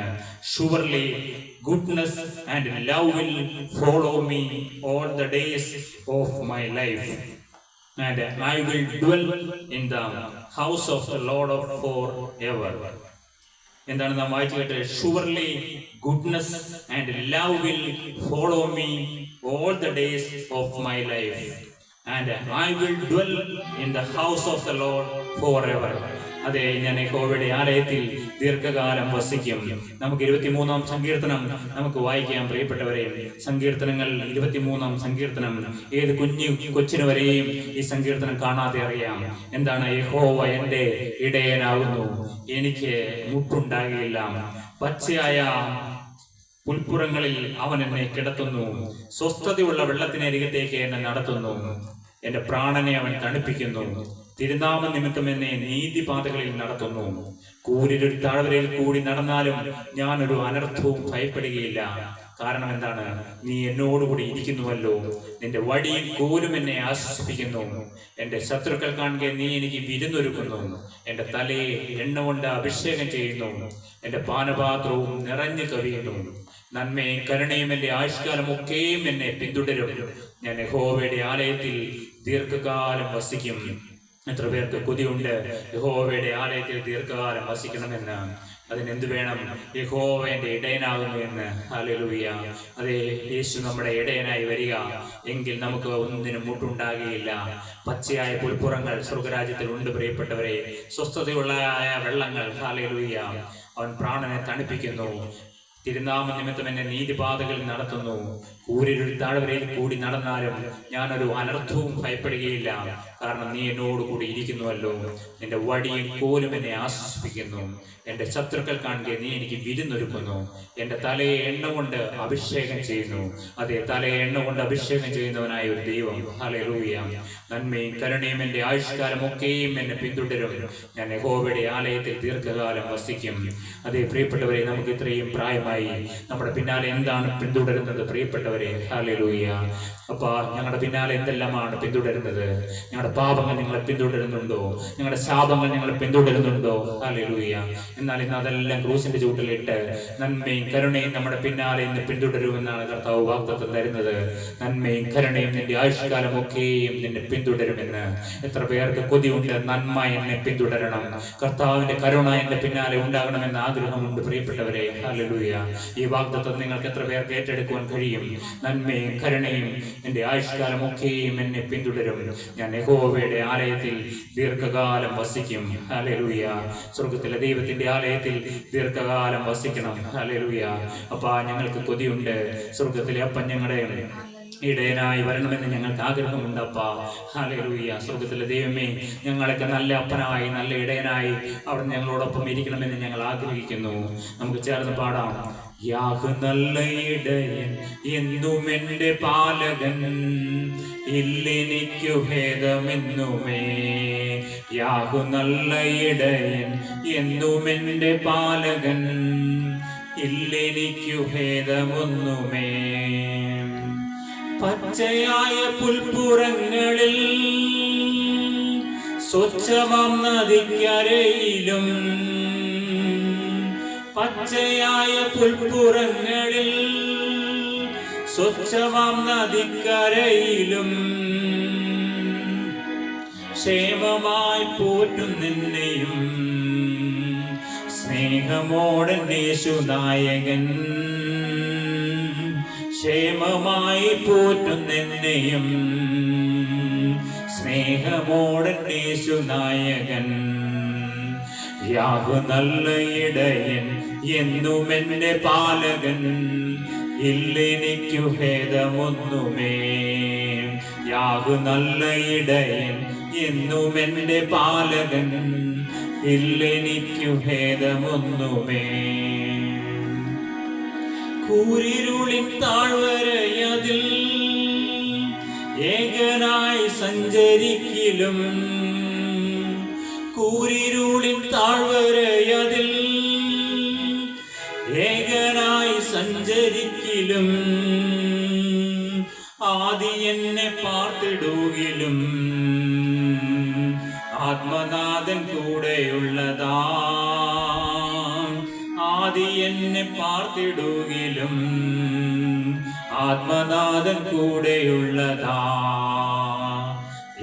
Surely goodness and love will follow me all the days of my life, and I will dwell in the house of the Lord forever. എന്താണ് നാം വായിച്ചു കേട്ടത്? Surely goodness and love will follow me all the days of my life, and I will dwell in the house of the Lord forever. അതെ, ഞാൻ യഹോവയുടെ ആലയത്തിൽ ദീർഘകാലം വസിക്കും. നമുക്ക് 23-ാം സങ്കീർത്തനം നമുക്ക് വായിക്കാം പ്രിയപ്പെട്ടവരെ. സങ്കീർത്തനങ്ങൾ 23-ാം സങ്കീർത്തനം ഏത് കൊച്ചിന് വരെയും ഈ സങ്കീർത്തനം കാണാതെ അറിയാം. എന്താണ്? യഹോവ എൻ്റെ ഇടയനാകുന്നു, എനിക്ക് മുട്ടുണ്ടാകുകയില്ല. പച്ചയായ പുൽപ്പുറങ്ങളിൽ അവൻ എന്നെ കിടത്തുന്നു, സ്വസ്ഥതയുള്ള വെള്ളത്തിനരികത്തേക്ക് എന്നെ നടത്തുന്നു. എന്റെ പ്രാണനെ അവൻ തണുപ്പിക്കുന്നു. തിരുനാമ നിമിത്തം എന്നെ നീതിപാതകളിൽ നടത്തുന്നു. കൂരിരുൾ താഴ്വരയിൽ കൂടി നടന്നാലും ഞാനൊരു അനർത്ഥവും ഭയപ്പെടുകയില്ല. കാരണം എന്താണ്? നീ എന്നോടുകൂടി ഇരിക്കുന്നുവല്ലോ. നിന്റെ വടിയും കോലും എന്നെ ആശ്വസിപ്പിക്കുന്നു. എന്റെ ശത്രുക്കൾ കാണുക നീ എനിക്ക് വിരുന്നൊരുക്കുന്നു. എന്റെ തലയെ എണ്ണ കൊണ്ട് അഭിഷേകം ചെയ്യുന്നു. എന്റെ പാനപാത്രവും നിറഞ്ഞു കവിയുന്നു. നന്മയും കരുണയും എന്റെ ആയുഷ്കാലമൊക്കെയും എന്നെ പിന്തുടരും. ഞാൻ യഹോവയുടെ ആലയത്തിൽ ദീർഘകാലം വസിക്കും. എത്ര പേർക്ക് കൊതിയുണ്ട് യഹോവയുടെ ആലയത്തിൽ ദീർഘകാലം വസിക്കണമെന്ന്? അതിനെന്ത് വേണം? യഹോവ എൻ്റെ ഇടയനാകുന്നു എന്ന്. ഹല്ലേലൂയ. അതെ, യേശു നമ്മുടെ ഇടയനായി വരിക എങ്കിൽ നമുക്ക് ഒന്നിനും മുട്ടുണ്ടാകുകയില്ല. പച്ചയായ പുൽപ്പുറങ്ങൾ സ്വർഗരാജ്യത്തിൽ ഉണ്ട് പ്രിയപ്പെട്ടവരെ. സ്വസ്ഥതയുള്ള വെള്ളങ്ങൾ. ഹല്ലേലൂയ. അവൻ പ്രാണനെ തണുപ്പിക്കുന്നു. തിരുനാമ നിമിത്തം എന്നെ നീതിപാതകളിൽ നടത്തുന്നു. കൂരിരുൾ താഴ്വരയിൽ കൂടി നടന്നാലും ഞാനൊരു അനർത്ഥവും ഭയപ്പെടുകയില്ല. കാരണം നീ എന്നോട് കൂടി ഇരിക്കുന്നുവല്ലോ. നിന്റെ വടിയും കോലും എന്നെ ആശ്വസിപ്പിക്കുന്നു. എന്റെ ശത്രുക്കൾ കാണുക നീ എനിക്ക് വിരുന്നൊരുക്കുന്നു. എന്റെ തലയെ എണ്ണ കൊണ്ട് അഭിഷേകം ചെയ്യുന്നു. അതെ, തലയെ എണ്ണ കൊണ്ട് അഭിഷേകം ചെയ്യുന്നവനായ ഒരു ദൈവം. ഹല്ലേലൂയ. നന്മയും കരുണയും എന്റെ ആയുഷ്കാലമൊക്കെയും എന്നെ പിന്തുടരും. ഞാൻ യഹോവയുടെ ആലയത്തിൽ ദീർഘകാലം വസിക്കും. അതെ പ്രിയപ്പെട്ടവരെ, നമുക്ക് ഇത്രയും പ്രായമായി നമ്മുടെ പിന്നാലെ എന്താണ് പിന്തുടരുന്നത് പ്രിയപ്പെട്ടവരെ? ഹല്ലേലൂയ. അപ്പൊ ഞങ്ങളുടെ പിന്നാലെ എന്തെല്ലാമാണ് പിന്തുടരുന്നത്? ഞങ്ങളുടെ പാപങ്ങൾ നിങ്ങളെ പിന്തുടരുന്നുണ്ടോ? ഞങ്ങളുടെ ശാപങ്ങൾ ഞങ്ങളെ പിന്തുടരുന്നുണ്ടോ? ഹല്ലേലൂയ. എന്നാൽ ഇന്ന് അതെല്ലാം ക്രൂശിന്റെ ചൂട്ടിലിട്ട് നന്മയും കരുണയും നമ്മുടെ പിന്നാലെ ഇന്ന് പിന്തുടരുമെന്നാണ് കർത്താവ് വാഗ്ദത്തം തരുന്നത്. നന്മയും കരുണയും നിന്റെ ആയുഷ്കാലമൊക്കെയും നിന്നെ പിന്തുടരുമെന്ന്. എത്ര പേർക്ക് കൊതിയുണ്ട് നന്മ എന്നെ പിന്തുടരണം, കർത്താവിന്റെ കരുണ എന്റെ പിന്നാലെ ഉണ്ടാകണമെന്ന് ആഗ്രഹമുണ്ട് പ്രിയപ്പെട്ടവരെ? ഹല്ലേലൂയ. ഈ വാഗ്ദത്തം നിങ്ങൾക്ക് എത്ര പേർക്ക് ഏറ്റെടുക്കുവാൻ കഴിയും? നന്മയും കരുണയും എന്റെ ആയുഷ്കാലമൊക്കെയും എന്നെ പിന്തുടരും. ഞാൻ യഹോവയുടെ ആലയത്തിൽ ദീർഘകാലം വസിക്കും. ഹല്ലേലൂയ. സ്വർഗത്തിലെ ദൈവത്തിന്റെ ആലയത്തിൽ ദീർഘകാലം വസിക്കണം. ഹല്ലേലൂയ. അപ്പാ, ഞങ്ങൾക്ക് കൊതിയുണ്ട് സ്വർഗത്തിലെ അപ്പൻ ഞങ്ങളുടെ ഇടയനായി വരണമെന്ന് ഞങ്ങൾക്ക് ആഗ്രഹമുണ്ട് അപ്പാ. ഹല്ലേലൂയ. സ്വർഗത്തിലെ ദൈവമേ, ഞങ്ങളൊക്കെ നല്ല അപ്പനായി നല്ല ഇടയനായി അവിടെ ഞങ്ങളോടൊപ്പം ഇരിക്കണമെന്ന് ഞങ്ങൾ ആഗ്രഹിക്കുന്നു. നമുക്ക് ചേർന്ന് പാടാം. യാഹ് നല്ല ഇടയൻ എന്നും എൻ്റെ പാലകൻ, ഇല്ലെനിക്കു ഭേദമെന്നുമേ. യാഹ് നല്ല ഇടയൻ എന്നും എൻ്റെ പാലകൻ, ഇല്ലെനിക്കു ഭേദമൊന്നുമേ. പച്ചയായ പുൽപ്പുറങ്ങളിൽ സ്വച്ഛമാം നദിക്കരയിലും, പച്ചയായ പുൽപ്പുറങ്ങളിൽ സ്വച്ഛമാം നദിക്കരയിലും ക്ഷേമമായി പോറ്റും നിന്നെയും സ്നേഹമോടൻ യേശുനായകൻ. ക്ഷേമമായി പോറ്റും നിന്നെയും സ്നേഹമോടൻ യേശുനായകൻ. യാഹ് നല്ല ഇടയൻ എന്നും എൻ്റെ പാലകൻ, ഇല്ലെനിക്കു ഭേദമൊന്നുമേ. യാഹ് നല്ല ഇടയൻ എന്നും എൻ്റെ പാലകൻ, ഇല്ലെനിക്കു ഭേദമൊന്നുമേ. കൂരിരുളിൻ താഴ്വരയതിൽ ഏകനായി സഞ്ചരിക്കിലും, കൂരിരുളിൻ താഴ്വരയതിൽ ഏകനായി സഞ്ചരിക്കിലും, ആദി എന്നെ പാർത്തിടുകിലും ആത്മനാഥൻ കൂടെയുള്ളതാ. ആദി എന്നെ പാർത്തിടുകിലും ആത്മനാഥൻ കൂടെയുള്ളതാ.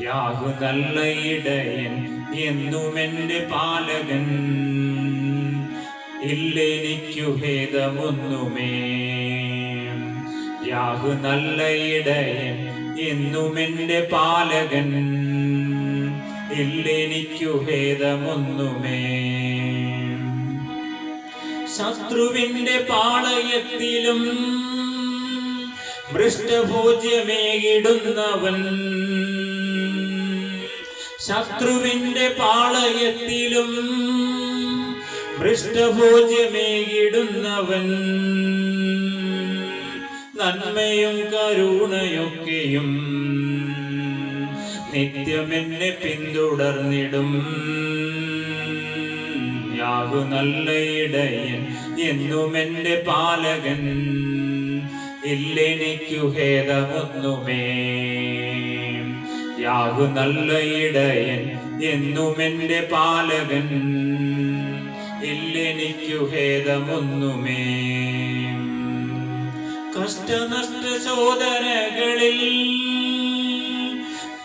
യാഹ് നല്ല ഇടയൻ എന്നും എൻ്റെ പാലകൻ, ഇല്ലെനിക്കു ഭേദമൊന്നുമേ. യാഹ് നല്ല ഇടയൻ എന്നും എൻ്റെ പാലകൻ, ഇല്ലെനിക്കു ഭേദമൊന്നുമേ. ശത്രുവിന്റെ പാളയത്തിലും ഭൃഷ്ടഭോജ്യമേകിടുന്നവൻ, ശത്രുവിന്റെ പാളയത്തിലും ഭൃഷ്ടഭോജ്യമേകിടുന്നവൻ, നന്മയും കരുണയൊക്കെയും നിത്യമെന്നെ പിന്തുടർന്നിടും. യാഹ് നല്ല ഇടയൻ എന്നും എൻ്റെ പാലകൻ, ഇല്ലെനിക്കു ഭേദമൊന്നുമേ. യാഹ് നല്ല ഇടയൻ എന്നും എൻ്റെ പാലകൻ, ഇല്ലെനിക്കു ഭേദമൊന്നുമേ. കഷ്ടനഷ്ട ശോധനകളിൽ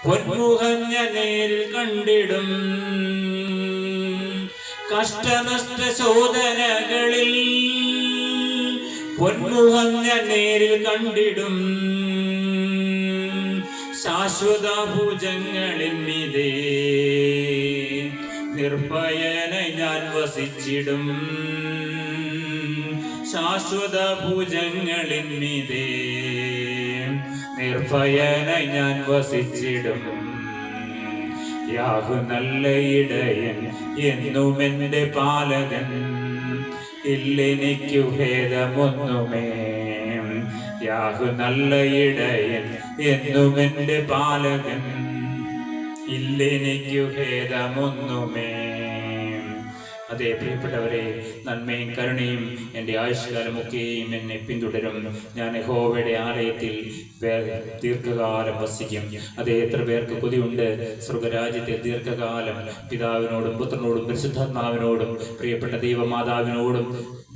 പൊന്മുഖം ഞാൻ നേരിൽ കണ്ടിടും. കഷ്ടനഷ്ട ശോധനകളിൽ പൊന്മുഖം ഞാൻ നേരിൽ കണ്ടിടും. ശാശ്വത ഭുജങ്ങളിൽ മീതേ നിർഭയനായി ഞാൻ വസിച്ചിടും. ശാശ്വത ഭുജങ്ങളിൽ മീതേ നിർഭയനായി ഞാൻ വസിച്ചിടും. യാഹ് നല്ല ഇടയൻ എന്നും എൻ്റെ പാലകൻ, ഇല്ലെനിക്കു ഭേദമൊന്നുമേ. യാഹ് നല്ല ഇടയൻ എന്നും എൻ്റെ പാലകൻ, ഇല്ലെനിക്കു ഭേദമൊന്നുമേ. അതേ പ്രിയപ്പെട്ടവരെ, നന്മയും കരുണയും എൻ്റെ ആയുഷ്കാലമൊക്കെയും എന്നെ പിന്തുടരും. ഞാൻ യഹോവയുടെ ആലയത്തിൽ ദീർഘകാലം വസിക്കും. അതേ എത്ര പേർക്ക് കൊതിയുണ്ട് സ്വർഗരാജ്യത്തെ ദീർഘകാലം പിതാവിനോടും പുത്രനോടും പരിശുദ്ധാത്മാവിനോടും പ്രിയപ്പെട്ട ദൈവമാതാവിനോടും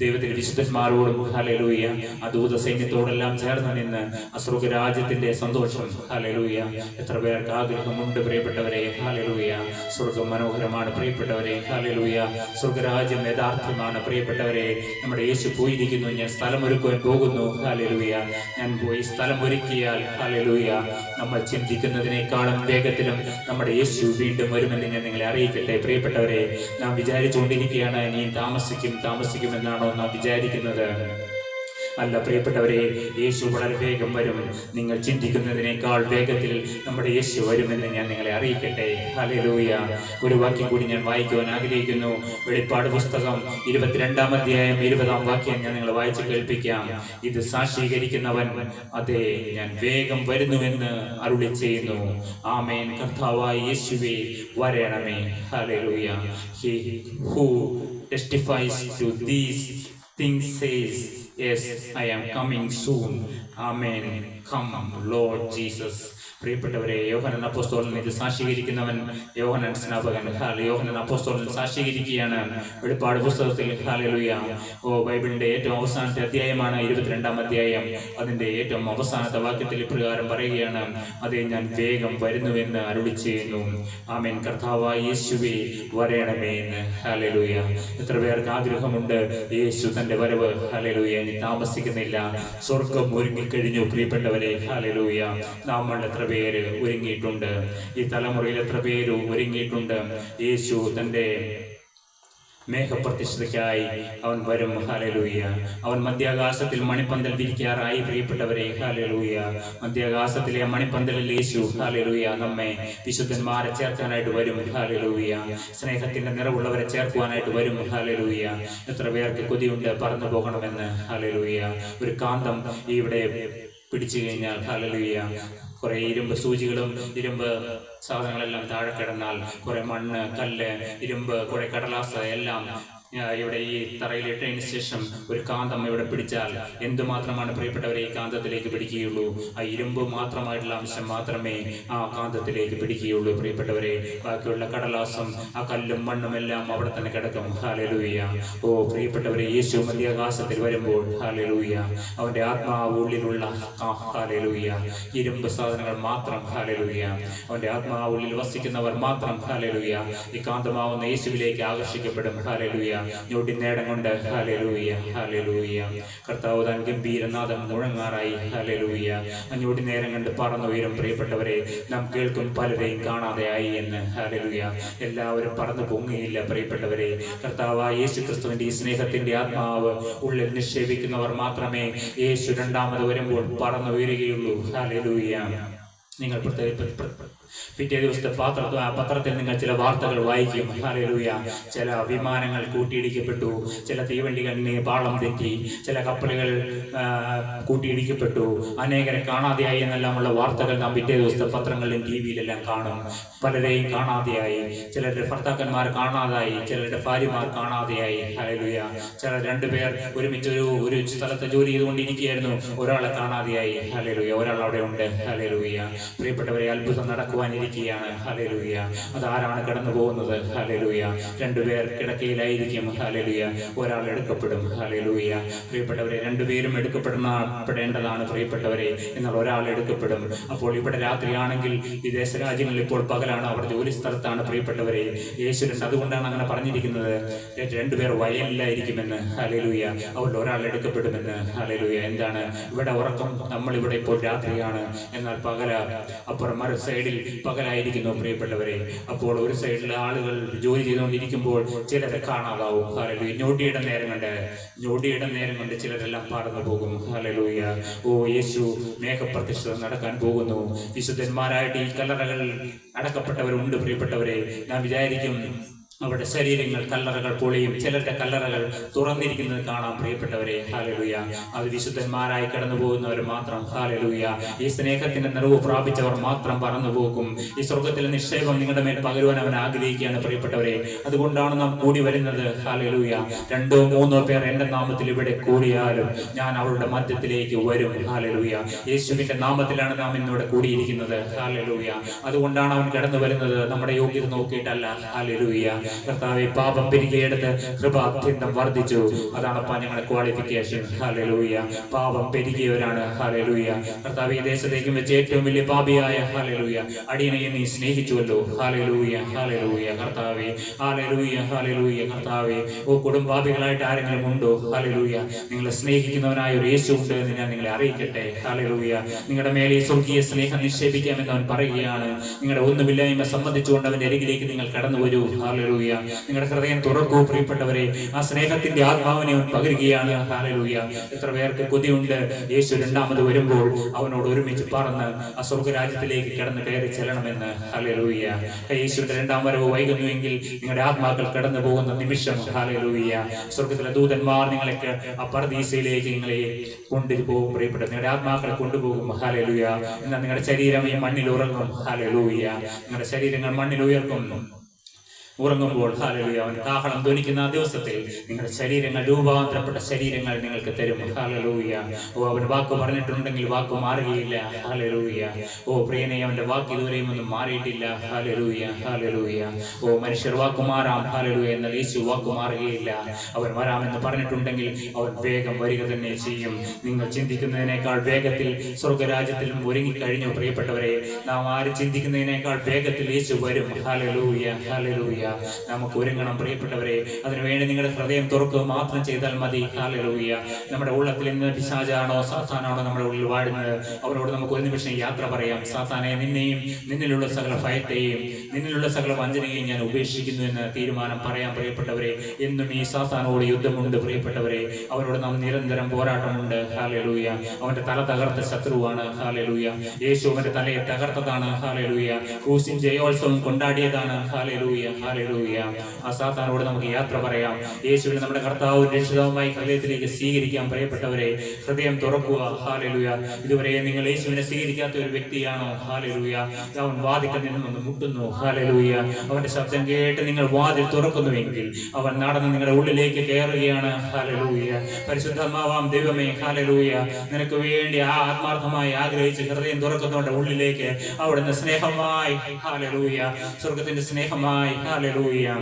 ദൈവത്തിന്റെ വിശുദ്ധന്മാരോടും ഹല്ലേലൂയ ആ ദൂത സൈന്യത്തോടെല്ലാം ചേർന്ന് നിന്ന് ആ സ്വർഗരാജ്യത്തിന്റെ സന്തോഷം ഹല്ലേലൂയ. എത്ര പേർക്ക് ആഗ്രഹമുണ്ട് പ്രിയപ്പെട്ടവരെ? ഹല്ലേലൂയ. സ്വർഗം മനോഹരമാണ് പ്രിയപ്പെട്ടവരെ. ഹല്ലേലൂയ. സ്വർഗരാജ്യം യഥാർത്ഥമാണ് പ്രിയപ്പെട്ടവരെ. നമ്മുടെ യേശു പോയിരിക്കുന്നു, ഞാൻ സ്ഥലമൊരുക്കുവാൻ പോകുന്നു. ഹല്ലേലൂയ. ഞാൻ പോയി സ്ഥലം ഒരുക്കിയാൽ ഹല്ലേലൂയ നമ്മൾ ചിന്തിക്കുന്നതിനേക്കാളും വേഗത്തിലും നമ്മുടെ യേശു വീണ്ടും വരുമെന്ന് ഞാൻ നിങ്ങളെ അറിയിക്കട്ടെ പ്രിയപ്പെട്ടവരെ. നാം വിചാരിച്ചുകൊണ്ടിരിക്കുകയാണ് ഇനിയും താമസിക്കുമെന്നാണോ നാം വിചാരിക്കുന്നത്? അല്ല പ്രിയപ്പെട്ടവരെ, യേശു വളരെ വേഗം വരും. നിങ്ങൾ ചിന്തിക്കുന്നതിനേക്കാൾ വേഗത്തിൽ നമ്മുടെ യേശു വരുമെന്ന് ഞാൻ നിങ്ങളെ അറിയിക്കട്ടെ. ഹല്ലേലൂയ. ഒരു വാക്യം കൂടി ഞാൻ വായിക്കുവാൻ ആഗ്രഹിക്കുന്നു. വെളിപ്പാട് പുസ്തകം 22-ാം അധ്യായം 20-ാം വാക്യം ഞാൻ നിങ്ങളെ വായിച്ച് കേൾപ്പിക്കാം. ഇത് സാക്ഷീകരിക്കുന്നവൻ, അതെ ഞാൻ വേഗം വരുന്നുവെന്ന് അരുളി ചെയ്യുന്നു. ആമേൻ. കർത്താവായ യേശുവേ വരണമേ. Hallelujah. He who testifies to these things says, yes, I am coming soon. Amen. Come, Lord Jesus. പ്രിയപ്പെട്ടവരെ, യോഹന്നാൻ അപ്പോസ്തലൻ ഇത് സാക്ഷീകരിക്കുന്നവൻ, യോഹന്നാൻ സ്നാപകൻ. യോഹന്നാൻ അപ്പോസ്തലൻ സാക്ഷീകരിക്കുകയാണ് വെളിപ്പാട് പുസ്തകത്തിൽ. ഹല്ലേലൂയ. ബൈബിളിന്റെ ഏറ്റവും അവസാനത്തെ അധ്യായമാണ് 22-ാം അധ്യായം. അതിന്റെ ഏറ്റവും അവസാനത്തെ വാക്യത്തിൽ ഇപ്രകാരം പറയുകയാണ്, അതെ ഞാൻ വേഗം വരുന്നുവെന്ന് അരുളി ചെയ്യുന്നു. ആമേൻ. കർത്താവായ യേശുവേ വരണമേ എന്ന്. ഹല്ലേലൂയ. എത്ര പേർക്ക് ആഗ്രഹമുണ്ട് യേശു തന്റെ വരവ്, ഹല്ലേലൂയ, ഇനി താമസിക്കുന്നില്ല, സ്വർഗം ഒരുങ്ങിക്കഴിഞ്ഞു. പ്രിയപ്പെട്ടവരെ, ഹല്ലേലൂയ, നമ്മൾ എത്ര പേര് ഒരുങ്ങിയിട്ടുണ്ട്? ഈ തലമുറയിൽ എത്ര പേര് ഒരുങ്ങിയിട്ടുണ്ട്? യേശു തന്റെ മേഘപ്രത്യക്ഷതയ്ക്കായി അവൻ വരും. ഹല്ലേലൂയ. അവൻ മധ്യാകാശത്തിൽ മണിപ്പന്തൽ വിരിക്കാറായി. പ്രിയപ്പെട്ടവരെ, ഹല്ലേലൂയ. മധ്യാകാശത്തിലെ മണിപ്പന്തലിൽ യേശു, ഹല്ലേലൂയ, നമ്മെ വിശുദ്ധന്മാരെ ചേർക്കാനായിട്ട് വരും. ഹല്ലേലൂയ. സ്നേഹത്തിന്റെ നിറവുള്ളവരെ ചേർക്കുവാനായിട്ട് വരും. ഹല്ലേലൂയ. എത്ര പേർക്ക് കൊതിയുണ്ട് പറന്നു പോകണമെന്ന്? ഹല്ലേലൂയ. ഒരു കാന്തം ഇവിടെ പിടിച്ചു കഴിഞ്ഞാൽ, ഹല്ലേലൂയ, കുറെ ഇരുമ്പ് സൂചികളും ഇരുമ്പ് സാധനങ്ങളെല്ലാം താഴെ കിടന്നാൽ, കുറെ മണ്ണ്, കല്ല്, ഇരുമ്പ്, കുറെ കടലാസ് എല്ലാം ഇവിടെ ഈ തറയിലിട്ടതിന് ശേഷം ഒരു കാന്തം ഇവിടെ പിടിച്ചാൽ എന്തുമാത്രമാണ് പ്രിയപ്പെട്ടവരെ ഈ കാന്തത്തിലേക്ക് പിടിക്കുകയുള്ളൂ? ആ ഇരുമ്പ് മാത്രമായിട്ടുള്ള അംശം മാത്രമേ ആ കാന്തത്തിലേക്ക് പിടിക്കുകയുള്ളൂ. പ്രിയപ്പെട്ടവരെ, ബാക്കിയുള്ള കടലാസം, ആ കല്ലും മണ്ണും എല്ലാം അവിടെ തന്നെ കിടക്കും. ഹല്ലേലൂയ. ഓ പ്രിയപ്പെട്ടവരെ, യേശു മധ്യാകാശത്തിൽ വരുമ്പോൾ, ഹല്ലേലൂയ, അവന്റെ ആത്മാവ് ഉള്ളിലുള്ള, ഹല്ലേലൂയ, ഇരുമ്പ് സാധനങ്ങൾ മാത്രം, ഹല്ലേലൂയ, അവന്റെ ആത്മാവ് ഉള്ളിൽ വസിക്കുന്നവർ മാത്രം, ഹല്ലേലൂയ, ഈ കാന്തമാവുന്ന യേശുവിലേക്ക് ആകർഷിക്കപ്പെടും. ഹല്ലേലൂയ. ഞൊടി നേടം കൊണ്ട്, ഹല്ലേലൂയ, ഹല്ലേലൂയ. കർത്താവ് താൻ ഗംഭീരനാദം മുഴങ്ങാറായി. ഹല്ലേലൂയ. ഞൊടി നേരം കണ്ട് പറന്നുയരും. പ്രിയപ്പെട്ടവരെ, നാം കേൾക്കും പലരെയും കാണാതെയായി എന്ന്. ഹല്ലേലൂയ. എല്ലാവരും പറന്നു പൊങ്ങിയില്ല. പ്രിയപ്പെട്ടവരെ, കർത്താവായ യേശു ക്രിസ്തുവിന്റെ ഈ സ്നേഹത്തിന്റെ ആത്മാവ് ഉള്ളിൽ നിക്ഷേപിക്കുന്നവർ മാത്രമേ യേശു രണ്ടാമത് വരുമ്പോൾ പറന്നുയരുകയുള്ളൂ. ഹല്ലേലൂയ. നിങ്ങൾ പിറ്റേ ദിവസത്തെ പത്രത്തിൽ നിങ്ങൾ ചില വാർത്തകൾ വായിക്കും. ഹല്ലേലൂയ. ചില വിമാനങ്ങൾ കൂട്ടിയിടിക്കപ്പെട്ടു, ചില തീവണ്ടികൾ പാളം തെറ്റി, ചില കപ്പലുകൾ കൂട്ടിയിടിക്കപ്പെട്ടു, അനേകരെ കാണാതെയായി എന്നെല്ലാമുള്ള വാർത്തകൾ നാം പിറ്റേ ദിവസത്തെ പത്രങ്ങളിലും TV-യിലെല്ലാം കാണും. പലരെയും കാണാതെയായി, ചിലരുടെ ഭർത്താക്കന്മാർ കാണാതായി, ചിലരുടെ ഭാര്യമാർ കാണാതെയായി. ഹല്ലേലൂയ. ചിലർ രണ്ടുപേർ ഒരുമിച്ച് ഒരു സ്ഥലത്ത് ജോലി ചെയ്തുകൊണ്ടിരിക്കുകയായിരുന്നു, ഒരാളെ കാണാതെയായി. ഹല്ലേലൂയ. ഒരാൾ അവിടെ ഉണ്ട്. ഹല്ലേലൂയ. പ്രിയപ്പെട്ടവരെ, അത്ഭുതം നടക്കുവാനിരിക്കുകയാണ്. ഹല്ലേലൂയ. അതാരാണ് കടന്നു പോകുന്നത്? ഹല്ലേലൂയ. രണ്ടുപേർ കിടക്കയിലായിരിക്കും. ഹല്ലേലൂയ. ഒരാൾ എടുക്കപ്പെടും. ഹല്ലേലൂയ. പ്രിയപ്പെട്ടവരെ, രണ്ടുപേരും എടുക്കപ്പെടേണ്ടതാണ് പ്രിയപ്പെട്ടവരെ, എന്നാൽ ഒരാൾ എടുക്കപ്പെടും. അപ്പോൾ ഇവിടെ രാത്രിയാണെങ്കിൽ വിദേശ രാജ്യങ്ങളിൽ ഇപ്പോൾ പകലാണ്, അവർ ജോലി സ്ഥലത്താണ്. പ്രിയപ്പെട്ടവരെ, യേശുവിന്റെ അതുകൊണ്ടാണ് അങ്ങനെ പറഞ്ഞിരിക്കുന്നത്, രണ്ടുപേർ വയലിലായിരിക്കുമെന്ന്. ഹല്ലേലൂയ. അവരിൽ ഒരാൾ എടുക്കപ്പെടുമെന്ന്. ഹല്ലേലൂയ. എന്താണ് ഇവിടെ ഉറക്കം? നമ്മളിവിടെ ഇപ്പോൾ രാത്രിയാണ്, എന്നാൽ പകല അപ്പുറം മറു സൈഡിൽ പകലായിരിക്കുന്നു. പ്രിയപ്പെട്ടവരെ, അപ്പോൾ ഒരു സൈഡിൽ ആളുകൾ ജോലി ചെയ്തുകൊണ്ടിരിക്കുമ്പോൾ ചിലരെ കാണാതാവും. ഹല്ലേലൂയ. ഞൊടിയുടെ നേരം കൊണ്ട് ചിലരെല്ലാം പറന്നു പോകും. ഹല്ലേലൂയ. ഓ യേശു മേഘപ്രത്യക്ഷത നടക്കാൻ പോകുന്നു. വിശുദ്ധന്മാരായിട്ട് ഈ കല്ലറകൾ അടക്കപ്പെട്ടവരുണ്ട്. പ്രിയപ്പെട്ടവരെ, നാം വിചാരിക്കും അവരുടെ ശരീരങ്ങൾ, കല്ലറകൾ പൊളിയും, ചിലരുടെ കല്ലറകൾ തുറന്നിരിക്കുന്നത് കാണാം. പ്രിയപ്പെട്ടവരെ, ഹല്ലേലൂയ. അത് വിശുദ്ധന്മാരായി കടന്നു പോകുന്നവർ മാത്രം. ഹല്ലേലൂയ. ഈ സ്നേഹത്തിന്റെ നിറവ് പ്രാപിച്ചവർ മാത്രം പറന്നു പോകും. ഈ സ്വർഗത്തിലെ നിക്ഷേപം നിങ്ങളുടെ മേൽ പകരുവാൻ അവൻ ആഗ്രഹിക്കുകയാണ്. പ്രിയപ്പെട്ടവരെ, അതുകൊണ്ടാണ് നാം കൂടി വരുന്നത്. ഹല്ലേലൂയ. 2 or 3 പേർ എന്റെ നാമത്തിൽ ഇവിടെ കൂടിയാലും ഞാൻ അവരുടെ മധ്യത്തിലേക്ക് വരും. ഹല്ലേലൂയ. യേശുവിന്റെ നാമത്തിലാണ് നാം ഇന്നിവിടെ കൂടിയിരിക്കുന്നത്. ഹല്ലേലൂയ. അതുകൊണ്ടാണ് അവൻ കടന്നു വരുന്നത്, നമ്മുടെ യോഗ്യത നോക്കിയിട്ടല്ല. ഹല്ലേലൂയ. കർത്താവേ, പാപം പെരുകിയെടുത്ത് കൃപ അത്യന്തം വർദ്ധിച്ചു. അതാണപ്പാ ഞങ്ങളുടെ ക്വാളിഫിക്കേഷൻ. ഹല്ലേലൂയ. പാപം പെരുകിയവരാണ്. ഹല്ലേലൂയ. കർത്താവേ, ദേശത്തേക്കും വെച്ച് ഏറ്റവും വലിയ പാപിയായ, ഹല്ലേലൂയ, അടിയനെ നീ സ്നേഹിച്ചുവല്ലോ. ഹല്ലേലൂയ. ഹല്ലേലൂയ. കർത്താവേ, ഹല്ലേലൂയ. ഹല്ലേലൂയ. കർത്താവേ, ഓ കുടുംബാപികളായിട്ട് ആരെങ്കിലും ഉണ്ടോ? ഹല്ലേലൂയ. നിങ്ങളെ സ്നേഹിക്കുന്നവനായ ഒരു യേശു ഉണ്ട് എന്ന് ഞാൻ നിങ്ങളെ അറിയിക്കട്ടെ. ഹല്ലേലൂയ. നിങ്ങളുടെ മേലെ സ്വർഗീയ സ്നേഹം നിക്ഷേപിക്കാമെന്ന് അവൻ പറയുകയാണ്. നിങ്ങളുടെ ഒന്നുമില്ലായ്മ സംബന്ധിച്ചുകൊണ്ട് അവന്റെ അരികിലേക്ക് നിങ്ങൾ കടന്നു വരൂ. ഹല്ലേലൂയ. ഹല്ലേലൂയ. നിങ്ങളുടെ ഹൃദയം തുറക്കൂ പ്രിയപ്പെട്ടവരെ. ആ സ്നേഹത്തിന്റെ ആത്മാവിനെ അവൻ പകരുകയാണ്. ഹല്ലേലൂയ. എത്ര പേർക്ക് കൊതിയുണ്ട് യേശു രണ്ടാമത് വരുമ്പോൾ അവനോട് ഒരുമിച്ച് പറന്ന് ആ സ്വർഗരാജ്യത്തിലേക്ക് കയറി ചെല്ലണമെന്ന്. ഹല്ലേലൂയ. യേശുവിന്റെ രണ്ടാം വരവ് വൈകുന്നുവെങ്കിൽ നിങ്ങളുടെ ആത്മാക്കൾ കടന്നു പോകുന്ന നിമിഷം, ഹല്ലേലൂയ, സ്വർഗത്തിലെ ദൂതന്മാർ നിങ്ങളെ ആ പർദീസയിലേക്ക് നിങ്ങളെ കൊണ്ടുപോകും പ്രിയപ്പെട്ട. നിങ്ങളുടെ ആത്മാക്കളെ കൊണ്ടുപോകും. ഹല്ലേലൂയ. എന്നാൽ നിങ്ങളുടെ ശരീരം ഈ മണ്ണിൽ ഉറങ്ങും. ഹല്ലേലൂയ. നിങ്ങളുടെ ശരീരങ്ങൾ മണ്ണിൽ ഉയർക്കും. ഉറങ്ങുമ്പോൾ ഹല്ലേലൂയ അവൻ കാഹളം ധ്വനിക്കുന്ന ആ ദിവസത്തിൽ നിങ്ങളുടെ ശരീരങ്ങൾ രൂപാന്തരപ്പെട്ട ശരീരങ്ങൾ നിങ്ങൾക്ക് തരും. ഹല്ലേലൂയ. ഓ, അവൻ വാക്ക് പറഞ്ഞിട്ടുണ്ടെങ്കിൽ വാക്ക് മാറുകയില്ല. ഹല്ലേലൂയ. ഓ പ്രിയനെ, അവന്റെ വാക്ക് ഇതുവരെയും ഒന്നും മാറിയിട്ടില്ല. ഹല്ലേലൂയ. ഹല്ലേലൂയ. ഓ, മനുഷ്യർ വാക്ക് മാറാം. ഹല്ലേലൂയ. എന്നാൽ യേശു വാക്ക് മാറുകയില്ല. അവൻ വരാമെന്ന് പറഞ്ഞിട്ടുണ്ടെങ്കിൽ അവൻ വേഗം വരിക തന്നെ ചെയ്യും. നിങ്ങൾ ചിന്തിക്കുന്നതിനേക്കാൾ വേഗത്തിൽ സ്വർഗരാജ്യത്തിലും ഒരുങ്ങിക്കഴിഞ്ഞു പ്രിയപ്പെട്ടവരെ. നാം ആരും ചിന്തിക്കുന്നതിനേക്കാൾ വേഗത്തിൽ യേശു വരും. ഹല്ലേലൂയ. ഹല്ലേലൂയ. നമുക്ക് ഒരുങ്ങണം പ്രിയപ്പെട്ടവരെ. അതിനുവേണ്ടി നിങ്ങളുടെ ഹൃദയം തുറക്കുക മാത്രം ചെയ്താൽ മതി. ഹല്ലേലൂയ. നമ്മുടെ ഉള്ളത്തിൽ ഇന്ന് പിശാചാണോ സാത്താനാണോ നമ്മുടെ ഉള്ളിൽ വാഴുന്നത്, അവരോട് നമുക്ക് ഒരു നിമിഷം യാത്ര പറയാം. സാത്താനെ, നിന്നെയും നിന്നിലുള്ള സകല ഭയത്തെയും നിന്നിലുള്ള സകല വഞ്ചനയെയും ഞാൻ ഉപേക്ഷിക്കുന്നു എന്ന് തീരുമാനം പറയാം പ്രിയപ്പെട്ടവരെ. എന്നും ഈ സാത്താനോട് യുദ്ധമുണ്ട് പ്രിയപ്പെട്ടവരെ. അവരോട് നാം നിരന്തരം പോരാട്ടമുണ്ട്. ഹല്ലേലൂയ. അവന്റെ തല തകർത്ത ശത്രുവാണ്. ഹല്ലേലൂയ. യേശു അവന്റെ തലയെ തകർത്തതാണ്. ഹല്ലേലൂയ. ക്രൂസിൻ ജയോത്സവം കൊണ്ടാടിയതാണ്. ഹല്ലേലൂയ. ഹല്ലേലൂയ. ആ സാത്താനോട് നമുക്ക് യാത്ര പറയാം. യേശുവിനെ നമ്മുടെ കർത്താവും രക്ഷിതാവുമായി ഹൃദയത്തിലേക്ക് സ്വീകരിക്കാം പ്രിയപ്പെട്ടവരെ. ഹൃദയം തുറക്കുക. ഹല്ലേലൂയ. ഇതുവരെ നിങ്ങൾ യേശുവിനെ സ്വീകരിക്കാത്ത ഒരു വ്യക്തിയാണോ? ഹല്ലേലൂയ. അവൻ വാതിൽക്കൽ നിന്നും മുട്ടുന്നു. ഹല്ലേലൂയ. അവന്റെ ശബ്ദം കേട്ട് നിങ്ങൾ വാതിൽ തുറക്കുന്നുവെങ്കിൽ അവൻ നടന്ന് നിങ്ങളുടെ ഉള്ളിലേക്ക് കയറുകയാണ്. ഹല്ലേലൂയ. പരിശുദ്ധാത്മാവാം ദൈവമേ, ഹല്ലേലൂയ, നിനക്ക് വേണ്ടി ആത്മാർത്ഥമായി ആഗ്രഹിച്ച് ഹൃദയം തുറക്കുന്നവരുടെ ഉള്ളിലേക്ക് അവിടുന്ന് സ്നേഹമായി, ഹല്ലേലൂയ, സ്വർഗത്തിന്റെ സ്നേഹമായി, ഹല്ലേലൂയ,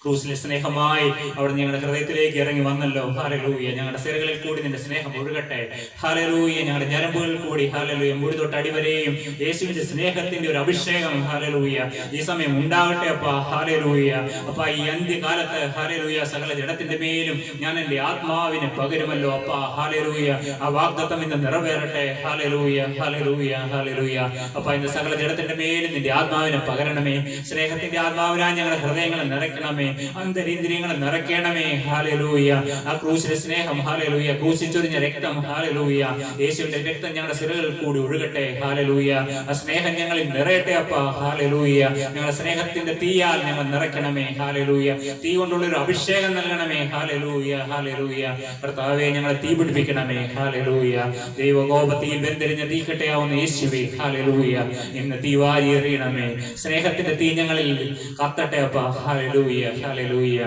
ക്രൂസിലെ സ്നേഹമായി അവിടെ ഞങ്ങളുടെ ഹൃദയത്തിലേക്ക് ഇറങ്ങി വന്നല്ലോ. ഹല്ലേലൂയ. ഞങ്ങളുടെ സിരകളിൽ കൂടി നിന്റെ സ്നേഹം ഒഴുകട്ടെ. ഹല്ലേലൂയ. ഞങ്ങളുടെ ഞരമ്പുകളിൽ കൂടി, ഹല്ലേലൂയ, മുടി തൊട്ട് അടിവരെയും യേശുവിന്റെ സ്നേഹത്തിന്റെ ഒരു അഭിഷേകം, ഹല്ലേലൂയ, ഈ സമയം ഉണ്ടാകട്ടെ അപ്പ. ഹല്ലേലൂയ. അപ്പ ഈ അന്ത്യകാലത്ത്, ഹല്ലേലൂയ, സകല ജഡത്തിന്റെ മേലും ഞാൻ എന്റെ ആത്മാവിനെ പകരുമല്ലോ അപ്പ. ഹല്ലേലൂയ. ആ വാഗ്ദത്തം ഇന്ന് നിറവേറട്ടെ. ഹല്ലേലൂയ. ഹല്ലേലൂയ. ഹല്ലേലൂയ. അപ്പ ഇന്ന് സകല ജഡത്തിന്റെ മേലും നിന്റെ ആത്മാവിനെ പകരണമേ. സ്നേഹത്തിന്റെ ആത്മാവിനായി ഞങ്ങളുടെ ഹൃദയങ്ങളെ നിറയ്ക്കണമേ. അന്തരീന്ദ്രിയങ്ങളെ നിറയ്ക്കണമേ. ഹല്ലേലൂയ. ആ ക്രൂശിലെ സ്നേഹം, ഹല്ലേലൂയ, ക്രൂശിൽ ചൊരിഞ്ഞ രക്തം, ഹല്ലേലൂയ, യേശുവിന്റെ രക്തം ഞങ്ങളുടെ സിരകളിൽ കൂടി ഒഴുകട്ടെ. ഹല്ലേലൂയ. ആ സ്നേഹം ഞങ്ങളിൽ നിറയട്ടെ അപ്പ. ഹല്ലേലൂയ. ഞങ്ങളുടെ സ്നേഹത്തിന്റെ തീയാൽ ഞങ്ങൾ നിറയ്ക്കണമേ. ഹല്ലേലൂയ. തീ കൊണ്ടുള്ള ഒരു അഭിഷേകം നൽകണമേ. ഹല്ലേലൂയ. ഹല്ലേലൂയ. കർത്താവേ, ഞങ്ങളെ തീ പിടിപ്പിക്കണമേ. ഹല്ലേലൂയ. ദൈവകോപത്തിൽ വെന്തെരിഞ്ഞ തീക്കട്ടയാവുന്ന യേശുവേ, ഹല്ലേലൂയ, ഇന്ന് തീ വാരി എറിയണമേ. സ്നേഹത്തിന്റെ തീ ഞങ്ങളിൽ കത്തട്ടെ അപ്പ. ഹല്ലേലൂയ. ഹല്ലേലൂയ.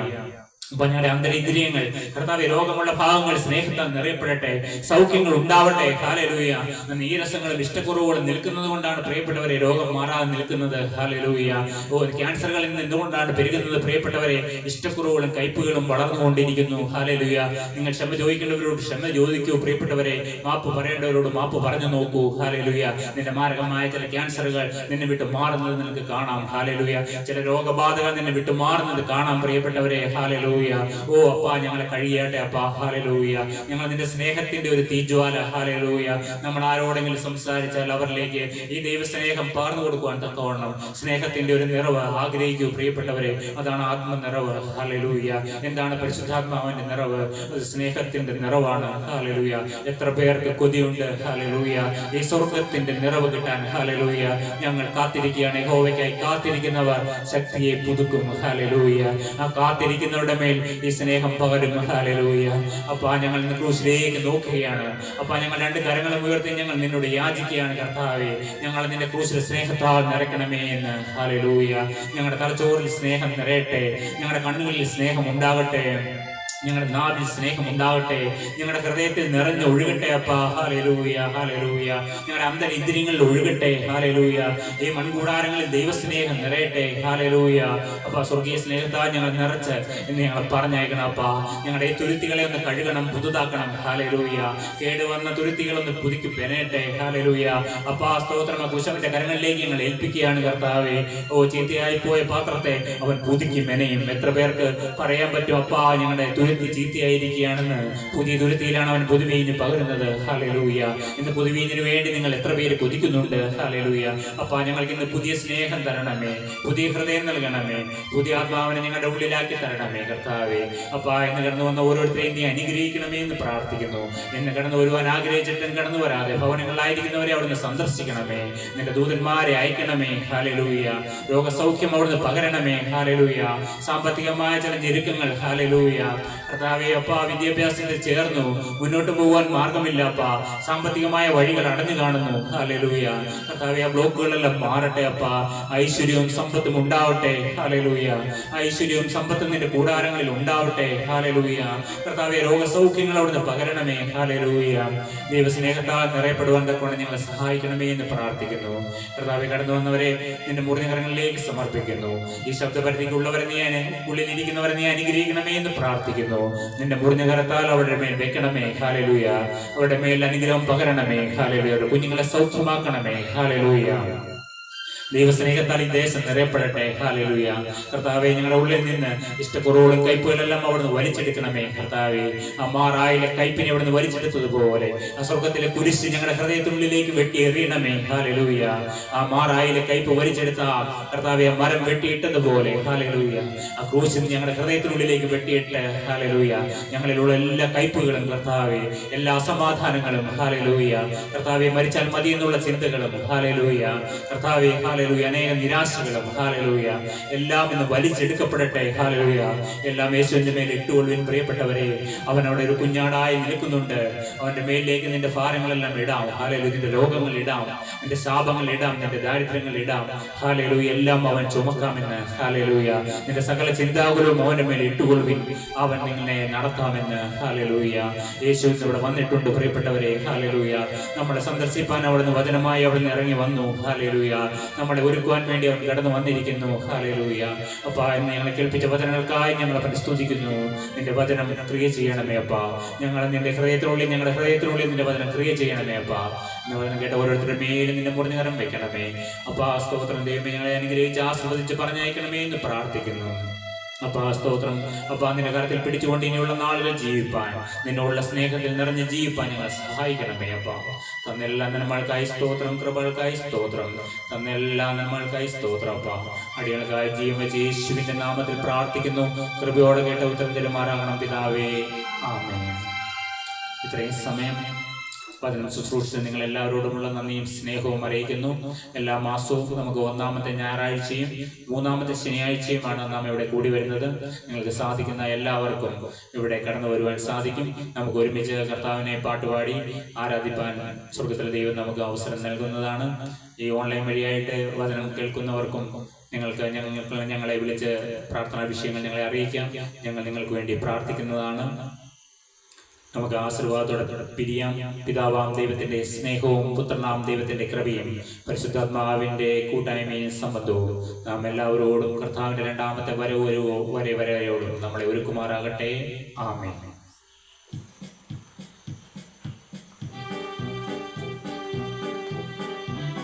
അപ്പൊ ഞങ്ങളുടെ അന്തരീന്ദ്രിയങ്ങൾ, കർത്താവേ, രോഗമുള്ള ഭാഗങ്ങൾ സ്നേഹത്താൽ നിറയപ്പെടട്ടെ. സൗഖ്യങ്ങൾ ഉണ്ടാവട്ടെ. ഹല്ലേലൂയ. നീരസങ്ങളും ഇഷ്ടക്കുറവുകളും നിൽക്കുന്നത് കൊണ്ടാണ് പ്രിയപ്പെട്ടവരെ രോഗം മാറാതെ നിൽക്കുന്നത്. ഹല്ലേലൂയ. ഓ, ക്യാൻസറുകൾ ഇന്ന് എന്തുകൊണ്ടാണ് പെരുകുന്നത് പ്രിയപ്പെട്ടവരെ? ഇഷ്ടക്കുറവുകളും കയ്പുകളും വളർന്നുകൊണ്ടിരിക്കുന്നു. ഹല്ലേലൂയ. നിങ്ങൾ ക്ഷമ ചോദിക്കേണ്ടവരോട് ക്ഷമ ചോദിക്കൂ പ്രിയപ്പെട്ടവരെ. മാപ്പ് പറയേണ്ടവരോട് മാപ്പ് പറഞ്ഞു നോക്കൂ. ഹല്ലേലൂയ. നിന്റെ മാരകമായ ചില ക്യാൻസറുകൾ നിന്നെ വിട്ട് മാറുന്നത് നിനക്ക് കാണാം. ഹല്ലേലൂയ. ചില രോഗബാധകൾ നിന്നെ വിട്ട് മാറുന്നത് കാണാം പ്രിയപ്പെട്ടവരെ. ഹല്ലേലൂയ. ഓ അപ്പ, ഞങ്ങളെ കഴിയട്ടെ അപ്പ. ഹല്ലേലൂയ. ഞങ്ങൾ നിന്റെ സ്നേഹത്തിന്റെ ഒരു തീജ്വാല, ഹല്ലേലൂയ, നമ്മൾ ആരോടെങ്കിലും സംസാരിച്ചാൽ അവരിലേക്ക് ഈ ദൈവസ്നേഹം പകർന്നു കൊടുക്കുവാൻ തക്കവണ്ണം സ്നേഹത്തിന്റെ ഒരു നിറവ് ആഗ്രഹിക്കൂ പ്രിയപ്പെട്ടവരെ. അതാണ് ആത്മനിറവ്. ഹല്ലേലൂയ. എന്താണ് പരിശുദ്ധാത്മാവിന്റെ നിറവ്? അത് സ്നേഹത്തിന്റെ നിറവാണ്. ഹല്ലേലൂയ. എത്ര പേർക്ക് കൊതിയുണ്ട്, ഹല്ലേലൂയ, ഈ സ്വർഗത്തിന്റെ നിറവ് കിട്ടാൻ. ഹല്ലേലൂയ. ഞങ്ങൾ കാത്തിരിക്കുകയാണ്. യഹോവയ്ക്കായി കാത്തിരിക്കുന്നവർ ശക്തിയെ പുതുക്കും. ഹല്ലേലൂയ. ആ കാത്തിരിക്കുന്നവരുടെ മേൽ ഈ സ്നേഹം പകരും. ഹല്ലേലൂയ. അപ്പ, ഞങ്ങൾ ഇന്ന് ക്രൂശിലേക്ക് നോക്കുകയാണ്. അപ്പ, ഞങ്ങൾ രണ്ട് കരങ്ങളും ഉയർത്തി ഞങ്ങൾ നിന്നോട് യാചിക്കുകയാണ്. കർത്താവേ, ഞങ്ങൾ നിന്റെ ക്രൂശിൽ സ്നേഹത്താൽ നിറയ്ക്കണമേ എന്ന്. ഹല്ലേലൂയ. ഞങ്ങളുടെ തലച്ചോറിൽ സ്നേഹം നിറയട്ടെ. ഞങ്ങളുടെ കണ്ണുകളിൽ സ്നേഹം ഉണ്ടാകട്ടെ. ഞങ്ങളുടെ നാവിൽ സ്നേഹം ഉണ്ടാവട്ടെ. ഞങ്ങളുടെ ഹൃദയത്തിൽ നിറഞ്ഞ് ഒഴുകട്ടെ അപ്പ. ഹല്ലേലൂയ. ഹല്ലേലൂയ. ഞങ്ങളുടെ അന്തരീന്ദ്രിയങ്ങളിൽ ഒഴുകട്ടെ. ഹല്ലേലൂയ. ഈ മൺകൂടാരങ്ങളിൽ ദൈവസ്നേഹം നിറയട്ടെ. ഹല്ലേലൂയ. അപ്പ, സ്വർഗീയ സ്നേഹത്താൽ ഞങ്ങൾ നിറച്ച് എന്ന് ഞങ്ങൾ പറഞ്ഞയക്കണം അപ്പ. ഞങ്ങളുടെ ഈ തുരുത്തികളെ ഒന്ന് കഴുകണം, പുതുതാക്കണം. ഹല്ലേലൂയ. കേടുവന്ന തുരുത്തികളൊന്ന് പുതുക്കി പെനയട്ടെ. ഹല്ലേലൂയ. അപ്പ, സ്തോത്രം. കുശവന്റെ കരങ്ങളിലേക്ക് ഞങ്ങൾ ഏൽപ്പിക്കുകയാണ് കർത്താവേ. ഓ, ചീത്തയായി പോയ പാത്രത്തെ അവൻ പുതുക്കി മെനയും. എത്ര പേർക്ക് പറയാൻ പറ്റും അപ്പ? ഞങ്ങളുടെ തുരുത്തി ചീത്തയായിരിക്കുകയാണെന്ന് പുതിയ തുരുത്തിയിലാണ് അവൻ പുതുവീഞ്ഞ് പകരുന്നത്. ഹല്ലേലൂയ. ഇന്ന് പുതുവീഞ്ഞിന് വേണ്ടി നിങ്ങൾ എത്ര പേര് കൊതിക്കുന്നുണ്ട്? ഹല്ലേലൂയ. അപ്പാ, ഞങ്ങൾക്ക് ഇന്ന് പുതിയ സ്നേഹം തരണമേ, പുതിയ ഹൃദയം നൽകണമേ, പുതിയ ആത്മാവിനെ ഞങ്ങളുടെ ഉള്ളിലാക്കി തരണമേ കർത്താവേ. അപ്പാ, ഇന്ന് കടന്നു വന്ന ഓരോരുത്തരെയും നീ അനുഗ്രഹിക്കണമേ എന്ന് പ്രാർത്ഥിക്കുന്നു. ഇന്ന് കടന്നു വരുവാൻ ആഗ്രഹിച്ചിട്ടും കടന്നു വരാതെ ഭവനങ്ങളിലായിരിക്കുന്നവരെ അവിടുന്ന് സന്ദർശിക്കണമേ. നിന്റെ ദൂതന്മാരെ അയക്കണമേ. ഹല്ലേലൂയ. രോഗസൗഖ്യം അവിടുന്ന് പകരണമേ. ഹല്ലേലൂയ. സാമ്പത്തികമായ ചില ഞെരുക്കങ്ങൾ, ഹല്ലേലൂയ കർത്താവേ, അപ്പാ, വിദ്യാഭ്യാസത്തിൽ ചേർന്നു മുന്നോട്ട് പോകുവാൻ മാർഗമില്ല അപ്പാ, സാമ്പത്തികമായ വഴികൾ അടഞ്ഞു കാണുന്നു. ഹല്ലേലൂയ കർത്താവേ, ആ ബ്ലോക്കുകളെല്ലാം മാറട്ടെ അപ്പാ, ഐശ്വര്യവും സമ്പത്തും ഉണ്ടാവട്ടെ. ഹല്ലേലൂയ. ഐശ്വര്യവും സമ്പത്തും നിന്റെ കൂടാരങ്ങളിൽ ഉണ്ടാവട്ടെ. ഹല്ലേലൂയ കർത്താവേ, രോഗസൗഖ്യങ്ങൾ അവിടുന്ന് പകരണമേ. ഹല്ലേലൂയ. ദൈവസ്നേഹത്താൽ നിറയപ്പെടുവാൻ കൊണ്ട് ഞങ്ങളെ സഹായിക്കണമേ എന്ന് പ്രാർത്ഥിക്കുന്നു. കർത്താവേ, കടന്നു വന്നവരെ നിന്റെ മുറിഞ്ഞ കരങ്ങളിലേക്ക് സമർപ്പിക്കുന്നു. ഈ ശബ്ദപരിധിക്കുള്ളവരെ നീ ഉള്ളിലിരിക്കുന്നവരെ നീ അനുഗ്രഹിക്കണമേ എന്ന് പ്രാർത്ഥിക്കുന്നു. നിന്റെ മുറിഞ്ഞ കരത്താൽ അവരുടെ മേൽ വെക്കണമേ. ഹല്ലേലൂയ. അവരുടെ മേൽ അനുഗ്രഹം പകരണമേ. ഹല്ലേലൂയ. കുഞ്ഞുങ്ങളെ സൗഖ്യമാക്കണമേ. ഹല്ലേലൂയ. ദൈവസ്നേഹത്താൽ ഈ ദേശം നിറയപ്പെടട്ടെ. ഹല്ലേലൂയ കർത്താവേ, ഞങ്ങളുടെ ഉള്ളിൽ നിന്ന് ഇഷ്ടക്കുറവുകളും കയ്പുകളെല്ലാം അവിടുന്ന് വലിച്ചെടുക്കണമേ. കർത്താവേ, ആ മാറായിലെ കയ്പിനെ അവിടുന്ന് വലിച്ചെടുത്തതുപോലെ ആ സ്വർഗത്തിലെ കുരിശ് ഞങ്ങളുടെ ഹൃദയത്തിനുള്ളിലേക്ക് വെട്ടി എറിയണമേ. ഹല്ലേലൂയ. ആ മാറായിലെ കയ്പ് വലിച്ചെടുത്ത കർത്താവെ മരം വെട്ടിയിട്ടതുപോലെ, ഹല്ലേലൂയ, ആ ക്രൂശിന് ഞങ്ങളുടെ ഹൃദയത്തിനുള്ളിലേക്ക് വെട്ടിയിട്ട്, ഹല്ലേലൂയ, ഞങ്ങളിലുള്ള എല്ലാ കയ്പുകളും കർത്താവെ, എല്ലാ അസമാധാനങ്ങളും, ഹല്ലേലൂയ കർത്താവെ, മരിച്ചാൽ മതി എന്നുള്ള ചിന്തകളും, ഹല്ലേലൂയ കർത്താവെ, ഹല്ലേലൂയ, അനേക നിരാശകളും, ഹല്ലേലൂയ, എല്ലാം ഇന്ന് വലിച്ചെടുക്കപ്പെടട്ടെ. ഹല്ലേലൂയ. എല്ലാം യേശുവിന്റെ മേൽ ഇട്ടുകൊള്ളുവിൻ പ്രിയപ്പെട്ടവരെ. അവൻ അവിടെ ഒരു കുഞ്ഞാടായി നിൽക്കുന്നുണ്ട്. അവന്റെ മേലിലേക്ക് നിന്റെ ഭാരങ്ങളെല്ലാം ഇടാം. ഹല്ലേലൂയ. നിന്റെ രോഗങ്ങൾ ഇടാം, നിന്റെ ശാപങ്ങൾ ഇടാം, നിന്റെ ദാരിദ്ര്യങ്ങൾ ഇടാം. ഹല്ലേലൂയ. എല്ലാം അവൻ ചുമക്കാമെന്ന്. ഹല്ലേലൂയ. നിന്റെ സകല ചിന്താകുലവും അവന്റെ മേൽ ഇട്ടുകൊള്ളുവിൻ, അവൻ നിങ്ങളെ നടത്താമെന്ന്. ഹല്ലേലൂയ. യേശു ഇവിടെ വന്നിട്ടുണ്ട് പ്രിയപ്പെട്ടവരെ. ഹല്ലേലൂയ. നമ്മളെ സന്ദർശിപ്പാൻ അവിടുന്ന് വചനമായി അവിടുന്ന് ഇറങ്ങി വന്നു. ഹല്ലേലൂയ. നമ്മളെ ഒരുക്കുവാൻ വേണ്ടി അവൻ കടന്നു വന്നിരിക്കുന്നു. ഹല്ലേലൂയ. അപ്പാ, ഇന്ന് ഞങ്ങളെ കേൾപ്പിച്ച വചനങ്ങൾക്കായി ഞങ്ങളെ പരിസ്തുതിക്കുന്നു. നിന്റെ വചനം ക്രിയ ചെയ്യണമേ അപ്പാ. ഞങ്ങൾ നിന്റെ ഹൃദയത്തിനുള്ളിൽ, ഞങ്ങളുടെ ഹൃദയത്തിനുള്ളിൽ നിന്റെ വചനം ക്രിയ ചെയ്യണമേ അപ്പാ. നിന്റെ വചനം കേട്ട ഓരോരുത്തരുടെ മേലും നിന്റെ മുറിഞ്ഞകരം വെക്കണമേ അപ്പാ. സ്തോത്രം. ദൈവമേ, ഞങ്ങളെ അനുഗ്രഹിച്ച് ആസ്വദിച്ച് പറഞ്ഞയക്കണമേ എന്ന് പ്രാർത്ഥിക്കുന്നു. അപ്പാ, സ്തോത്രം. അപ്പാ, നിന്റെ കരത്തിൽ പിടിച്ചുകൊണ്ട് ഇനിയുള്ള നാളുകൾ ജീവിപ്പാൻ, നിന്നോടുള്ള സ്നേഹത്തിൽ നിറഞ്ഞ് ജീവിപ്പാൻ ഞങ്ങളെ സഹായിക്കണമേ അപ്പാ. തന്നെല്ലാ നന്മകൾക്കായി സ്തോത്രം, കൃപകൾക്കായി സ്തോത്രം, തന്നെല്ലാ നന്മകൾക്കായി സ്തോത്രം അപ്പാ. അടികൾക്കായി ജീവൻ വെച്ച് യേശുവിന്റെ നാമത്തിൽ പ്രാർത്ഥിക്കുന്നു. കൃപയോടെ കേട്ട ഉത്തരം തരുമാറാകണം പിതാവേ. ആമേൻ. ഇത്രയും സമയം വചനം ശുശ്രൂഷിച്ച് നിങ്ങൾ എല്ലാവരോടുമുള്ള നന്ദിയും സ്നേഹവും അറിയിക്കുന്നു. എല്ലാ മാസവും നമുക്ക് ഒന്നാമത്തെ ഞായറാഴ്ചയും മൂന്നാമത്തെ ശനിയാഴ്ചയുമാണ് നാം ഇവിടെ കൂടി വരുന്നത്. നിങ്ങൾക്ക് സാധിക്കുന്ന എല്ലാവർക്കും ഇവിടെ കടന്നു വരുവാൻ സാധിക്കും. നമുക്ക് ഒരുമിച്ച് കർത്താവിനെ പാട്ടുപാടി ആരാധിപ്പാൻ സ്വർഗത്തിലെ ദൈവം നമുക്ക് അവസരം നൽകുന്നതാണ്. ഈ ഓൺലൈൻ വഴിയായിട്ട് വചനം കേൾക്കുന്നവർക്കും ഞങ്ങളെ വിളിച്ച് പ്രാർത്ഥനാ വിഷയങ്ങൾ ഞങ്ങളെ അറിയിക്കാം. ഞങ്ങൾ നിങ്ങൾക്ക് വേണ്ടി പ്രാർത്ഥിക്കുന്നതാണ്. നമുക്ക് ആശീർവാദത്തോടെ പിരിയാം. പിതാവാം ദൈവത്തിന്റെ സ്നേഹവും പുത്രനാം ദൈവത്തിന്റെ കൃപയും പരിശുദ്ധാത്മാവിന്റെ കൂട്ടായ്മയും സംബന്ധവും നാം എല്ലാവരോടും കർത്താവിന്റെ രണ്ടാമത്തെ വരവോടും നമ്മളെ ഒരുക്കുമാറാകട്ടെ. ആമേൻ.